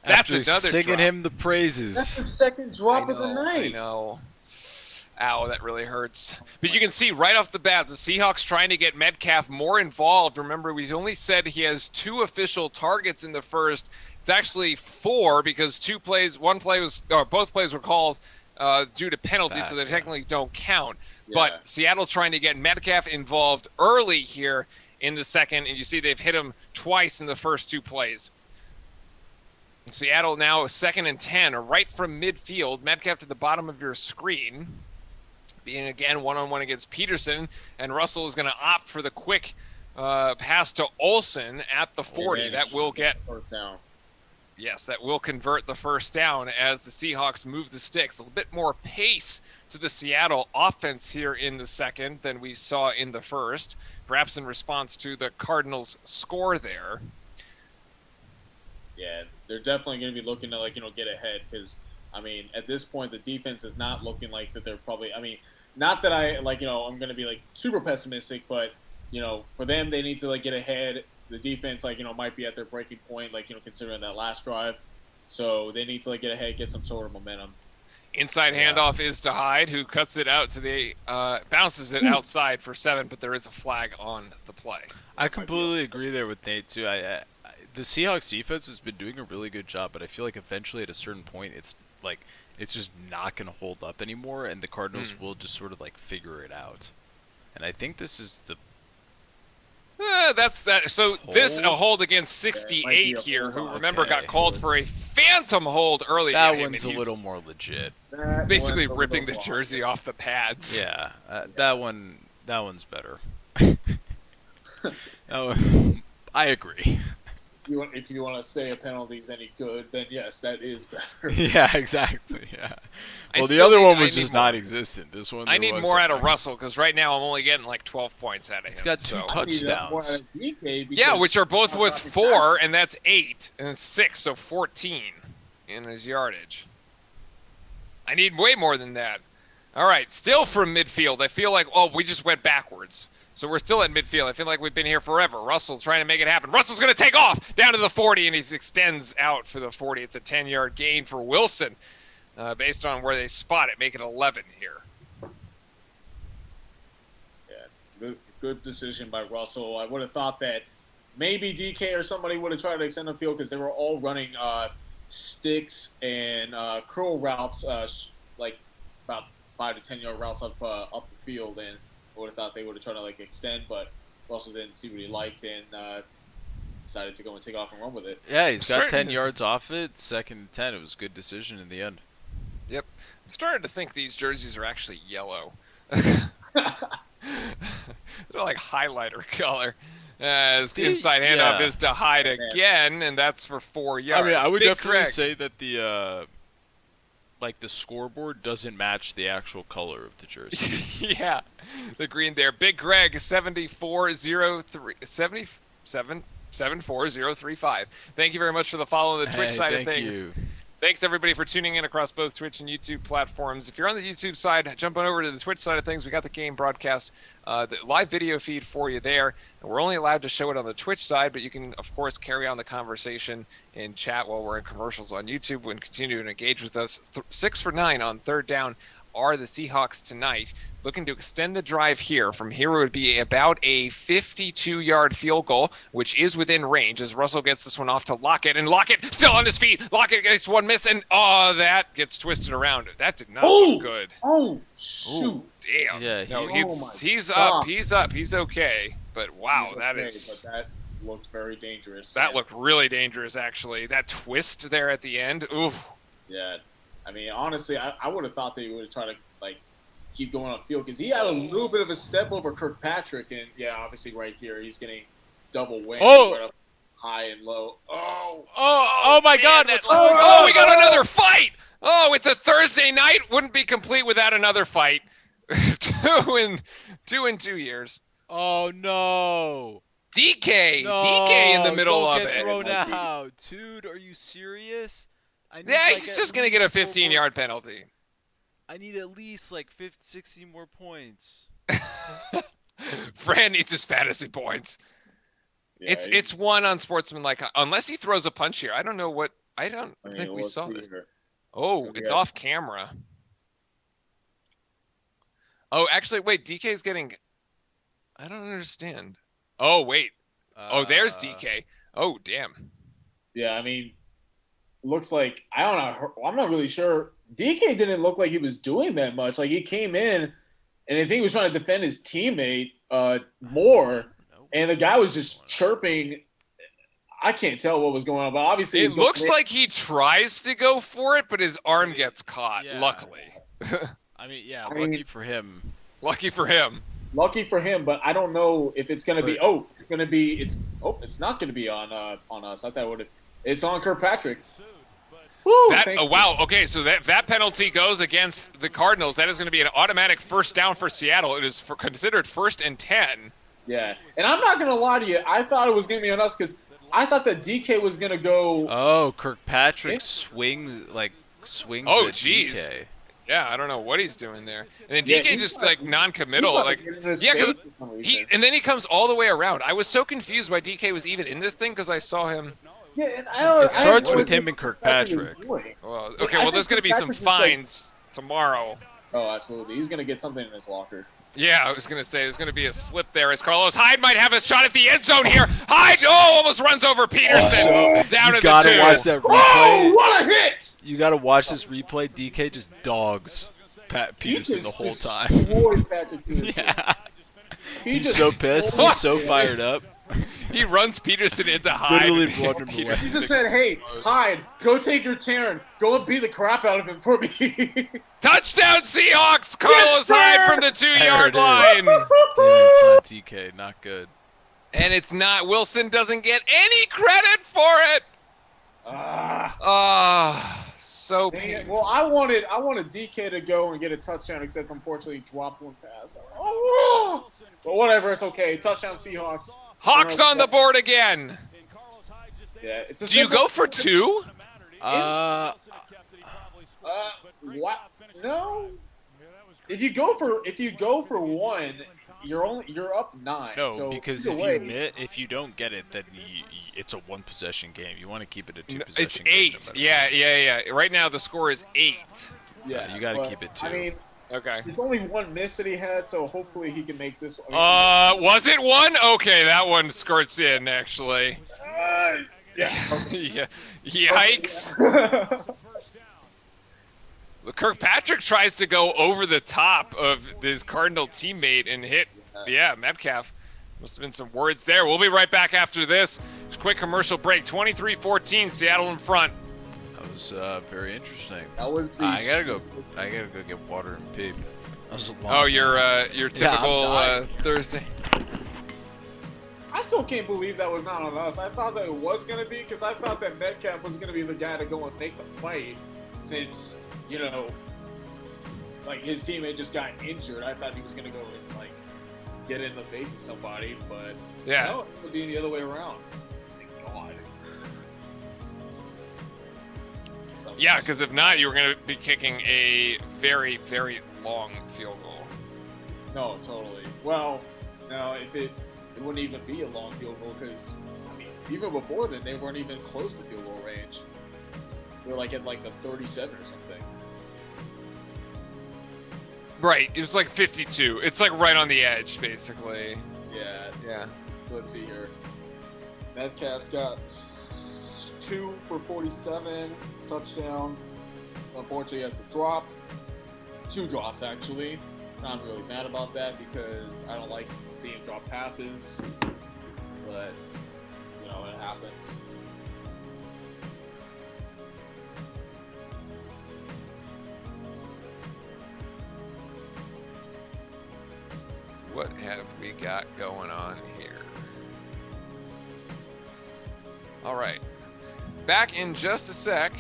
That's After another singing drop. him the praises. That's the second drop of the night. I know. Ow, that really hurts. But you can see right off the bat, the Seahawks trying to get Metcalf more involved. Remember, we only said he has 2 official targets in the first. It's actually 4 because both plays were called due to penalties, so they technically don't count. Yeah. But Seattle trying to get Metcalf involved early here in the second, and you see they've hit him twice in the first 2 plays. Seattle now 2nd and 10, right from midfield. Metcalf to the bottom of your screen. Being again one-on-one against Peterson, and Russell is going to opt for the quick pass to Olsen at the 40. That will get first down. Yes, that will convert the first down as the Seahawks move the sticks. A little bit more pace to the Seattle offense here in the second than we saw in the first, perhaps in response to the Cardinals' score there. Yeah, they're definitely going to be looking to get ahead because, at this point the defense is not looking like that. They're probably, not that I'm going to be super pessimistic, but for them they need to get ahead. The defense might be at their breaking point, considering that last drive, so they need to get ahead, get some sort of momentum. Inside handoff is to Hyde, who cuts it out to the bounces it outside for 7, but there is a flag on the play. I completely agree there with Nate too. The Seahawks defense has been doing a really good job, but I feel like eventually at a certain point it's just not going to hold up anymore, and the Cardinals will just sort of figure it out. And I think this is the that's that. So this a hold against 68 here, who remember got called for a phantom hold early. That one's a little more legit. Basically ripping the jersey off the pads. Yeah, that one's better. I agree. If you want to say a penalty is any good, then yes, that is better. Yeah, exactly. Yeah. Well, the other one was just non-existent. This one, I need more out of Russell because right now I'm only getting 12 points out of him. He's got 2 touchdowns. Yeah, which are both with 4, and that's 8, and 6, so 14 in his yardage. I need way more than that. All right, still from midfield. I feel like, we just went backwards. So we're still at midfield. I feel like we've been here forever. Russell trying to make it happen. Russell's going to take off down to the 40, and he extends out for the 40. It's a 10-yard gain for Wilson based on where they spot it. Make it 11 here. Yeah, good decision by Russell. I would have thought that maybe DK or somebody would have tried to extend the field because they were all running sticks and curl routes, about 5 to 10 yard routes up the field, and I would have thought they would have tried to extend, but Russell didn't see what he liked and decided to go and take off and run with it. Yeah, he's got 10 yards off it. 2nd and 10. It was a good decision in the end. Yep. I'm starting to think these jerseys are actually yellow. They're like highlighter color. As inside handoff is to Hyde again, and that's for 4 yards. I would Big definitely Greg. say that the scoreboard doesn't match the actual color of the jersey. Yeah, the green there. Big Greg 74035. Thank you very much for the follow on the Twitch side of things. Thank you. Thanks everybody for tuning in across both Twitch and YouTube platforms. If you're on the YouTube side, jump on over to the Twitch side of things. We got the game broadcast, the live video feed for you there. And we're only allowed to show it on the Twitch side, but you can, of course, carry on the conversation in chat while we're in commercials on YouTube and continue to engage with us. 6 for 9 on 3rd down are the Seahawks tonight. Looking to extend the drive here. From here, it would be about a 52-yard field goal, which is within range as Russell gets this one off to Lockett. And Lockett still on his feet. Lockett gets one miss, and that gets twisted around. That did not look good. Oh, shoot. Ooh, damn. Yeah, No, he's God. up. He's up. He's okay. But wow, He's that okay, is... But that looked very dangerous. That looked really dangerous, actually. That twist there at the end. Oof. Yeah. I mean, honestly, I would have thought they would have tried to, like, keep going on field because he had a little bit of a step over Kirkpatrick. And, yeah, obviously right here, he's getting double wing. Oh! Right up high and low. Oh my God! What's going on? Oh, we got another fight! Oh, it's a Thursday night. Wouldn't be complete without another fight. 2 in 2 years. Oh no! DK No, DK in the middle don't of get it. thrown out, dude. Are you serious? I need, Yeah, like, he's at just gonna get a least 4 more 15-yard penalty. I need at least like 60 more points. Fran needs his fantasy points. Yeah, It's one on sportsmanlike, unless he throws a punch here. I don't know what. I don't think we let's saw see this. here. Oh, So, it's yeah. off camera. Oh, actually, wait. DK's getting. I don't understand. Oh, wait. Oh, there's DK. Oh, damn. Yeah, I mean, looks like I don't know. I'm not really sure. DK didn't look like he was doing that much. Like he came in, and I think he was trying to defend his teammate more, and the guy was just chirping. I can't tell what was going on, but obviously It looks like he tries to go for it, but his arm gets caught. Yeah. Luckily, I mean, yeah, I lucky mean- for him. lucky for him. lucky for him. But I don't know if it's going to be. But- Oh, it's going to be. It's not going to be on us. I thought it would. It's on Kirkpatrick. Woo, thank you. Wow. Okay, so that penalty goes against the Cardinals. That is going to be an automatic first down for Seattle. It is considered 1st and 10. Yeah, and I'm not going to lie to you. I thought it was going to be on us because I thought that DK was going to go. Oh, Kirkpatrick swings at jeez. DK. Yeah, I don't know what he's doing there. And then Yeah, DK he's just not- like non-committal. He's not Like, getting in his yeah, 'cause face for some reason. and then he comes all the way around. I was so confused why DK was even in this thing because I saw him. Yeah, and I don't, It starts I don't with know him what and Kirkpatrick. was doing. Well, I okay, well, think there's going to be some Kirkpatrick was, like- fines tomorrow. Oh, absolutely. He's going to get something in his locker. Yeah, I was going to say there's going to be a slip there as Carlos Hyde might have a shot at the end zone here. Hyde, almost runs over Peterson down You at gotta the 2. watch that Oh, replay. what a hit! You gotta watch this replay. DK just dogs Pat Peterson the whole time. Destroyed Patrick Peterson. Yeah, He he's just so pissed. destroyed He's so him. fired up. He runs Peterson into Hyde. Literally and run him away. Peterson He just said, "Hey, Hyde, go take your turn. Go and beat the crap out of him for me." Touchdown Seahawks! Carlos sir! Hyde from the 2-yard There line. it Damn, it's not DK. Not good. And it's not. Wilson doesn't get any credit for it. So Dang it. painful. Well, I wanted DK to go and get a touchdown, except unfortunately he dropped one pass. Oh! But whatever, it's okay. Touchdown Seahawks. Hawks on the board again. Yeah, it's a Do you simple- go for 2? What? No. If you go for one, you're up 9. No, so because either if you don't get it, then it's a 1-possession game. You want to keep it a 2-possession It's game. 8. Yeah. Right now the score is 8. yeah, you gotta but, keep it 2. I mean, Okay. it's only one miss that he had, so hopefully he can make this. Was it 1? Okay, that one skirts in actually. Yeah. Yeah. Yikes. Kirkpatrick tries to go over the top of his Cardinal teammate and hit, Metcalf. Must have been some words there. We'll be right back after this. Just quick commercial break. 23-14, Seattle in front. That was very interesting. That was the. I gotta go get water and pee. That was a long Oh, night. your typical dying. Thursday. I still can't believe that was not on us. I thought that it was gonna be because I thought that Metcalf was gonna be the guy to go and make the play, since like his teammate just got injured. I thought he was gonna go and like get in the face of somebody, but Yeah. no, it would be the other way around. Thank God. Yeah, because if not, you were going to be kicking a very, very long field goal. No, totally. Well, no, it wouldn't even be a long field goal because I mean, even before then, they weren't even close to field goal range. They were like at like the 37 or something. Right, it was like 52. It's like right on the edge, basically. Yeah. Yeah. So let's see here. Metcalf's got 2 for 47, touchdown. Unfortunately, he has the drop. 2 drops, actually. I'm really mad about that because I don't like seeing him drop passes. But, you know, it happens. What have we got going on here? All right. Back in just a sec,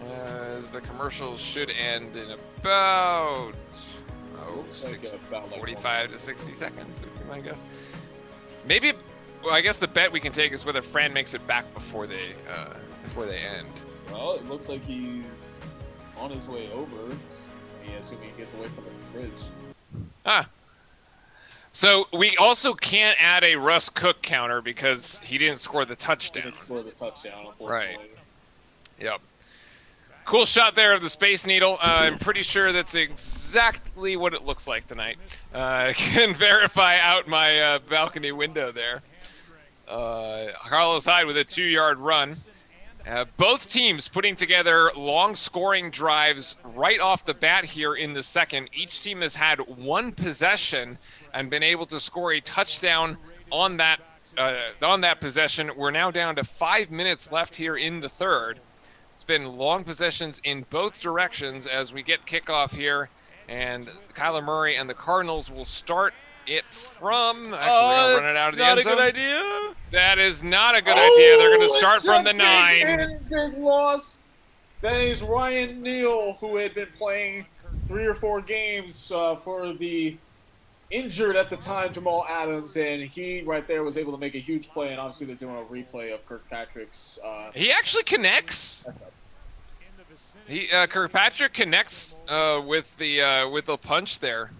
as the commercials should end in about, About like 45 to 60 seconds, would be my guess. Maybe, well, I guess the bet we can take is whether Fran makes it back before they end. Well, it looks like he's on his way over. Assuming he gets away from the bridge. Ah. So we also can't add a Russ Cook counter because he didn't score the touchdown. Didn't score the touchdown, unfortunately. Right. Yep. Cool shot there of the Space Needle. I'm pretty sure that's exactly what it looks like tonight. I can verify out my balcony window there. Carlos Hyde with a 2-yard run. Both teams putting together long scoring drives right off the bat here in the second. Each team has had 1 possession and been able to score a touchdown on that possession. We're now down to 5 minutes left here in the third. It's been long possessions in both directions as we get kickoff here, and Kyler Murray and the Cardinals will start it from. Actually, they're gonna run it out of the end zone. Not a good idea. That is not a good idea. They're gonna start it's from a the 9. Big loss. That is Ryan Neal, who had been playing 3 or 4 games for the injured at the time Jamal Adams, and he right there was able to make a huge play. And obviously, they're doing a replay of Kirkpatrick's. He actually connects. Kirkpatrick connects with the punch there.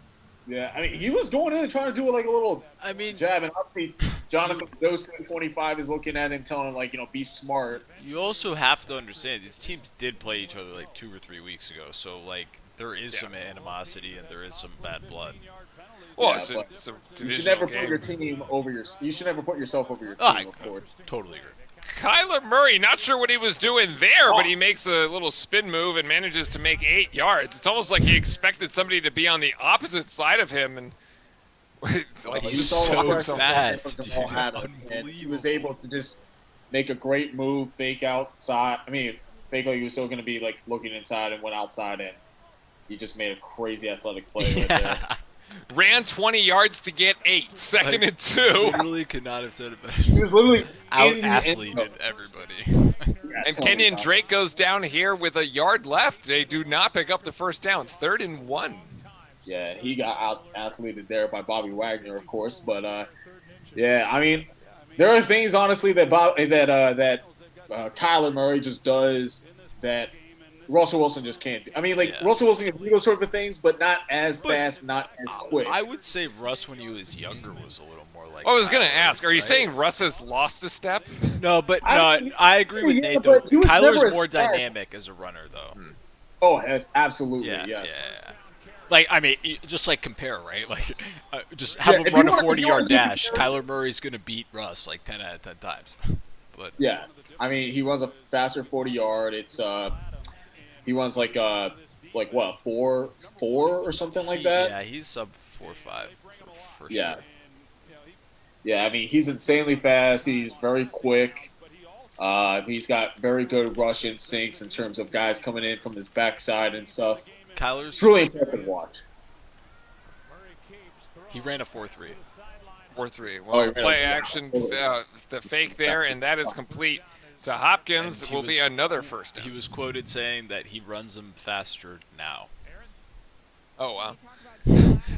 Yeah, I mean, he was going in and trying to do like a little jab, and obviously Jonathan Dawson, 25, is looking at him, telling him, like, be smart. You also have to understand these teams did play each other like 2 or 3 weeks ago, so like there is some animosity and there is some bad blood. Well, Yeah, it's a you should never divisional put your game. team over your. You should never put yourself over your team, I of course. totally agree. Kyler Murray, not sure what he was doing there, but he makes a little spin move and manages to make 8 yards. It's almost like he expected somebody to be on the opposite side of him, and like He's so fast, dude. It's And he was unbelievable. able to just make a great move, fake outside. I mean, fake like he was still going to be like looking inside and went outside, and he just made a crazy athletic play right there. ran 20 yards to get 8, second and 2. Literally could not have said it better. He was literally Out in the end athleted zone. everybody. Yeah, And totally Kenyon not. Drake goes down here with a yard left. They do not pick up the first down. 3rd and 1. Yeah, he got out athleted there by Bobby Wagner, of course. But yeah, I mean, there are things honestly that Kyler Murray just does that Russell Wilson just can't do. I mean, like Yeah. Russell Wilson can do those sort of things, but not as fast, not as quick. I would say Russ, when he was younger, was a little more like. I was going to Kyler, ask, are you right? saying Russ has lost a step? No, but I no, mean, I agree with yeah, Nate though. but he was never Kyler's as more fast. dynamic as a runner, though. Oh, absolutely, Yeah, yes. yeah. Like, I mean, just like compare, right? Like, just have him if run you a wanna- if you 40-yard wanna do dash. comparison- Kyler Murray's gonna beat Russ like 10 out of 10 times. But Yeah, I mean, he runs a faster 40-yard. It's he runs like what 4.4 or something like that. Yeah, he's sub 4.5 for Yeah. sure. Yeah, I mean, he's insanely fast. He's very quick. He's got very good rush instincts in terms of guys coming in from his backside and stuff. Kyler's It's really impressive to watch. he ran a 4.3. 4-3. Oh, Well, he play ran. action, the fake there, and that is complete to Hopkins. And he Will be was- another first He down. was quoted saying that he runs them faster now. Oh, wow.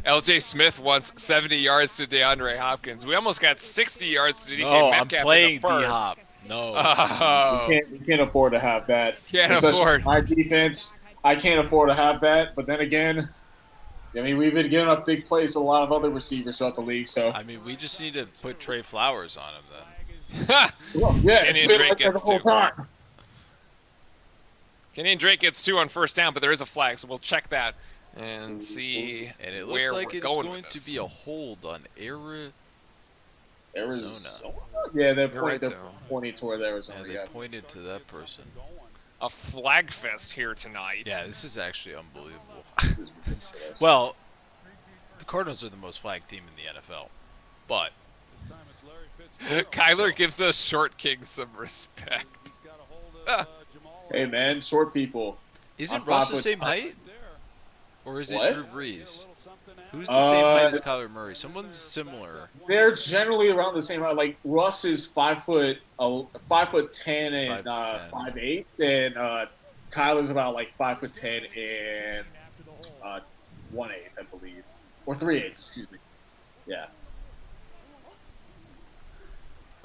LJ Smith wants 70 yards to DeAndre Hopkins. We almost got 60 yards to DK No, I'm Metcalf playing in the first. D-Hop. No. Oh, We can't afford to have that. Can't Especially afford. my defense. I can't afford to have that. But then again, I mean, we've been giving up big plays to a lot of other receivers throughout the league. So I mean, we just need to put Trey Flowers on him then. yeah, Kenny it's been Drake like that the gets whole two. time. Kenny Drake gets 2 on first down, but there is a flag, so we'll check that. and see And it where looks like we're it's going going with to this. be a hold on Arizona. Yeah, they're You're right, pointing, though. pointing toward Arizona. Yeah, they Yeah. pointed to that person. A flag fest here tonight. Yeah, this is actually unbelievable. This is ridiculous. Well, the Cardinals are the most flagged team in the NFL, but Kyler gives us short king some respect. Hey man, short people. isn't I'm Russ the 5'5". same height? Or is it What? Drew Brees? Who's the same height as Uh, Kyler Murray? Someone's similar. They're generally around the same height. Like Russ is 5'10" and 5'10". 5'8", and Kyler's about like 5'10" and 1/8, I believe, or 3/8. Excuse me. Yeah.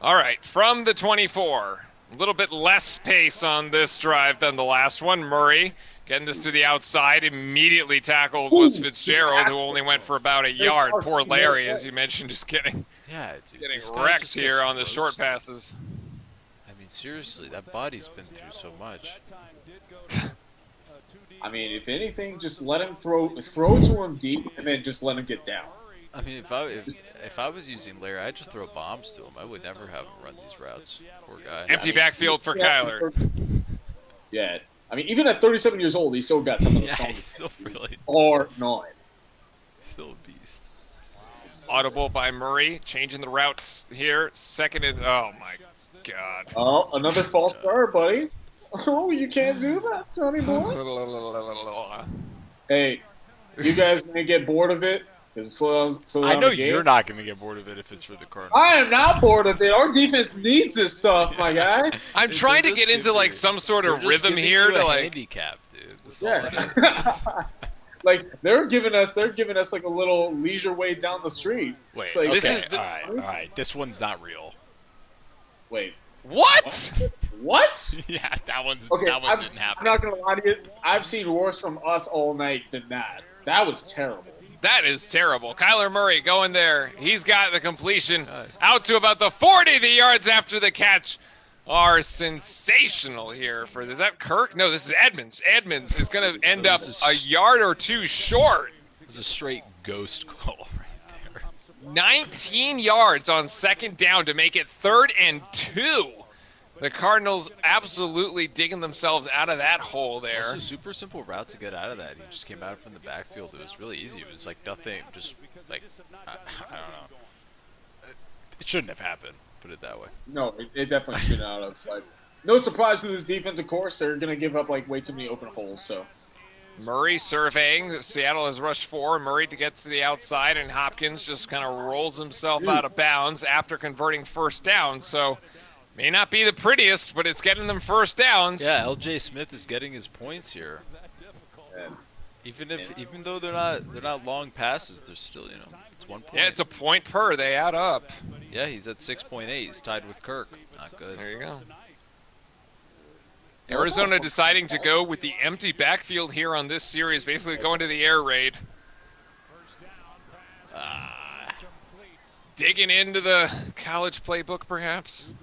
All right, from the 24. A little bit less pace on this drive than the last one. Murray getting this to the outside, immediately tackled was Fitzgerald, who only went for about a yard. Poor Larry, as you mentioned, just getting Yeah, dude. getting this guy wrecked just here gets on the short roasted. passes. I mean, seriously, that body's been through so much. I mean, if anything, just let him throw it to him deep, and then just let him get down. I mean, if I was using Larry, I'd just throw bombs to him. I would never have him run these routes. Poor guy. Empty backfield for Kyler. Yeah. I mean, even at 37 years old, he's still got some of the Yeah, strongest. he's still really Or not. still a beast. Audible by Murray, changing the routes here. Second is, oh my God. Oh, another false start, buddy. Oh, you can't do that, sonny boy. Hey, you guys gonna get bored of it? I know you're not going to get bored of it if it's for the Cardinals. I am not bored of it. Our defense needs this stuff, my guy. I'm trying to They're get just into like giving- some sort they're of just rhythm giving here you to a like. handicap, dude. That's all Yeah. it is. Like they're giving us like a little leisure way down the street. Wait, It's like, okay, This is the- all right. This one's not real. Wait, What? what? Yeah, that one Okay, didn't I'm happen. not gonna lie to you. I've seen worse from us all night than that. That was terrible. That is terrible. Kyler Murray going there. He's got the completion God. out to about the 40. The yards after the catch are sensational here. For is that Kirk? No, this is Edmonds. Edmonds is going to end up This a is- yard or two short. It was a straight ghost call right there. 19 yards on second down to make it 3rd and 2. The Cardinals absolutely digging themselves out of that hole there. Also, super simple route to get out of that. He just came out from the backfield. It was really easy. It was like nothing, just like, I don't know. It shouldn't have happened, put it that way. No, it definitely should not have. But no surprise to this defense, of course. They're gonna give up like way too many open holes. So Murray surveying. Seattle has rushed 4. Murray to get to the outside, and Hopkins just kind of rolls himself out of bounds after converting first down. So may not be the prettiest, but it's getting them first downs. Yeah, L.J. Smith is getting his points here. and Even though they're not long passes, they're still, it's 1 point. Yeah, it's a point per. They add up. Yeah, he's at 6.8. He's tied with Kirk. Not good. There you go. Arizona deciding to go with the empty backfield here on this series, basically going to the air raid. Digging into the college playbook, perhaps.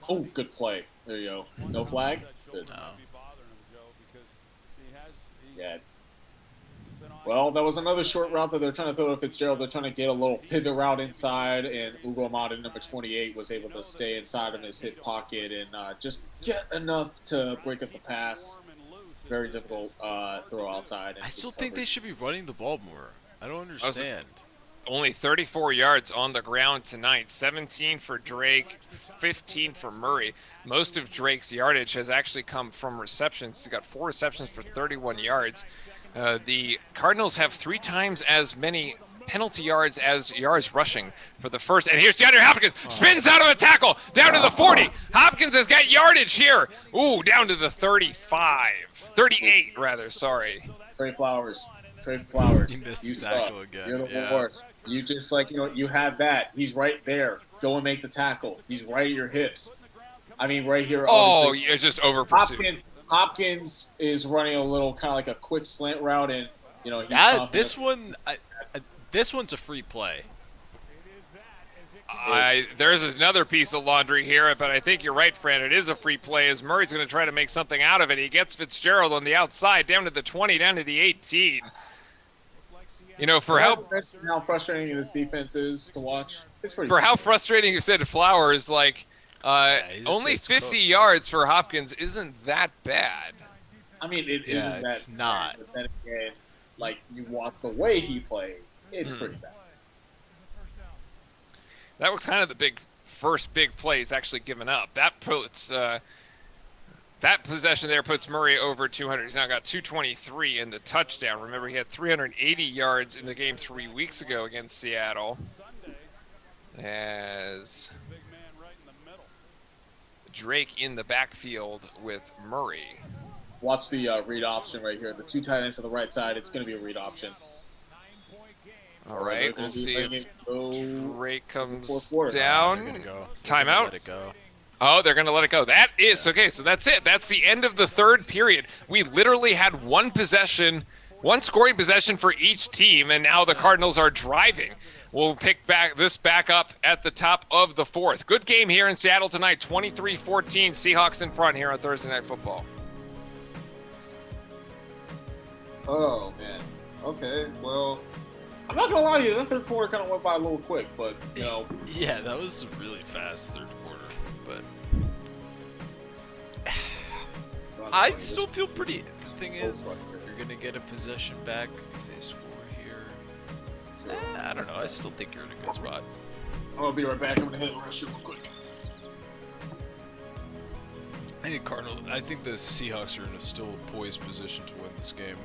oh, good play. There you go. No flag. Good. No. Yeah. Well, that was another short route that they're trying to throw to Fitzgerald. They're trying to get a little pivot route inside, and Ugo Amada, number 28, was able to stay inside of his hip pocket and just get enough to break up the pass. Very difficult throw outside. And I still think they should be running the ball more. I don't understand. Only 34 yards on the ground tonight. 17 for Drake, 15 for Murray. Most of Drake's yardage has actually come from receptions. He's got 4 receptions for 31 yards. The Cardinals have 3 times as many penalty yards as yards rushing for the first. And here's DeAndre Hopkins. Spins out of a tackle. Down to the 40. Hopkins has got yardage here. Ooh, down to the 35. 38, rather. Sorry. Trey Flowers. Trey Flowers. You missed you the tackle suck. again, You're the yeah. worst. You just you have that. He's right there. Go and make the tackle. He's right at your hips. I mean, right here. Oh, obviously. you're just over pursuit. Hopkins is running a little kind of like a quick slant route, and he's confident. This one's a free play. There's another piece of laundry here, but I think you're right, Fran. It is a free play as Murray's going to try to make something out of it. He gets Fitzgerald on the outside, down to the 20, down to the 18. For how frustrating this defense is to watch. It's pretty. how frustrating you said Flowers, like he just only gets 50 cooked. yards for Hopkins isn't that bad. I mean, it Yeah, isn't it's that not. bad, but then again, like you watch the way he plays, it's pretty bad. That was kind of the first big play he's actually given up. That puts that possession there puts Murray over 200. He's now got 223 in the touchdown. Remember, he had 380 yards in the game 3 weeks ago against Seattle. As Drake in the backfield with Murray. Watch the read option right here. The two tight ends to the right side. It's going to be a read option. All right, we'll see if Drake comes They're down. gonna go. Timeout. Let it go. Oh, they're going to let it go. That is okay. So that's it. That's the end of the third period. We literally had one scoring possession for each team, and now the Cardinals are driving. We'll pick this back up at the top of the fourth. Good game here in Seattle tonight. 23-14. Seahawks in front here on Thursday Night Football. Oh man. Okay. Well, I'm not gonna lie to you. That third quarter kind of went by a little quick, but Yeah, that was a really fast third quarter, but I still feel pretty. The thing is, you're gonna get a possession back if they score here. I don't know. I still think you're in a good spot. I'm gonna be right back. I'm gonna hit the restroom real quick. I think the Seahawks are in a still poised position to win this game.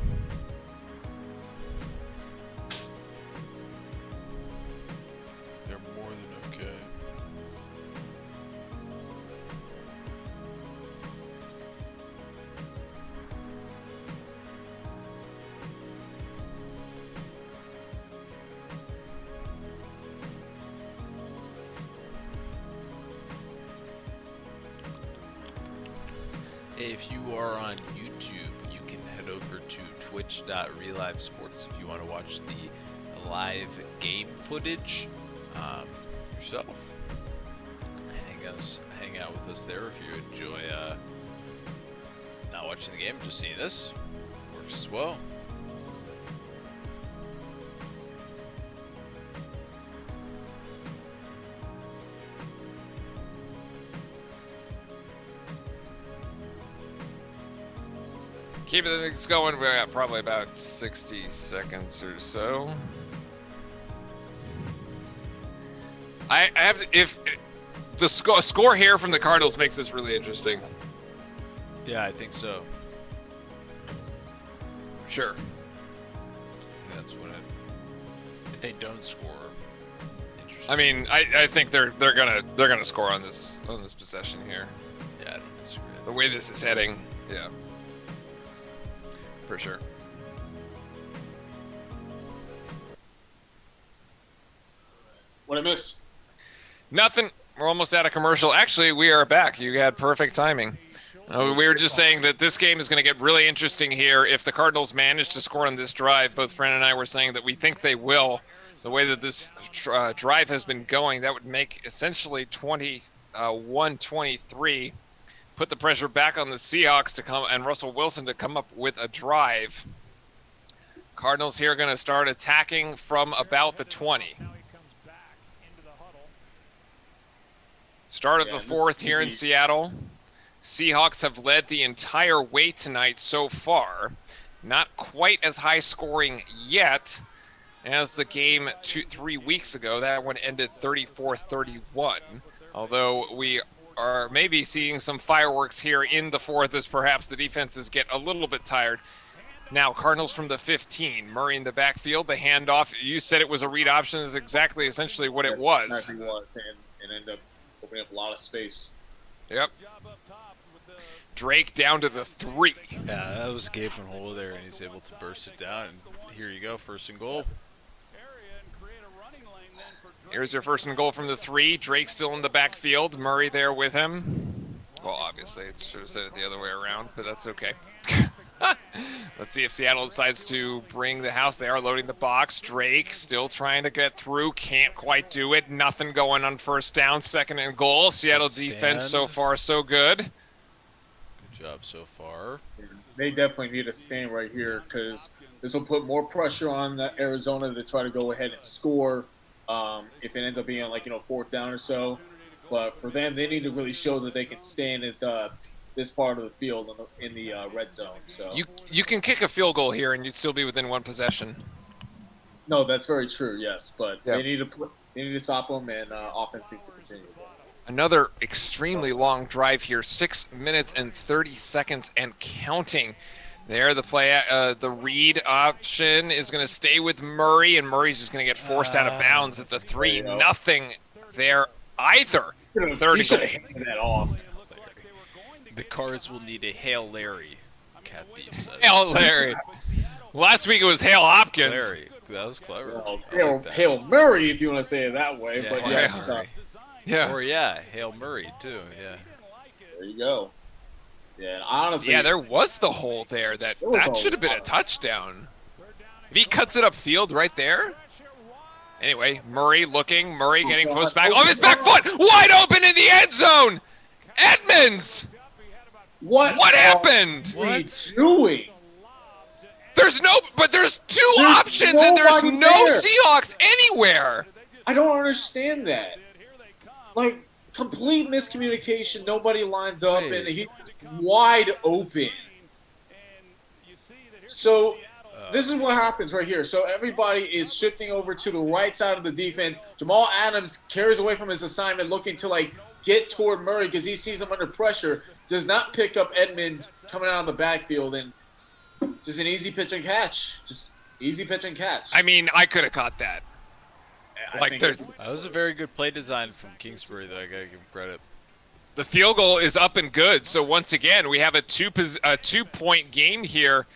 They're more than okay. If you are on YouTube, you can head over to twitch.relivesports if you want to watch the live game footage yourself. Hang out with us there if you enjoy not watching the game, just seeing this. Works as well. Keeping things going, we're at probably about 60 seconds or so. I have to, if the score here from the Cardinals makes this really interesting. Yeah, I think so. Sure. That's what if they don't score. Interesting. I mean, I think they're gonna score on this possession here. Yeah, I don't disagree. The way this is heading, yeah. For sure. What I miss? Nothing. We're almost out of commercial. Actually, we are back. You had perfect timing. We were just saying that this game is going to get really interesting here if the Cardinals manage to score on this drive. Both Fran and I were saying that we think they will. The way that this drive has been going, that would make essentially 21-23. Put the pressure back on the Seahawks to come and Russell Wilson to come up with a drive. Cardinals here going to start attacking from about the 20. Start of the fourth here in Seattle. Seahawks have led the entire way tonight so far. Not quite as high scoring yet as the game 3 weeks ago. That one ended 34-31. Although we are maybe seeing some fireworks here in the fourth as perhaps the defenses get a little bit tired. Now, Cardinals from the 15. Murray in the backfield. The handoff. You said it was a read option. Is exactly essentially what it was. Exactly what, and end up opening up a lot of space. Yep. Drake down to the 3. Yeah, that was a gaping hole there, and he's able to burst it down. And here you go, first and goal. Here's your first and goal from the 3. Drake still in the backfield. Murray there with him. Well, obviously, I should have said it the other way around, but that's okay. Let's see if Seattle decides to bring the house. They are loading the box. Drake still trying to get through. Can't quite do it. Nothing going on first down. Second and goal. Seattle defense so far so good. Good job so far. They definitely need a stand right here because This will put more pressure on Arizona to try to go ahead and score if it ends up being like, fourth down or so. But for them, they need to really show that they can stand at this part of the field in the red zone. So You can kick a field goal here and you'd still be within one possession. no, that's very true. Yes, but Yeah. they need to stop them, and offense needs to continue. Another extremely long drive here, 6 minutes and 30 seconds and counting. There, the read option is going to stay with Murray, and Murray's just going to get forced out of bounds at the 3-0 there either. Third He should and have handed that off. The Cards will need a Hail Larry, Cat Beef says. Hail Larry. Last week it was Hale Hopkins. Larry. That was clever. Well, I like that. Hail Murray, if you want to say it that way. Yeah, But Hail yes, Murray. Yeah. Or Hail Murray too. Yeah. there you go. Yeah, honestly. Yeah, there was the hole there. There was That a should have been a lot. touchdown. If he cuts it upfield right there. Anyway, Murray getting close back. Off his back foot! Wide open in the end zone! Edmonds! What happened? What are you doing? There's two There's options and there's nobody no there. Seahawks anywhere. I don't understand that. Like, complete miscommunication. Nobody lines up, and he's wide open. So, this is what happens right here. So, everybody is shifting over to the right side of the defense. Jamal Adams carries away from his assignment, looking to, get toward Murray because he sees him under pressure. Does not pick up Edmonds coming out of the backfield, and just an easy pitch and catch. Just easy pitch and catch. I mean, I could have caught that. I think That was a very good play design from Kingsbury, though. I gotta give him credit. The field goal is up and good. So once again, we have a 2-point game here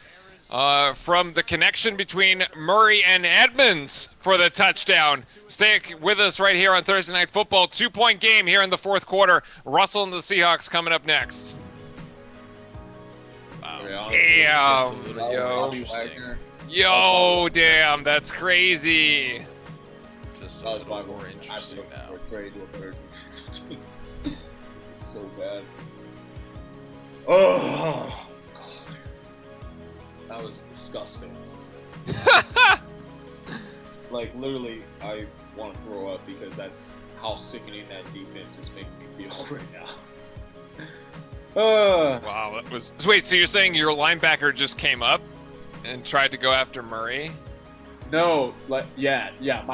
from the connection between Murray and Edmonds for the touchdown. Stay with us right here on Thursday Night Football. 2-point game here in the fourth quarter. Russell and the Seahawks coming up next. Wow. Yeah, Damn. That's a little Yo. interesting. Yo, damn, that's crazy. Just a That was little my more interesting now. Grade to a third defensive team. This is so bad. Oh, that was disgusting. Literally, I want to throw up because that's how sickening that defense is making me feel right now. Wow, that was. Wait, so you're saying your linebacker just came up and tried to go after Murray? No, my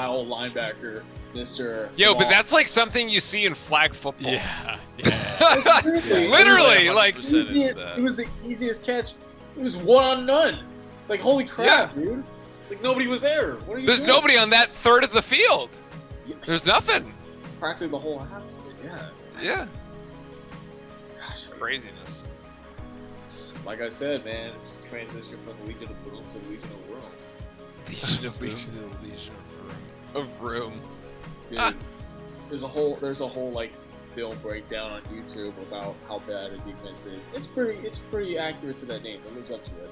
old linebacker, Mr. Yo, but that's like something you see in flag football. Yeah. Literally, Yeah, like 100% is that. It was the easiest catch. It was one on none. Like, holy crap, dude. It's like nobody was there. What are you there's doing? nobody on that third of the field. There's nothing. Practically the whole half. Yeah. Yeah. Gosh, Craziness. like I said, man, it's transition from the Legion of Boom to the Legion of Room. Legion of Legion. Boom, Legion of Boom. Of room. Dude, there's a whole film breakdown on YouTube about how bad a defense is. It's pretty accurate to that name. It lives up to it.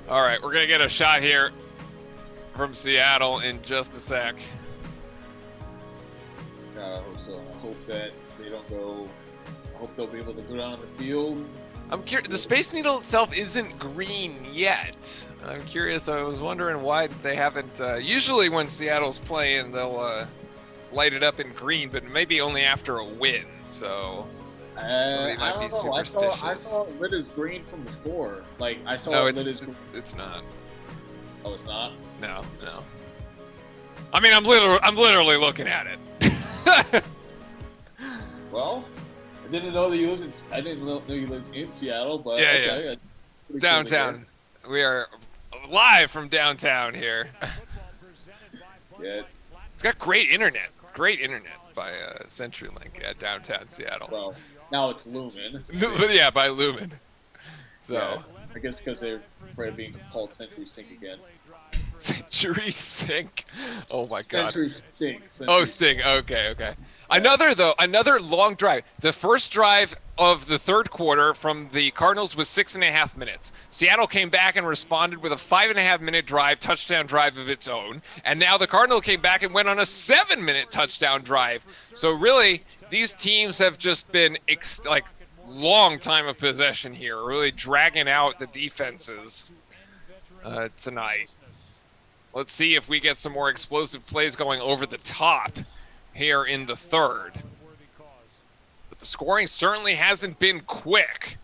All right, we're gonna get a shot here from Seattle in just a sec. God, I hope so. I hope that they don't go. I hope they'll be able to go down the field. I'm curious. The Space Needle itself isn't green yet. I'm curious. I was wondering why they haven't. Usually, when Seattle's playing, they'll light it up in green, but maybe only after a win. So I might don't be know. I superstitious. saw it lit as green from before. Like I saw no, it lit as. it's not. Oh, it's not. No. I mean, I'm literally looking at it. Well, I didn't know that you lived in. I didn't know you lived in Seattle, but Yeah, okay. yeah. Pretty cool to Downtown. We are live from downtown here. hear. Yeah. It's got great internet. Great internet by CenturyLink at downtown Seattle. Well, now it's Lumen. Yeah, by Lumen. So. Yeah, I guess because they're afraid of being called Century Sync again. Century Sync. Oh my god. Century Sync. Oh, Sting. Okay. Another long drive. The first drive of the third quarter from the Cardinals was 6.5 minutes. Seattle came back and responded with a 5.5-minute drive, touchdown drive of its own. And now the Cardinals came back and went on a 7-minute touchdown drive. So really, these teams have just been long time of possession here, really dragging out the defenses tonight. Let's see if we get some more explosive plays going over the top here in the third. But the scoring certainly hasn't been quick.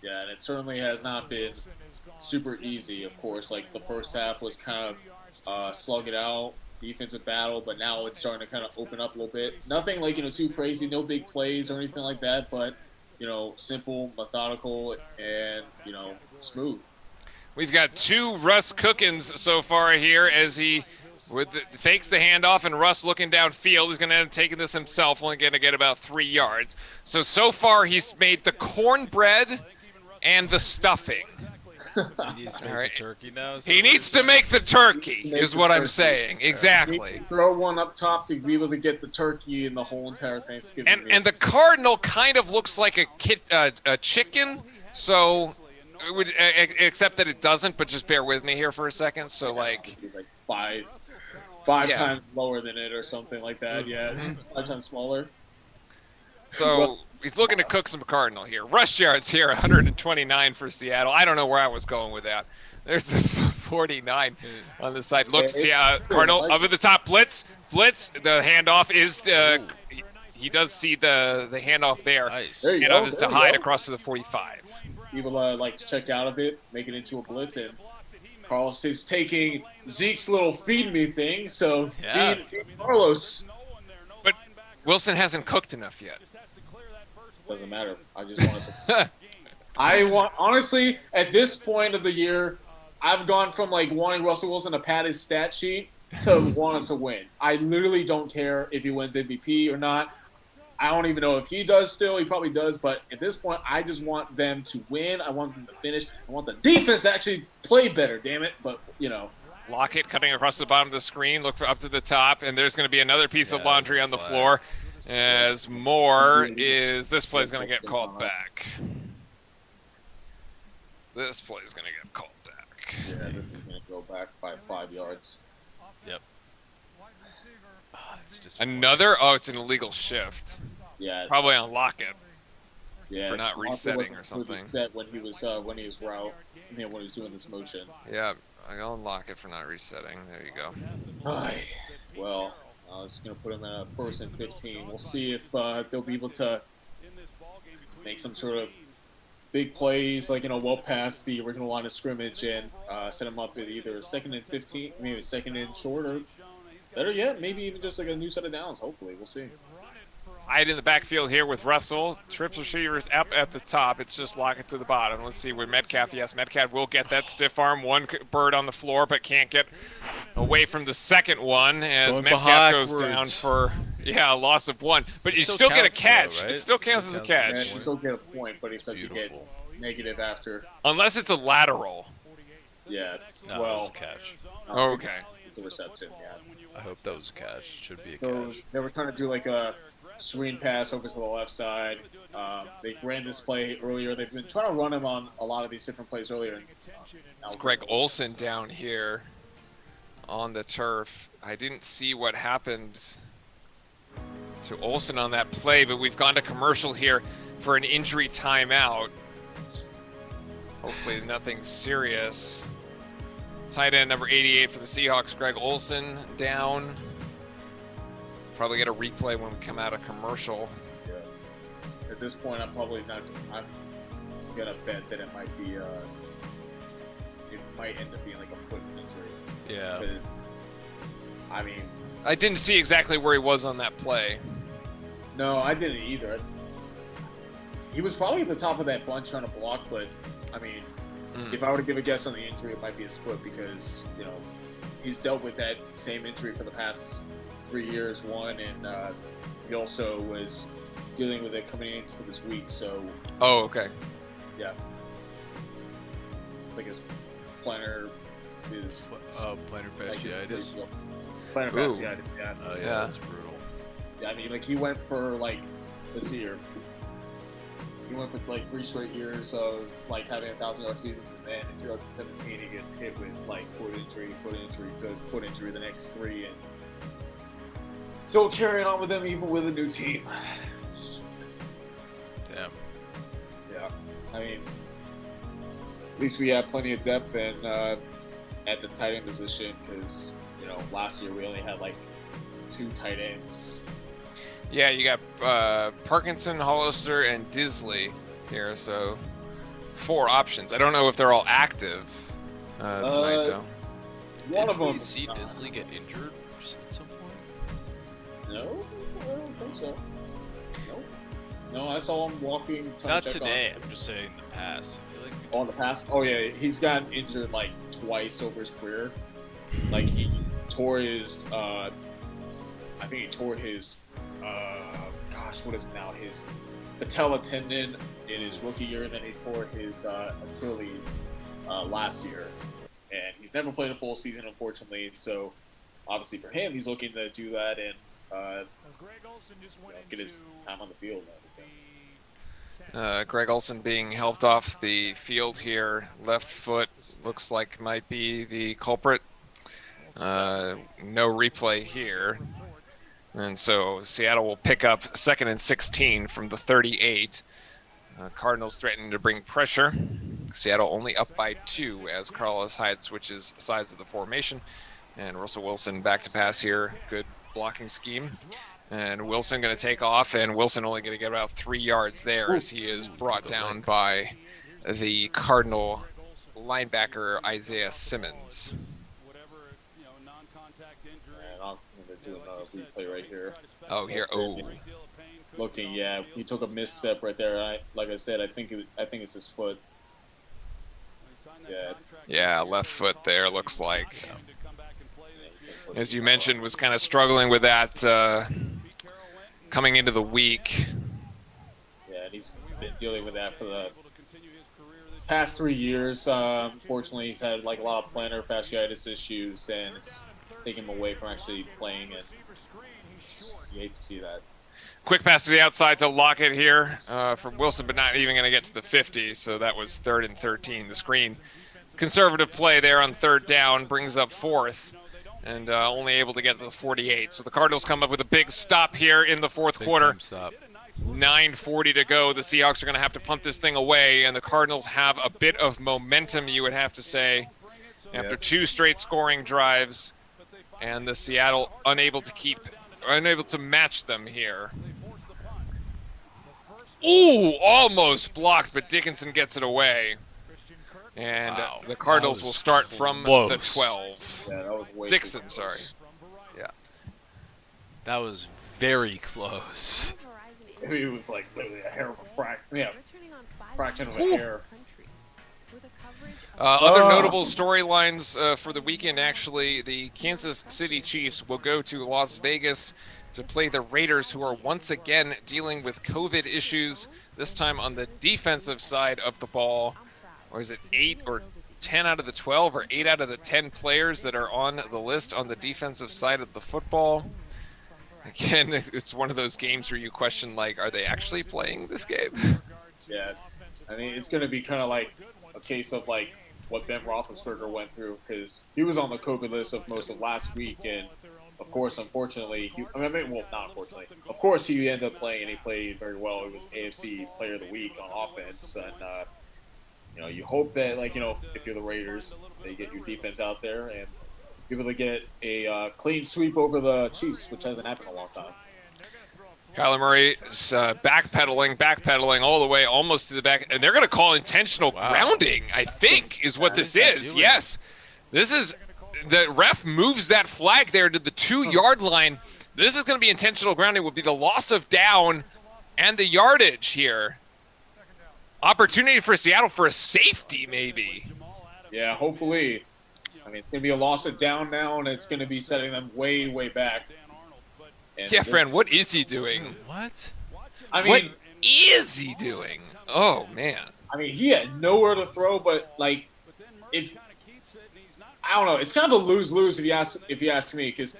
Yeah, and it certainly has not been super easy, of course. Like, the first half was kind of slug it out, defensive battle, but now it's starting to kind of open up a little bit. Nothing, like, too crazy, no big plays or anything like that, but, simple, methodical, and, smooth. We've got 2 Russ Cookins so far here as he fakes the handoff, and Russ looking downfield. He's going to end up taking this himself, only going to get about 3 yards. So far he's made the cornbread and the stuffing. He needs to make the turkey now. He needs to make the turkey, is what I'm saying. Exactly. Throw one up top to be able to get the turkey in the whole entire Thanksgiving meal. And the Cardinal kind of looks like a chicken, so it would, except that it doesn't. But just bear with me here for a second. So He's like five Yeah. times lower than it or something like that. Yeah, it's 5 times smaller. So he's looking to cook some Cardinal here. Rush yards here, 129 for Seattle. I don't know where I was going with that. There's a 49 on the side. Look, see, Cardinal over the top blitz. The handoff is he does see the handoff there. Nice. There you Handoff go, is there to you Hyde go. across to the 45. People check out of it, make it into a blitz, and Carlos is taking Zeke's little feed me thing. So Yeah. feed Carlos. But Wilson hasn't cooked enough yet. Doesn't matter. I just want to. Honestly, at this point of the year, I've gone from wanting Russell Wilson to pad his stat sheet to wanting to win. I literally don't care if he wins MVP or not. I don't even know if he does still. He probably does. But at this point, I just want them to win. I want them to finish. I want the defense to actually play better, damn it. But, Lockett cutting across the bottom of the screen. Look up to the top, and there's going to be another piece of laundry on the floor. As this play is going to get called back. This play is going to get called back. yeah, this is going to go back by 5 yards. Yep. It's just It's an illegal shift. Yeah. Probably on Lockett. Yeah, for not Monty resetting wasn't or something. set when he was when he was when he was doing this motion. Yeah, I'll Lockett for not resetting. There you go. Well, I was gonna put him in a 1st and 15. We'll see if they'll be able to make some sort of big plays, well past the original line of scrimmage, and set him up at either 2nd and 15, maybe 2nd and short, or better yet, maybe even just a new set of downs. Hopefully, we'll see. Hyde in the backfield here with Russell. Trips receivers up at the top. It's just Lockett to the bottom. Let's see where Metcalf. Yes, Metcalf will get that stiff arm. One bird on the floor, but can't get away from the second one as Metcalf goes down for a loss of 1. But you still get a catch. Though, right? It still counts as a Yeah, catch. you still get a point, but he said you get Beautiful. negative after. Unless it's a lateral. Yeah. No, well, it was a catch. Okay. the reception. Yeah. I hope that was a catch. It should be a So catch. they were trying to do a screen pass over to the left side. They ran this play earlier. They've been trying to run him on a lot of these different plays earlier. It's Greg Olson down here on the turf. I didn't see what happened to Olson on that play, but we've gone to commercial here for an injury timeout. Hopefully nothing serious. Tight end number 88 for the Seahawks, Greg Olson, down. Probably get a replay when we come out of commercial. Yeah. At this point, I'm probably not. I'm gonna bet that it might be. It might end up being like a foot injury. Yeah. But, I mean, I didn't see exactly where he was on that play. no, I didn't either. He was probably at the top of that bunch trying to block, but I mean, if I were to give a guess on the injury, it might be his foot because he's dealt with that same injury for the past 3 years. And he also was dealing with it coming into this week. So Oh, okay. yeah, it's like his plantar is Plantar like his- fasciitis. Plantar Ooh. fasciitis. Yeah. Oh yeah, Yeah. that's brutal. Yeah, I mean, he went for this year. He went for 3 straight years of having 1,000-yard seasons, and then in 2017 he gets hit with foot injury the next 3, and still carrying on with them even with a new team. I mean, at least we have plenty of depth and at the tight end position because last year we only had like 2 tight ends. Yeah, you got Parkinson, Hollister, and Disley here, so 4 options. I don't know if they're all active tonight, though. One of Did we them. see Disley get injured at some point? No, I don't think so. Nope. No, I saw him walking. Not today. I'm just saying the past. I feel like we On the past? Oh yeah, he's gotten injured like twice over his career. Like he tore his, I think he tore his, what is it now? His patella tendon in his rookie year, and then he tore his Achilles last year. And he's never played a full season, unfortunately. So obviously for him, he's looking to do that and get his time on the field and everything. Greg Olson being helped off the field here. Left foot looks like might be the culprit. No replay here. And so Seattle will pick up 2nd and 16 from the 38. Cardinals threatening to bring pressure. Seattle only up by 2 as Carlos Hyde switches sides of the formation. And Russell Wilson back to pass here. Good blocking scheme. And Wilson going to take off, and Wilson only going to get about 3 yards there as he is brought down by the Cardinal linebacker Isaiah Simmons. And I'm going to do another replay right here. Oh, here. Oh. Looking, yeah, he took a misstep right there. Like I said, I think it's his foot. Yeah. Yeah, left foot there looks like. As you mentioned, was kind of struggling with that coming into the week. Yeah, and he's been dealing with that for the past 3 years. Unfortunately, he's had like a lot of plantar fasciitis issues, and it's taken him away from actually playing. And you hate to see that. Quick pass to the outside to Lockett here from Wilson, but not even going to get to the 50. So that was 3rd and 13. The screen, conservative play there on 3rd down, brings up 4th. And only able to get to the 48. So the Cardinals come up with a big stop here in the 4th quarter. stop. 9:40 to go. The Seahawks are going to have to punt this thing away, and the Cardinals have a bit of momentum, you would have to say, after 2 straight scoring drives, and the Seattle unable to match them here. Ooh, almost blocked, but Dickinson gets it away. And the Cardinals will start from the 12. Yeah, that was way Dixon, too sorry. close. Yeah. That was very close. I mean, it was like literally a hair of a fraction of a hair. Other notable storylines for the weekend, actually, the Kansas City Chiefs will go to Las Vegas to play the Raiders, who are once again dealing with COVID issues, this time on the defensive side of the ball. Or is it 8 or 10 out of the 12 or 8 out of the 10 players that are on the list on the defensive side of the football? Again, it's one of those games where you question, like, are they actually playing this game? Yeah, I mean, it's going to be kind of like a case of like what Ben Roethlisberger went through, because he was on the COVID list of most of last week, and of course, unfortunately, not unfortunately, of course he ended up playing, and he played very well. He was AFC Player of the Week on offense, and you hope that, like, if you're the Raiders, they get your defense out there and be able to get a clean sweep over the Chiefs, which hasn't happened in a long time. Kyler Murray is backpedaling all the way almost to the back. And they're going to call intentional grounding, I think, is what this is. Yes. This is – the ref moves that flag there to the 2-yard line. This is going to be intentional grounding. Would be the loss of down and the yardage here. Opportunity for Seattle for a safety, maybe. Yeah, hopefully. I mean, it's going to be a loss of down now, and it's going to be setting them way, way back. And yeah, Fran, what is he doing? What? I mean, What is he doing? Oh, man. I mean, he had nowhere to throw, but, like, I don't know. It's kind of a lose-lose if you ask me, because,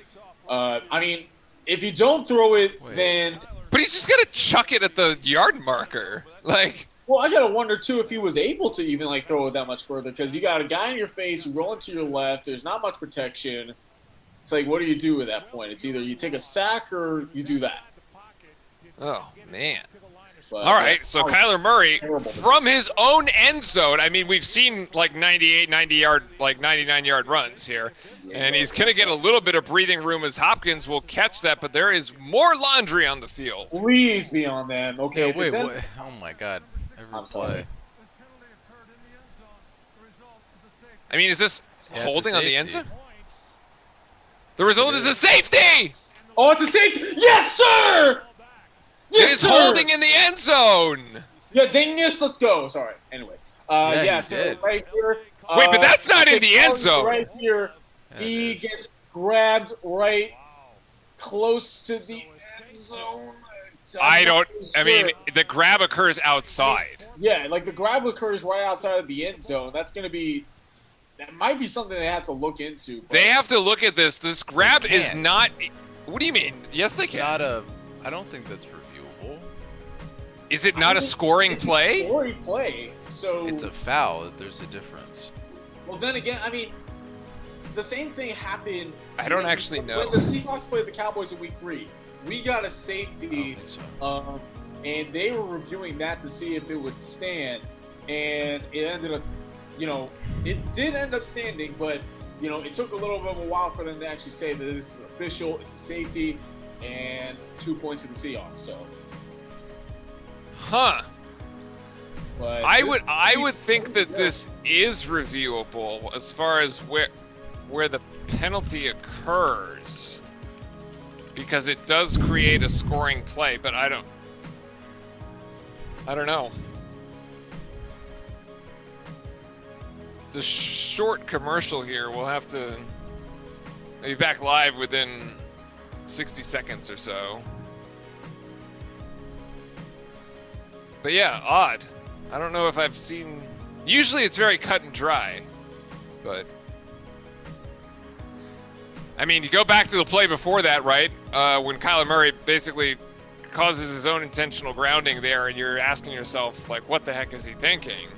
I mean, if you don't throw it, then... But he's just going to chuck it at the yard marker. Like... Well, I gotta wonder too if he was able to even like throw it that much further, because you got a guy in your face, you rolling to your left. There's not much protection. It's like, what do you do at that point? It's either you take a sack or you do that. Oh man. But, All right, so oh, Kyler Murray terrible. from his own end zone. I mean, we've seen like 98, 90-yard, like 99-yard runs here, and he's going to get a little bit of breathing room as Hopkins will catch that, but there is more laundry on the field. Please be on them. Okay. Yeah, if wait, it's what? Oh my God! Every I'm play. sorry. I mean, is this Yeah, it's a holding on the end safety. zone? The result is a safety! Oh, it's a safety. Yes, sir. It Yes, is sir. holding in the end zone. Yeah, dingus. Let's go. Sorry. Anyway. Yeah, Yeah. he So did. right here. Wait, but that's not in okay, the end zone. Right here, Yeah, it he is. gets grabbed right close to the end zone. I I'm not don't. I mean, sure. the grab occurs outside. Yeah, like the grab occurs right outside of the end zone. That's gonna be. That might be something they have to look into. But They have to look at this. This grab is can't. not. What do you mean? Yes, they It's can. not a. I don't think that's reviewable. Is it not a scoring play? Scoring play. So It's a foul. There's a difference. well, then again, I mean, the same thing happened. I don't actually know. When the Seahawks played the Cowboys in Week 3, we got a I don't safety, think so. and they were reviewing that to see if it would stand, and it ended up, it did end up standing, but it took a little bit of a while for them to actually say that this is official, it's a safety, and 2 points for the Seahawks. So, Huh. but I would think that this is reviewable as far as where the penalty occurs, because it does create a scoring play, but I don't know. It's a short commercial here. We'll have to be back live within 60 seconds or so. But yeah, odd. I don't know if I've seen. Usually it's very cut and dry, but I mean, you go back to the play before that, right? When Kyler Murray basically causes his own intentional grounding there, and you're asking yourself, like, what the heck is he thinking?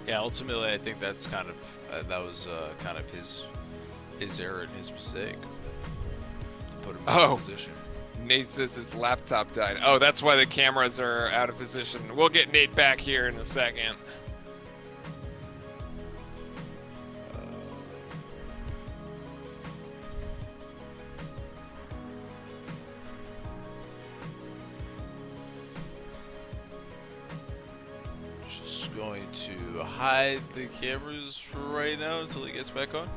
Yeah, ultimately, I think that's kind of that was kind of his error and his mistake to put him in that position. Nate says his laptop died. Oh, that's why the cameras are out of position. We'll get Nate back here in a second. Just going to hide the cameras for right now until he gets back on,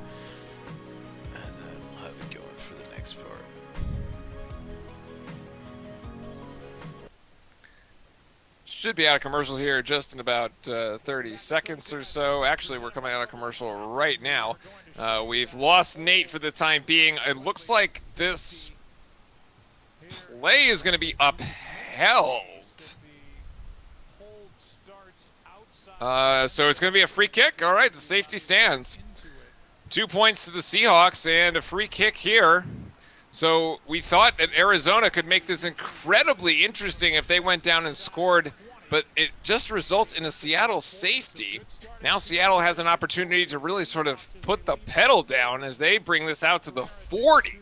and then we'll have it going for the next part. Should be out of commercial here just in about 30 seconds or so. Actually, we're coming out of commercial right now. We've lost Nate for the time being. It looks like this play is going to be upheld. So it's going to be a free kick. All right, the safety stands. 2 points to the Seahawks and a free kick here. So we thought that Arizona could make this incredibly interesting if they went down and scored, but it just results in a Seattle safety. Now Seattle has an opportunity to really sort of put the pedal down as they bring this out to the 40.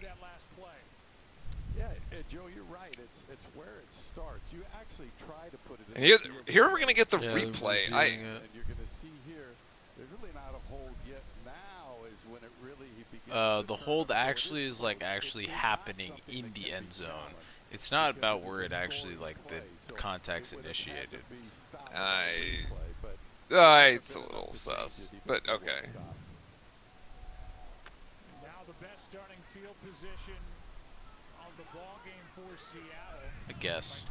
Yeah, Joe, you're right. It's where it starts. You actually try to put it in. And here we're going to get the Yeah, replay. they're reviewing And it. you're going to see here, there's really not a hold yet. Now is when it really begins. The hold actually is like actually happening in the end zone. It's not about where it actually like the contact's initiated. It's a little sus, but okay. Now the best starting field position of the ball game for Seattle. I guess.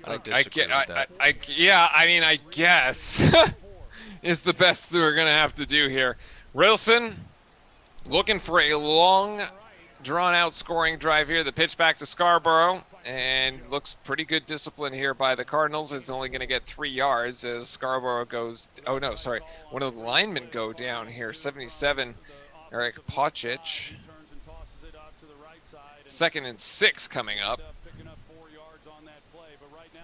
I I don't disagree with that. I guess is the best that we're gonna have to do here. Riddleson looking for a long, drawn-out scoring drive here. The pitch back to Scarborough, and looks pretty good discipline here by the Cardinals. It's only gonna get 3 yards as Scarborough goes. Oh no, sorry, one of the linemen go down here. 77, Eric Pochich. 2nd and 6 coming up.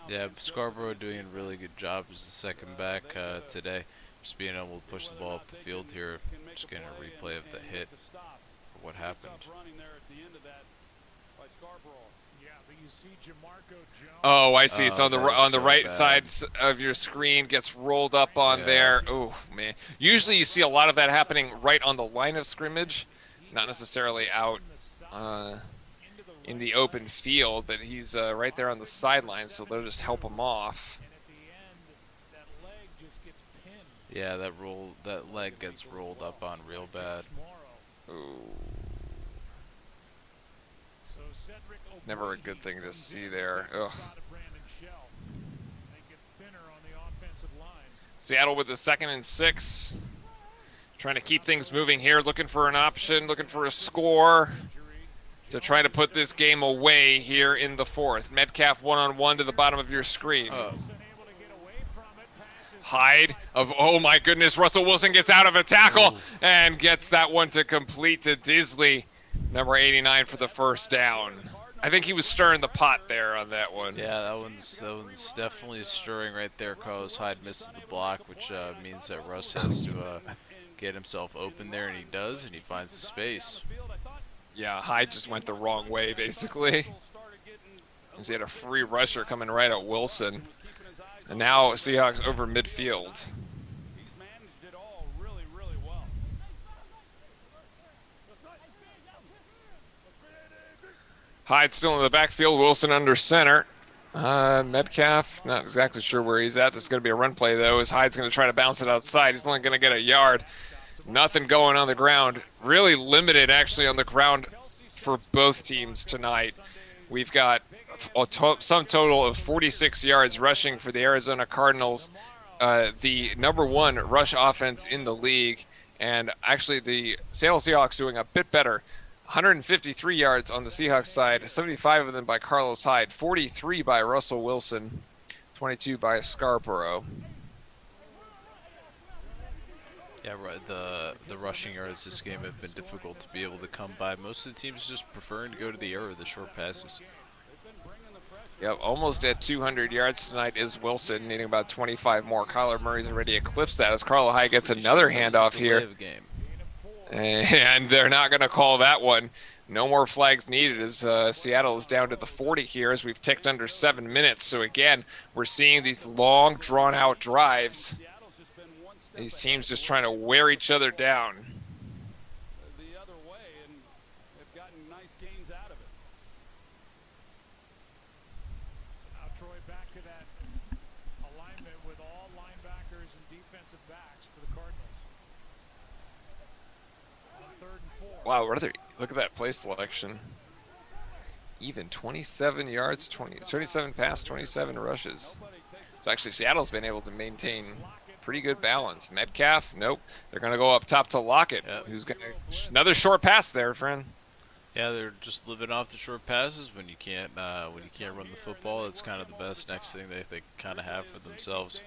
Yeah, Scarborough doing a really good job as the second back today. Just being able to push the ball up the field here. Just getting a replay of the hit. What happened. Yeah, but you see Jamarco Jones. Oh, I see. It's Oh, on the that was on the so right bad. side of your screen. Gets rolled up on Yeah. there. Oh man. Usually you see a lot of that happening right on the line of scrimmage, not necessarily out in the open field. But he's right there on the sideline, so they'll just help him off. And at the end, that leg just gets pinned. Yeah, that leg gets rolled up on real bad. Morrow. Ooh, So Cedric never a good Ogbuehi thing to comes see in there. to take the Ugh. spot of Brandon Shell. They get thinner on the offensive line. Seattle with the 2nd and 6. Trying to keep things moving here, looking for an option, looking for a score to try to put this game away here in the 4th. Metcalf one-on-one to the bottom of your screen. Wilson able to get away from it. Passes Hyde of, oh my goodness, Russell Wilson gets out of a tackle and gets that one to complete to Disley, number 89 for the first down. I think he was stirring the pot there on that one. Yeah, that one's definitely stirring right there. Carlos Hyde misses the block, which means that Russ has to get himself open there, and he does, and he finds the space. Yeah, Hyde just went the wrong way, basically. As he had a free rusher coming right at Wilson. And now Seahawks over midfield. He's managed it all really, really well. Hyde still in the backfield, Wilson under center. Metcalf, not exactly sure where he's at. This is going to be a run play, though, as Hyde's going to try to bounce it outside. He's only going to get a yard. Nothing going on the ground. Really limited, actually, on the ground for both teams tonight. We've got a sum total of 46 yards rushing for the Arizona Cardinals, the number 1 rush offense in the league. And actually, the Seattle Seahawks doing a bit better. 153 yards on the Seahawks side, 75 of them by Carlos Hyde, 43 by Russell Wilson, 22 by Scarborough. Yeah, right. The rushing yards this game have been difficult to be able to come by. Most of the teams just preferring to go to the air with the short passes. Yep, almost at 200 yards tonight is Wilson, needing about 25 more. Kyler Murray's already eclipsed that as Carlos Hyde gets another handoff here. Game. And they're not going to call that one. No more flags needed as Seattle is down to the 40 here as we've ticked under 7 minutes. So again, we're seeing these long, drawn-out drives. These teams just trying to wear each other down. The other way, and they've gotten nice gains out of it. Now Troy back to that alignment with all linebackers and defensive backs for the Cardinals. On 3rd and 4. Wow, look at that play selection. Even 27 yards, 27 pass, 27 rushes. So actually Seattle's been able to maintain pretty good balance. Metcalf, nope. They're going to go up top to Lockett, Yep. who's going to another short pass there, friend. Yeah, they're just living off the short passes when you can't run the football. That's kind of the best next thing they kind of have for themselves.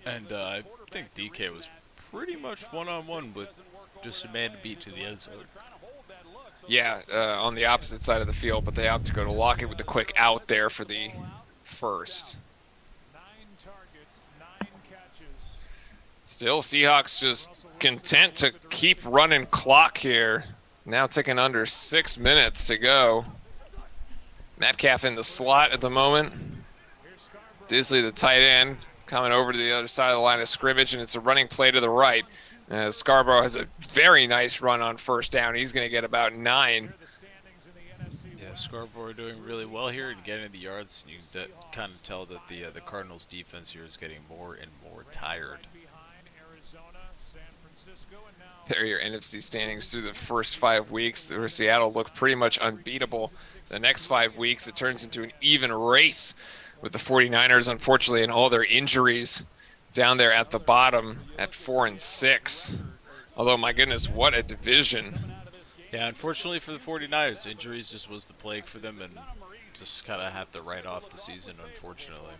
And I think DK was pretty much one-on-one with just a man to beat to the end zone. Yeah, on the opposite side of the field, but they opt to go to Lockett with the quick out there for the first. 9 targets, 9 catches. Still, Seahawks just content to keep running clock here. Now ticking under 6 minutes to go. Metcalf in the slot at the moment. Disley, the tight end, coming over to the other side of the line of scrimmage, and it's a running play to the right. Scarborough has a very nice run on first down. He's going to get about 9. Yeah, Scarborough doing really well here and getting the yards. You can kind of tell that the Cardinals defense here is getting more and more tired. There are your NFC standings through the first 5 weeks, where Seattle looked pretty much unbeatable. The next 5 weeks, it turns into an even race with the 49ers, unfortunately, and all their injuries down there at the bottom at 4 and 6. Although, my goodness, what a division. Yeah, unfortunately for the 49ers, injuries just was the plague for them, and just kind of have to write off the season, unfortunately.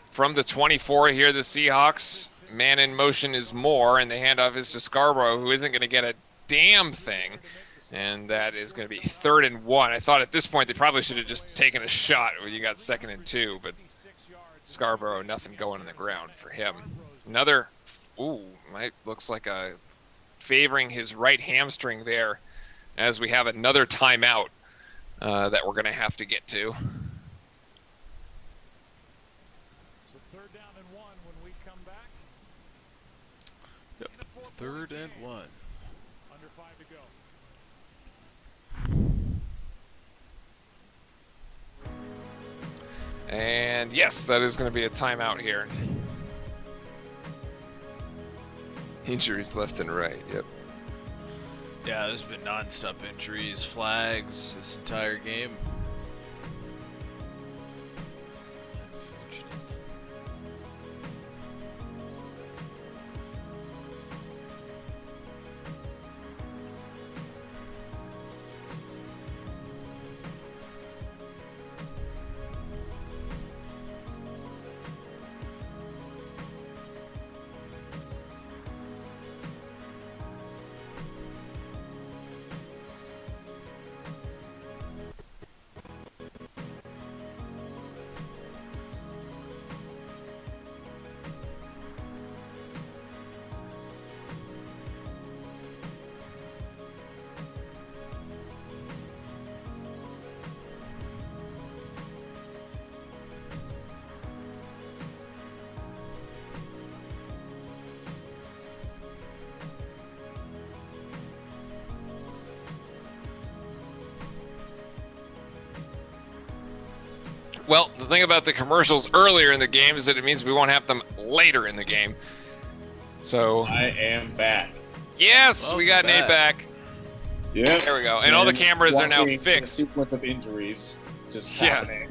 From the 24 here, the Seahawks, man in motion is more, and the handoff is to Scarborough, who isn't going to get a damn thing. And that is going to be 3rd and 1. I thought at this point they probably should have just taken a shot when you got 2nd and 2, but Scarborough, nothing going on the ground for him. Another, looks like a favoring his right hamstring there as we have another timeout that we're going to have to get to. So 3rd down and 1 when we come back. Yep. In a 4-point 3rd and game. 1. Under 5 to go. And yes, that is going to be a timeout here. Injuries left and right. Yep. Yeah, there's been non-stop injuries, flags this entire game. Unfortunate. Well, the thing about the commercials earlier in the game is that it means we won't have them later in the game. So, I am back. yes, we got Welcome Nate back. Yeah. There we go. And all the cameras are now watching fixed. A sequence of injuries just Yeah. happening.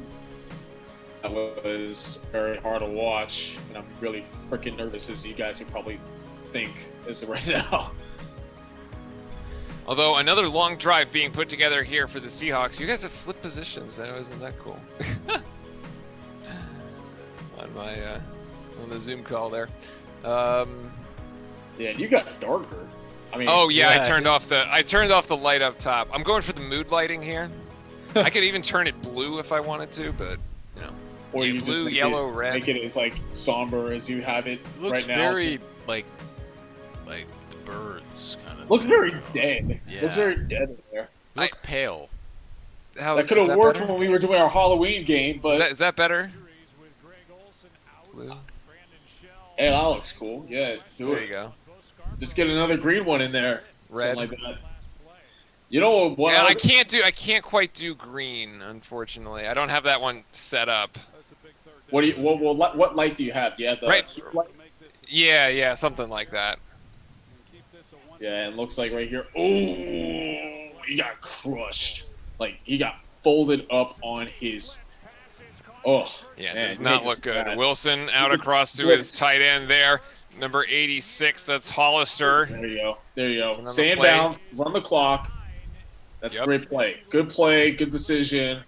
That was very hard to watch, and I'm really freaking nervous, as you guys would probably think as of right now. Although another long drive being put together here for the Seahawks. You guys have flipped positions. I know, isn't that cool? On my on the Zoom call there. Yeah, you got darker. I mean, Oh yeah, Yeah, I turned off it's- the light up top. I'm going for the mood lighting here. I could even turn it blue if I wanted to, but you know, or you blue, just make yellow, it, red. Make it as like somber as you have it It looks right now. very like the birds kind of. Look thing, very you know? dead. Yeah. Look very dead in there. Look pale. How, That could is have worked better? when we were doing our Halloween game, but Is that better? Injuries with Greg Olson out. Blue. Brandon Shell. hey, that looks cool. Yeah, do There it. you go. Just get another green one in there. Red. Something like that. You know what? Yeah, I can't quite do green, unfortunately. I don't have that one set up. What light do you have? Do you have the Right. heat light? Yeah, something like that. Yeah, it looks like right here. Oh, he got crushed. Like he got folded up on his. Oh, Yeah, man, does he not made look this good. bad. Wilson out Look at across to the his splits. tight end there. Number 86, that's Hollister. There you go. There you go. Another Stay in play. bounds. Run the clock. That's Yep. a great play. Good play. Good decision.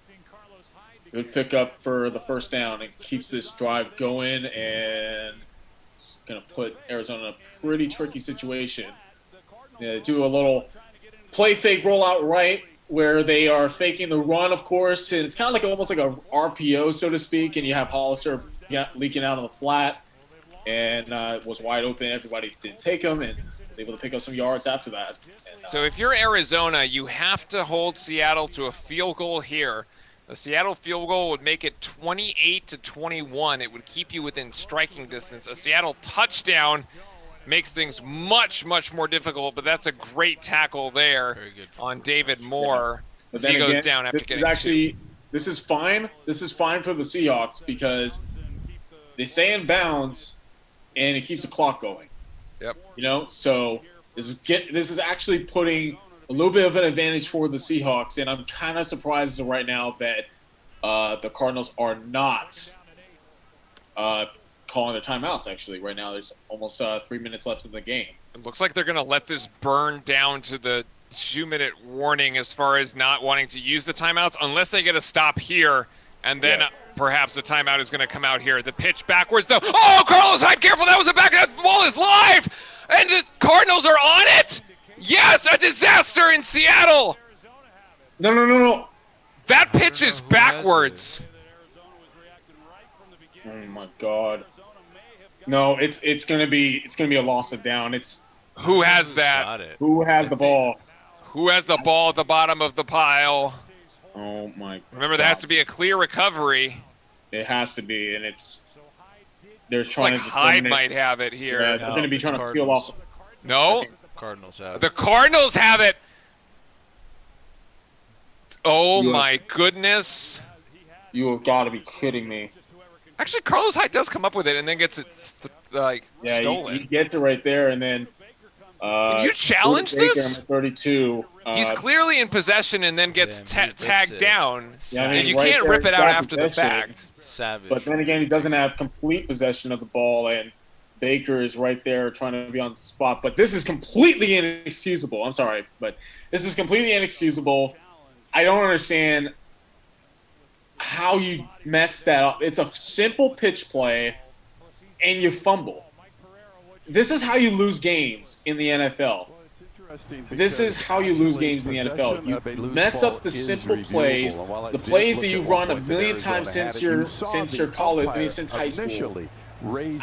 Good pickup for the first down. It keeps this drive going, and it's going to put Arizona in a pretty tricky situation. Yeah, do a little play fake rollout right where they are faking the run, of course, and it's kind of like almost like a RPO, so to speak, and you have Hollister leaking out on the flat, and was wide open. Everybody didn't take him, and was able to pick up some yards after that. And, So if you're Arizona, you have to hold Seattle to a field goal here. A Seattle field goal would make it 28-21. It would keep you within striking distance. A Seattle touchdown makes things much, much more difficult, but that's a great tackle there Very good. on David Moore. But As then he goes again, down after this getting is actually this is fine. This is fine for the Seahawks because they stay in bounds and it keeps the clock going. Yep. You know, so this is actually putting a little bit of an advantage for the Seahawks, and I'm kind of surprised right now that the Cardinals are not calling the timeouts. Actually, right now there's almost 3 minutes left in the game. It looks like they're going to let this burn down to the 2-minute warning as far as not wanting to use the timeouts unless they get a stop here, and then Yes. perhaps the timeout is going to come out here. The pitch backwards, though. Oh, Carlos Hyde, careful. That was a back. That ball is live, and the Cardinals are on it. Yes, a disaster in Seattle. No. That pitch is Who has backwards. Oh my God. No, it's gonna be a loss of down. It's Who has that? Got it. who has the ball. Who has the ball at the bottom of the pile? Oh my. Remember, there has to be a clear recovery. It has to be, and they're It's trying like to Hyde determine might have it here. Yeah, they're going to be it's trying to peel Cardinals. off. No, Cardinals have. the Cardinals have it. Oh Yeah. my goodness. You have got to be kidding me. Actually, Carlos Hyde does come up with it and then gets it Yeah, stolen. he gets it right there, and then. Can you challenge Baker, this? number 32. He's clearly in possession and then gets Damn, he rips tagged it. down. Yeah, I mean, And you right can't there, rip it he's out got after the possession. fact. Savage. But then again, he doesn't have complete possession of the ball, and Baker is right there trying to be on the spot. But this is completely inexcusable. I'm sorry, but this is completely inexcusable. I don't understand how you mess that up. It's a simple pitch play, and you fumble. This is how you lose games in the NFL. This is how you lose games in the NFL. You mess up the simple plays, the plays that you run a million times since your college, since high school.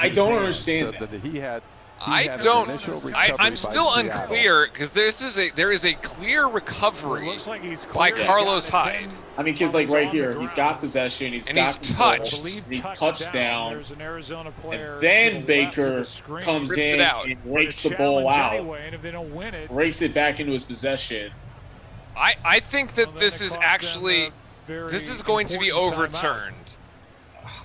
I don't understand that. I'm still unclear because there is a clear recovery Looks like he's by clear. Carlos Hyde. I mean, because like right here, he's got possession, he's And got he's control, touched. he's touchdown, There's an Arizona player and then to the left of Baker the screen. comes Rips it in out. and But rakes a the ball challenge out, anyway, and if they don't win it, rakes it back into his possession. I think that well, then this it is costs them actually a very this is going to be important timeout. overturned.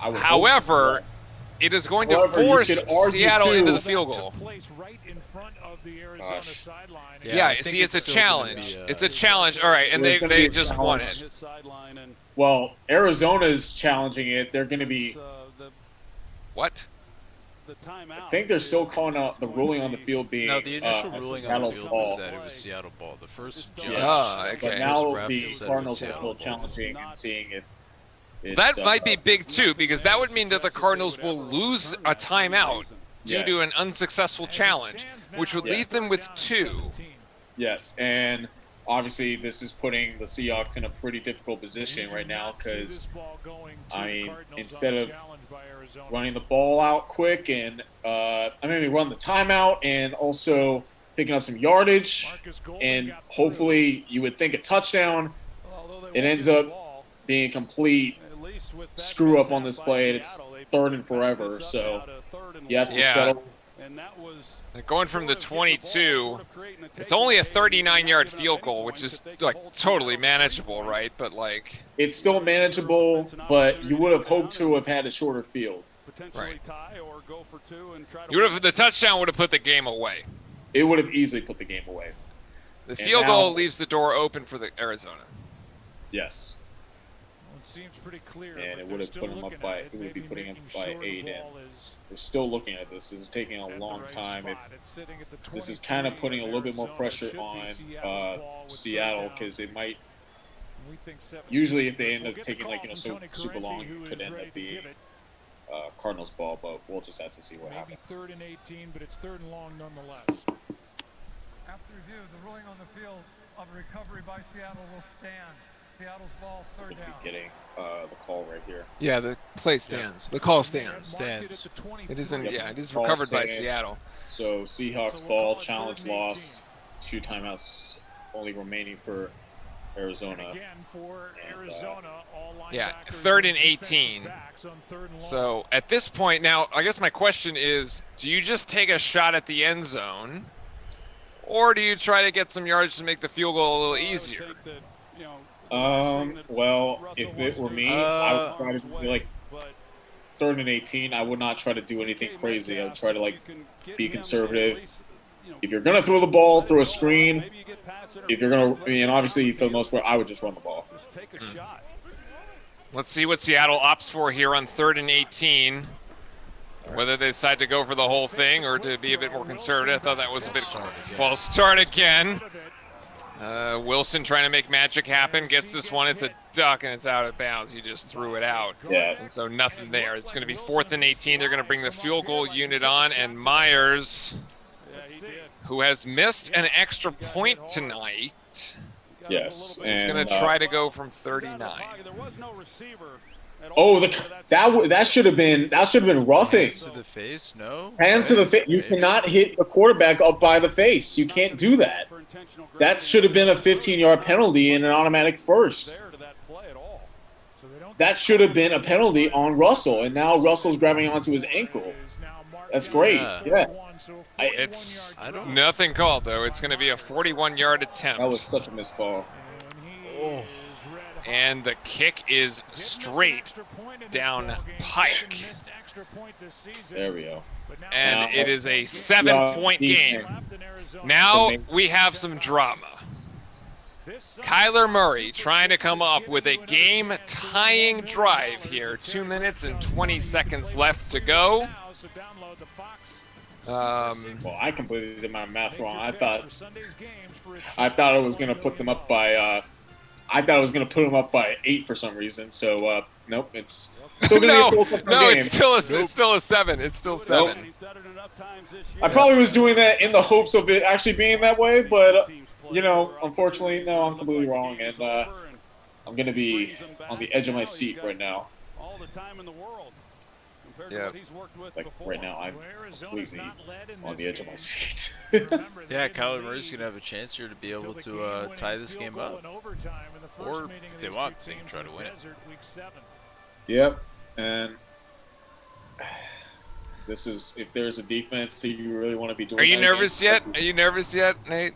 I would hope However, so. it is going to However, you force could argue, Seattle into too, the field goal. Took place right in front of the Arizona Gosh. sideline. Yeah, I think see, it's a still gonna challenge. be, It's a challenge. All right, and There's gonna be they a just won challenge. it. Well, Arizona's challenging it. They're going to be. What? I think they're still calling out the ruling on the field being. No, the initial a ruling on the Seattle field ball. was that it was Seattle ball. The first judge. Ah, But okay. now ref the said it Cardinals was are Seattle still ball. challenging and seeing if. It's, That might be big too, because that would mean that the Cardinals will lose a timeout due to Yes. an unsuccessful challenge, which would leave them with 2. Yes, and obviously this is putting the Seahawks in a pretty difficult position right now because I mean, instead of running the ball out quick and run the timeout and also picking up some yardage and hopefully you would think a touchdown, it ends up being a complete screw up on this play and it's third and forever. So you have to Yeah. settle. Going from the 22, it's only a 39-yard field goal, which is like totally manageable, right? But like, It's still manageable, but you would have hoped to have had a shorter field. right? The touchdown would have put the game away. It would have easily put the game away. The And field now- goal leaves the door open for the Arizona. Yes. It seems pretty clear. And but it they're would have still put 'em up looking by- at it would be maybe putting 'em making by sure the 8 in. ball is We're still looking at this. This is taking a at the long right time. If spot. It's sitting at the this is kind of 23, putting a little bit more Arizona pressure should be on Seattle's ball with third Seattle down. because it might. We think 17. Usually, if they end We'll up get the taking call like from Tony super long, Correnti, who it could is end ready up to being give it. Cardinals ball. But we'll just have to see what Maybe happens. 3rd and 18, but it's 3rd and long nonetheless. After review, the ruling on the field of recovery by Seattle will stand. Seattle's ball, third We'll down. be getting the call right here. Yeah, the play stands. The call stands. Stands. It isn't. Yep. Yeah, it is Call recovered by stands. Seattle. So Seahawks So we'll ball, call it challenge 3rd and 18. lost, 2 timeouts only remaining for Arizona. Again, for Arizona, all Yeah, linebackers 3rd and and defensive 18. backs on 3rd and long. So at this point now, I guess my question is, do you just take a shot at the end zone, or do you try to get some yardage to make the field goal a little easier? Well, if it were me, I would try to be like starting at 18. I would not try to do anything crazy. I would try to like be conservative. If you're gonna throw the ball, throw a screen. If you're gonna, obviously for the most part, I would just run the ball. Let's see what Seattle opts for here on 3rd and 18. Whether they decide to go for the whole thing or to be a bit more conservative. I thought that was a bit false start again. Wilson trying to make magic happen. Gets this one. It's a duck and it's out of bounds. He just threw it out. Yeah. And so nothing there. It's going to be 4th and 18. They're going to bring the field goal unit on. And Myers, who has missed an extra point tonight, Yes. is And going to try to go from 39. oh, that should have been roughing. Hands to the face, no. Hands to the face. You cannot hit the quarterback up by the face. You can't do that. That should have been a 15-yard penalty and an automatic first. that should have been a penalty on Russell, and now Russell's grabbing onto his ankle. That's great. Yeah. It's I don't- nothing called, though. It's going to be a 41-yard attempt. That was such a missed call. And the kick is straight down pike. There we go. And Now- it is a 7-point game. Now we have some drama. Kyler Murray trying to come up with a game-tying drive here. 2 minutes and 20 seconds left to go. Well, I completely did my math wrong. I thought I was gonna put them up by. I thought I was gonna put them up by 8 for some reason. So nope, it's still gonna be a close no, game. it's still a 7. It's still 7. I probably was doing that in the hopes of it actually being that way, but you know, unfortunately, no, I'm completely wrong, and I'm gonna be on the edge of my seat right now. Yeah. Like right now, I'm completely on the edge of my seat. Yeah, Kyler Murray's gonna have a chance here to be able to tie this game up, or if they want, they can try to win it. Yep, and this is if there's a defense that you really want to be doing. Are you that nervous against, yet? Are you nervous yet, Nate?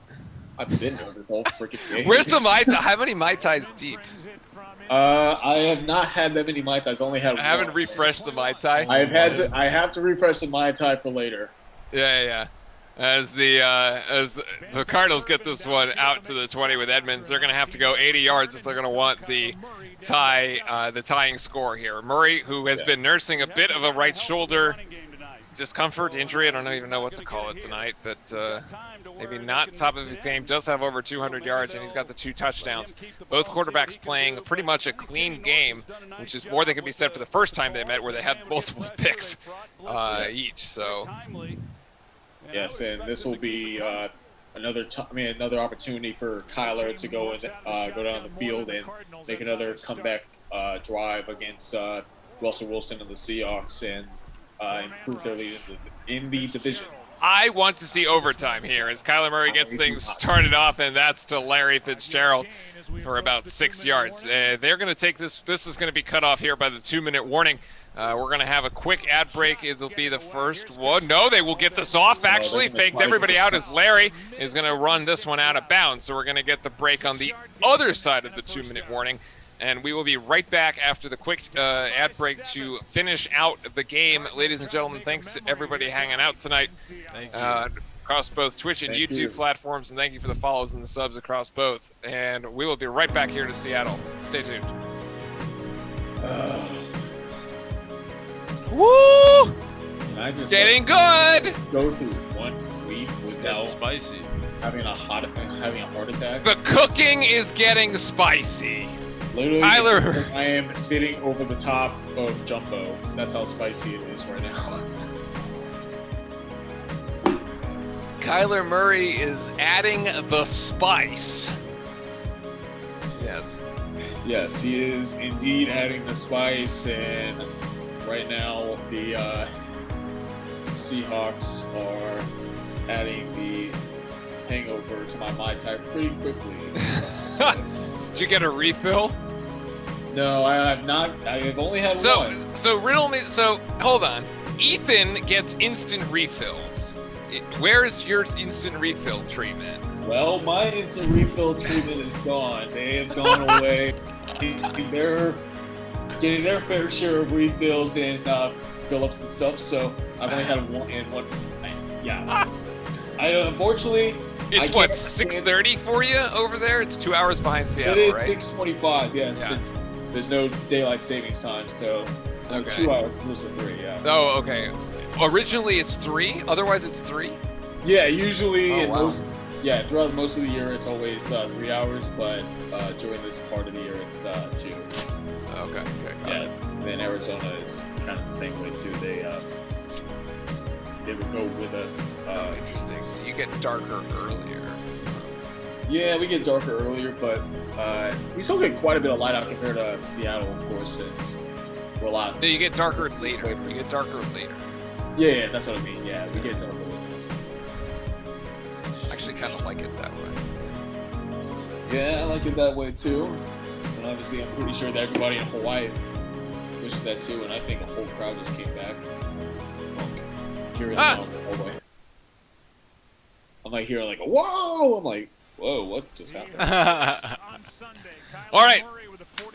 I've been nervous all freaking game. Where's the Mai Tai? How many Mai Tais deep? I have not had that many Mai Tais. I only had I haven't one. refreshed the Mai Tai. I have to refresh the Mai Tai for later. Yeah. As the Cardinals get this one out to the 20 with Edmonds, they're going to have to go 80 yards if they're going to want the tying score here. Murray, who has been nursing a bit of a right shoulder discomfort, injury, I don't even know what to call it tonight, but maybe not top of his game, does have over 200 yards, and he's got the 2 touchdowns. Both quarterbacks playing pretty much a clean game, which is more than can be said for the first time they met, where they had multiple picks each. So yes, and this will be another opportunity for Kyler to go and go down the field and make another comeback drive against Russell Wilson and the Seahawks and improve their lead in the division. I want to see overtime here as Kyler Murray gets things started off, and that's to Larry Fitzgerald for about 6 yards. They're going to take this. This is going to be cut off here by the 2-minute warning. We're going to have a quick ad break. It'll be the first one. No, they will get this off, actually. Faked everybody out as Larry is going to run this one out of bounds. So we're going to get the break on the other side of the 2-minute warning. And we will be right back after the quick ad break to finish out the game. Ladies and gentlemen, thanks to everybody hanging out tonight across both Twitch and YouTube platforms. And thank you for the follows and the subs across both. And we will be right back here to Seattle. Stay tuned. Woo! It's getting good! Go through 1 week It's getting without spicy. having a heart attack. The cooking is getting spicy. Literally, Kyler. I am sitting over the top of Jumbo. That's how spicy it is right now. Kyler Murray is adding the spice. Yes. Yes, he is indeed adding the spice, and right now the Seahawks are adding the hangover to my Mai Tai pretty quickly. Did you get a refill? No, I have not. I have only had one. So riddle me. So hold on. Ethan gets instant refills. Where's your instant refill treatment? Well, my instant refill treatment is gone. They have gone away. They're getting their fair share of refills and fill-ups and stuff. So I've only had one and one. Yeah. Unfortunately. It's what, 6:30 for you over there? It's 2 hours behind Seattle, it is right? 6:25. Yes, Yeah. since there's no daylight savings time, so Okay. 2 hours versus 3. Yeah. Oh, okay. Originally it's 3. Otherwise it's 3. Yeah, usually Oh, wow. throughout most of the year it's always 3 hours, but during this part of the year it's 2. Okay. Yeah. And then Arizona is kind of the same way too. They would go with us. Interesting. So you get darker earlier. Yeah, we get darker earlier, but we still get quite a bit of light out compared to Seattle, of course, since we're a lot. No, you get darker later. You get darker later. Yeah, that's what I mean. Yeah, we get darker later. I actually kind of like it that way. Yeah, I like it that way too. And obviously, I'm pretty sure that everybody in Hawaii mentioned that too, and I think a whole crowd just came back. Hearing them out in the hallway. I'm like hearing like a whoa! I'm like, whoa, what just happened? All right,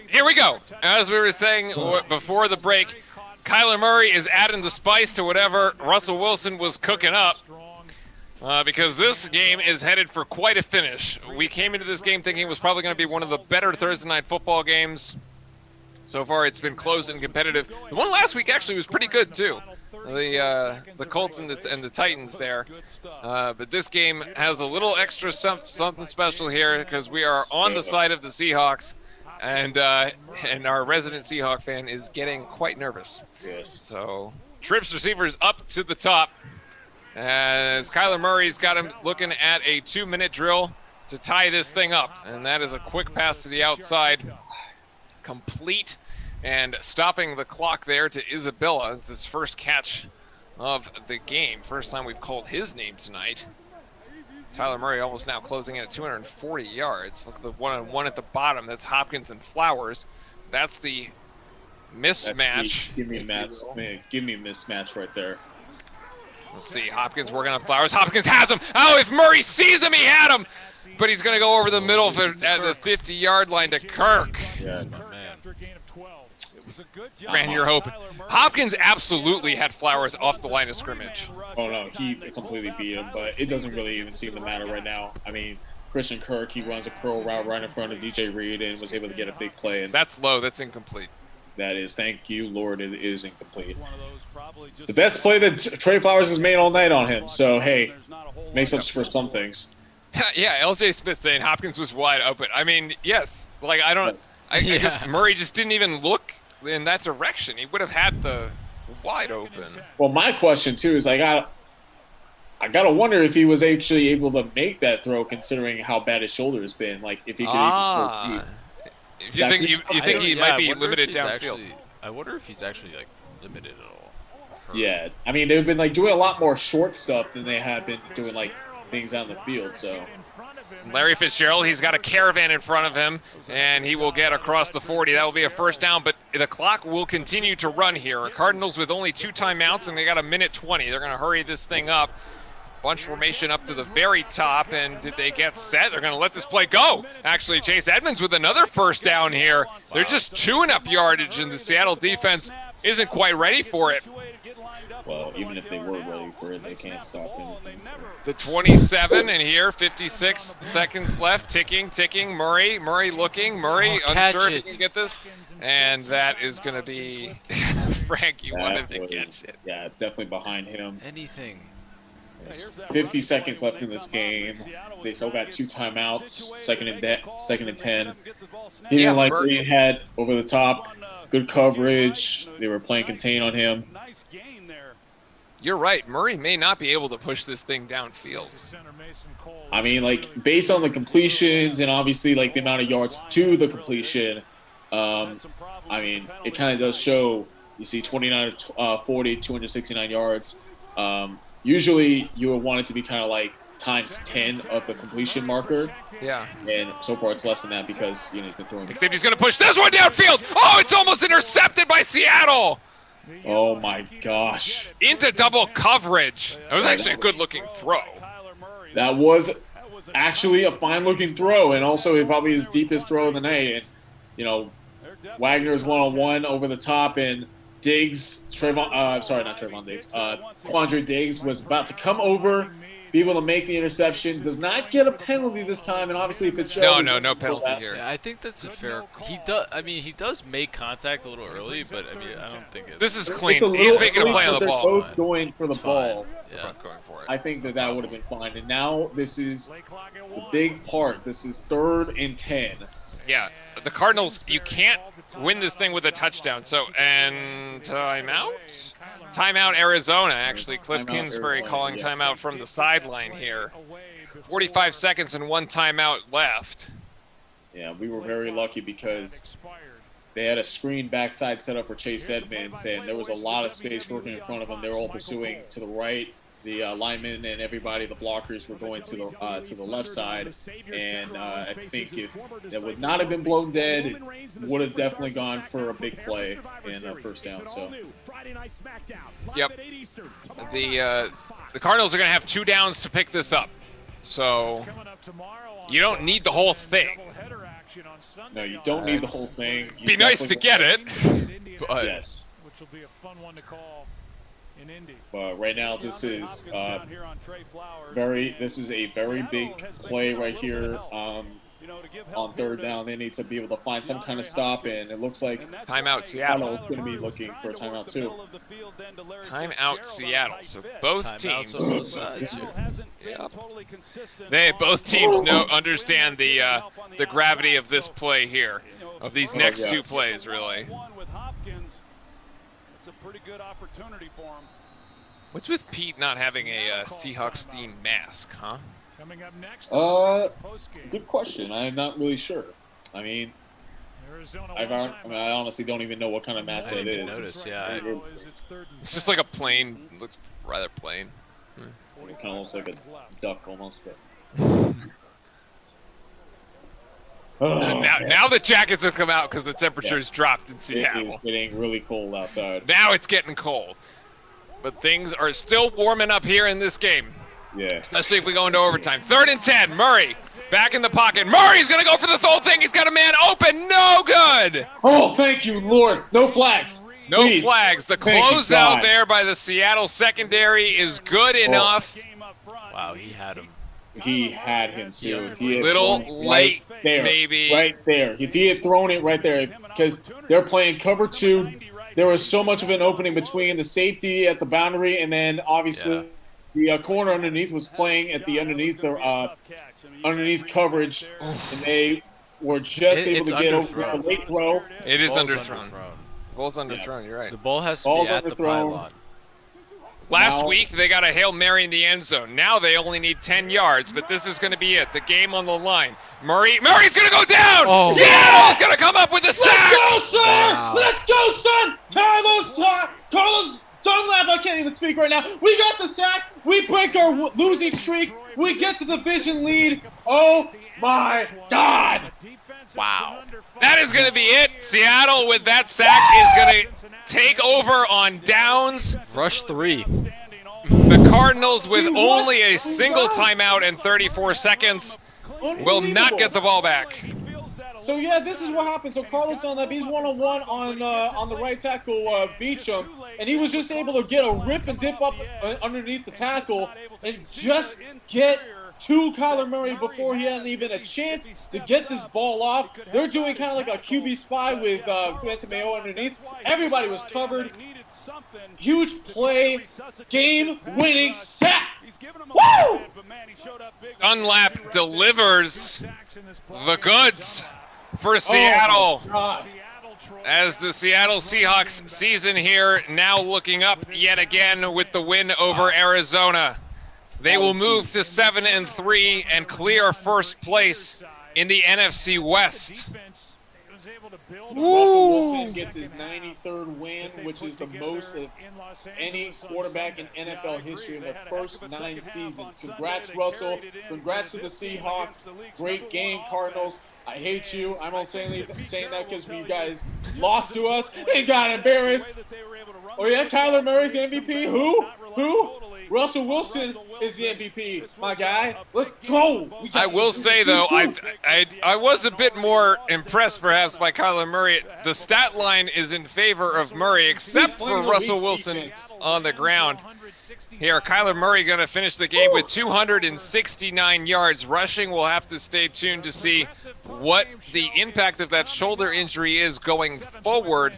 here we go. As we were saying before the break, Kyler Murray is adding the spice to whatever Russell Wilson was cooking up. Because this game is headed for quite a finish. We came into this game thinking it was probably going to be one of the better Thursday night football games. So far, it's been close and competitive. The one last week actually was pretty good too. The Colts and the Titans there. But this game has a little extra something special here because we are on the side of the Seahawks, and our resident Seahawk fan is getting quite nervous. Yes. So trips receivers up to the top. As Kyler Murray's got him looking at a 2-minute drill to tie this thing up. And that is a quick pass to the outside. Complete. And stopping the clock there to Isabella. It's his first catch of the game. First time we've called his name tonight. Tyler Murray almost now closing in at 240 yards. Look at the one-on-one at the bottom. That's Hopkins and Flowers. That's the mismatch. Give me a match. Man, give me a mismatch right there. Let's see, Hopkins working on Flowers. Hopkins has him. Oh, if Murray sees him, he had him. But he's going to go over the middle at the 50-yard line to Kirk. Yeah, Ran your hope. Hopkins absolutely had Flowers off the line of scrimmage. Oh, no, he completely beat him, but it doesn't really even seem to matter right now. I mean, Christian Kirk, he runs a curl route right in front of DJ Reed and was able to get a big play. And that's low. That's incomplete. That is, thank you, Lord, it is incomplete. The best play that Trey Flowers has made all night on him. So, hey, makes up for some things. Yeah, LJ Smith saying Hopkins was wide open. I mean, yes. Like, I guess Murray just didn't even look in that direction. He would have had the wide open. Well, my question, too, is I gotta wonder if he was actually able to make that throw considering how bad his shoulder has been. Like, if he could even you think he might be limited downfield? I wonder if he's actually, like, limited at all. Yeah, I mean, they've been like doing a lot more short stuff than they have been doing like things out in the field. So Larry Fitzgerald, he's got a caravan in front of him, and he will get across the 40. That will be a first down, but the clock will continue to run here. Cardinals with only 2 timeouts, and they got a minute 20. They're going to hurry this thing up. Bunch formation up to the very top, and did they get set? They're going to let this play go. Actually, Chase Edmonds with another first down here. They're just chewing up yardage, and the Seattle defense isn't quite ready for it. Well, even if they were ready for it, they can't stop anything. The 27, and here, 56 seconds left. Ticking. Murray looking. Murray unsure if he can get this. And that is going to be Frank, you wanted to catch it. Yeah, definitely behind him. Anything. There's 50 seconds left in this game. They still got 2 timeouts. Second and 10. He didn't like being had over the top. Good coverage. They were playing contain on him. You're right. Murray may not be able to push this thing downfield. I mean, like, based on the completions and obviously, like, the amount of yards to the completion, I mean, it kind of does show, you see 29 40, 269 yards. Usually, you would want it to be kind of like times 10 of the completion marker. Yeah. And so far, it's less than that because, you know, he's been throwing. Except he's going to push this one downfield. Oh, it's almost intercepted by Seattle. Oh, my gosh. Into double coverage. That was actually a good-looking throw. That was actually a fine-looking throw, and also probably his deepest throw of the night. And, you know, Wagner's one-on-one over the top, and Diggs, Quandre Diggs was about to come over, be able to make the interception, does not get a penalty this time, and obviously if it shows... No penalty here. Yeah, I think that's a fair... He does make contact a little early, but I mean, I don't think it's... This is clean. He's making a play on the ball. They're both going for the ball. Yeah. Both going for it. I think that would have been fine. And now this is the big part. This is 3rd and 10. Yeah, the Cardinals, you can't win this thing with a touchdown. So, and timeout? Timeout Arizona, actually. Cliff Kingsbury calling timeout from the sideline here. 45 seconds and 1 timeout left. Yeah, we were very lucky because they had a screen backside set up for Chase Edmonds, and there was a lot of space working in front of them. They were all pursuing to the right. the linemen and everybody, the blockers, were going to the left side, and I think if that would not have been blown dead, it would have definitely gone for a big play and a first down. So, Yep. The Cardinals are going to have 2 downs to pick this up. So you don't need the whole thing. no, you don't need the whole thing. You Be nice to definitely- get it. But Yes. which will be a fun one to call in Indy. But right now, this is this is a very big play right here. On third down, they need to be able to find some kind of stop, and it looks like timeout Seattle. Cardinals going to be looking for a timeout too. Timeout Seattle. So both teams. Timeouts on both sides. Yep. Both teams understand the gravity of this play here, of these next 2 plays, really. It's a pretty good opportunity for him. What's with Pete not having a Seahawks themed mask, huh? Coming up next, Good question. I'm not really sure. I mean, Arizona I honestly don't even know what kind of mask that is. notice, yeah. It's just like a plain, looks rather plain. It kind of looks like a duck almost, but. Now the jackets have come out because the temperature's dropped in It is Seattle. getting really cold outside. Now it's getting cold. But things are still warming up here in this game. Yeah. Let's see if we go into overtime. 3rd and 10. Murray back in the pocket. Murray's going to go for the whole thing. He's got a man open. No good. Oh, thank you, Lord. No flags. No Please. flags. The Thank you, closeout God. there by the Seattle secondary is good enough. Wow, he had him. He had him too. If he had Little thrown it late, right there, maybe. Right there. If he had thrown it right there, because they're playing cover 2, there was so much of an opening between the safety at the boundary, and then obviously the corner underneath was playing at the underneath coverage, and they were just able to get over a late throw. It is Ball's underthrown. The ball's underthrown. You're right. The ball has to Ball's be at the underthrown. pylon. Last Now- week, they got a Hail Mary in the end zone. Now they only need 10 yards, but this is going to be it. The game on the line. Murray's going to go down! Oh. Seattle's going to come up with a sack! Let's go, sir! Wow. Let's go, son! Carlos Dunlap, I can't even speak right now. We got the sack. We break our losing streak. We get the division lead. Oh, my God. Wow. That is going to be it. Seattle, with that sack, is going to take over on downs. Rush 3. The Cardinals, with only a single timeout and 34 seconds, will not get the ball back. So yeah, this is what happened. So Carlos Dunlap, he's one-on-one on the right tackle Beachum, and he was just able to get a rip and dip up underneath the tackle and just get to Kyler Murray before he had even a chance to get this ball off. They're doing kind of like a QB spy with Samantha Mayo underneath. Everybody was covered. Huge play, game-winning sack. Woo! Dunlap delivers the goods for Seattle. Oh, God. As the Seattle Seahawks season here now looking up yet again with the win over Arizona. They will move to 7-3 and clear first place in the NFC West. Russell Wilson gets his 93rd win, which is the most of any quarterback in NFL history in the first 9 seasons. Congrats, Russell. Congrats to the Seahawks. Great game, Cardinals. I hate you. I'm not saying that because you guys lost to us and got embarrassed. Oh, yeah, Kyler Murray's MVP? Who? Russell Wilson is the MVP, my guy. Let's go. I will say, though, I was a bit more impressed, perhaps, by Kyler Murray. The stat line is in favor of Murray, except for Russell Wilson on the ground. Here, Kyler Murray going to finish the game with 269 yards rushing. We'll have to stay tuned to see what the impact of that shoulder injury is going forward.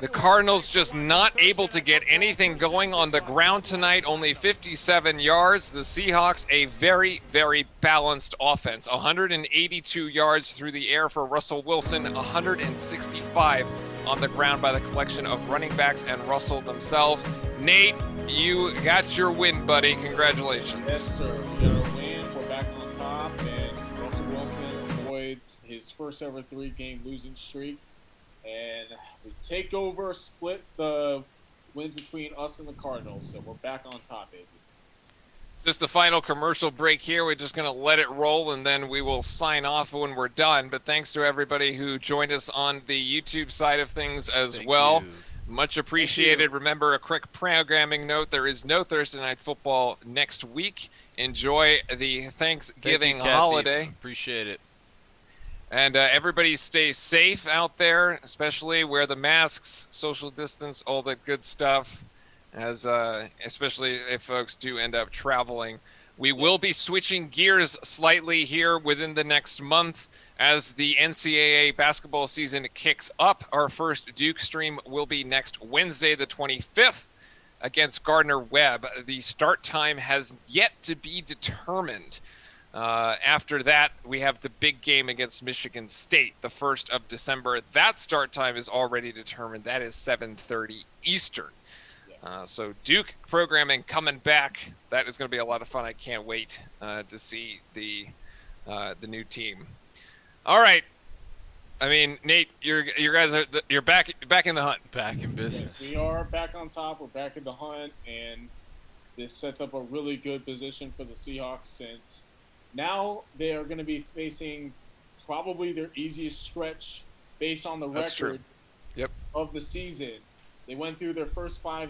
The Cardinals just not able to get anything going on the ground tonight, only 57 yards. The Seahawks, a very, very balanced offense. 182 yards through the air for Russell Wilson, 165 on the ground by the collection of running backs and Russell themselves. Nate, you got your win, buddy. Congratulations. Yes, sir. We got our win. We're back on top, and Russell Wilson avoids his first ever 3-game losing streak. And we take over, split the wins between us and the Cardinals, so we're back on top, baby. Just the final commercial break here. We're just going to let it roll, and then we will sign off when we're done. But thanks to everybody who joined us on the YouTube side of things as Thank well. you. Much appreciated. Remember, a quick programming note, there is no Thursday Night Football next week. Enjoy the Thanksgiving Thank you, Kathy. holiday. Appreciate it. And everybody stay safe out there, especially wear the masks, social distance, all that good stuff, as especially if folks do end up traveling. We will be switching gears slightly here within the next month as the NCAA basketball season kicks up. Our first Duke stream will be next Wednesday, the 25th, against Gardner-Webb. The start time has yet to be determined. After that, we have the big game against Michigan State, the 1st of December. That start time is already determined. That is 7:30 Eastern. So Duke programming coming back. That is going to be a lot of fun. I can't wait to see the new team. All right. I mean, Nate, you guys are you're back in the hunt. Back in business. Yes, we are back on top. We're back in the hunt, and this sets up a really good position for the Seahawks since now they are going to be facing probably their easiest stretch based on the That's record true. Yep. of the season. They went through their first five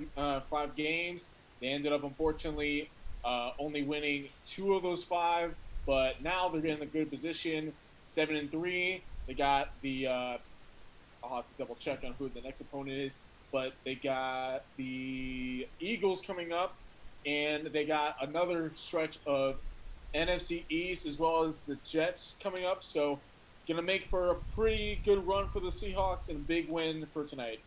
games. They ended up, unfortunately, only winning 2 of those 5. But now they're in a good position, 7-3. They got the I'll have to double check on who the next opponent is, but they got the Eagles coming up, and they got another stretch of NFC East as well as the Jets coming up. So it's gonna make for a pretty good run for the Seahawks and a big win for tonight.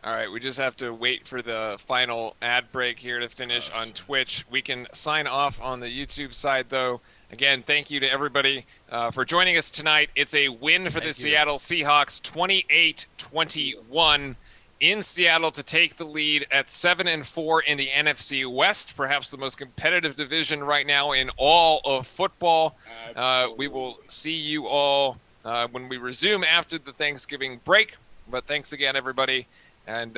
All right, we just have to wait for the final ad break here to finish on Twitch. We can sign off on the YouTube side, though. Again, thank you to everybody for joining us tonight. It's a win for the Seattle Seahawks, 28-21 in Seattle to take the lead at 7-4 in the NFC West, perhaps the most competitive division right now in all of football. We will see you all when we resume after the Thanksgiving break. But thanks again, everybody. And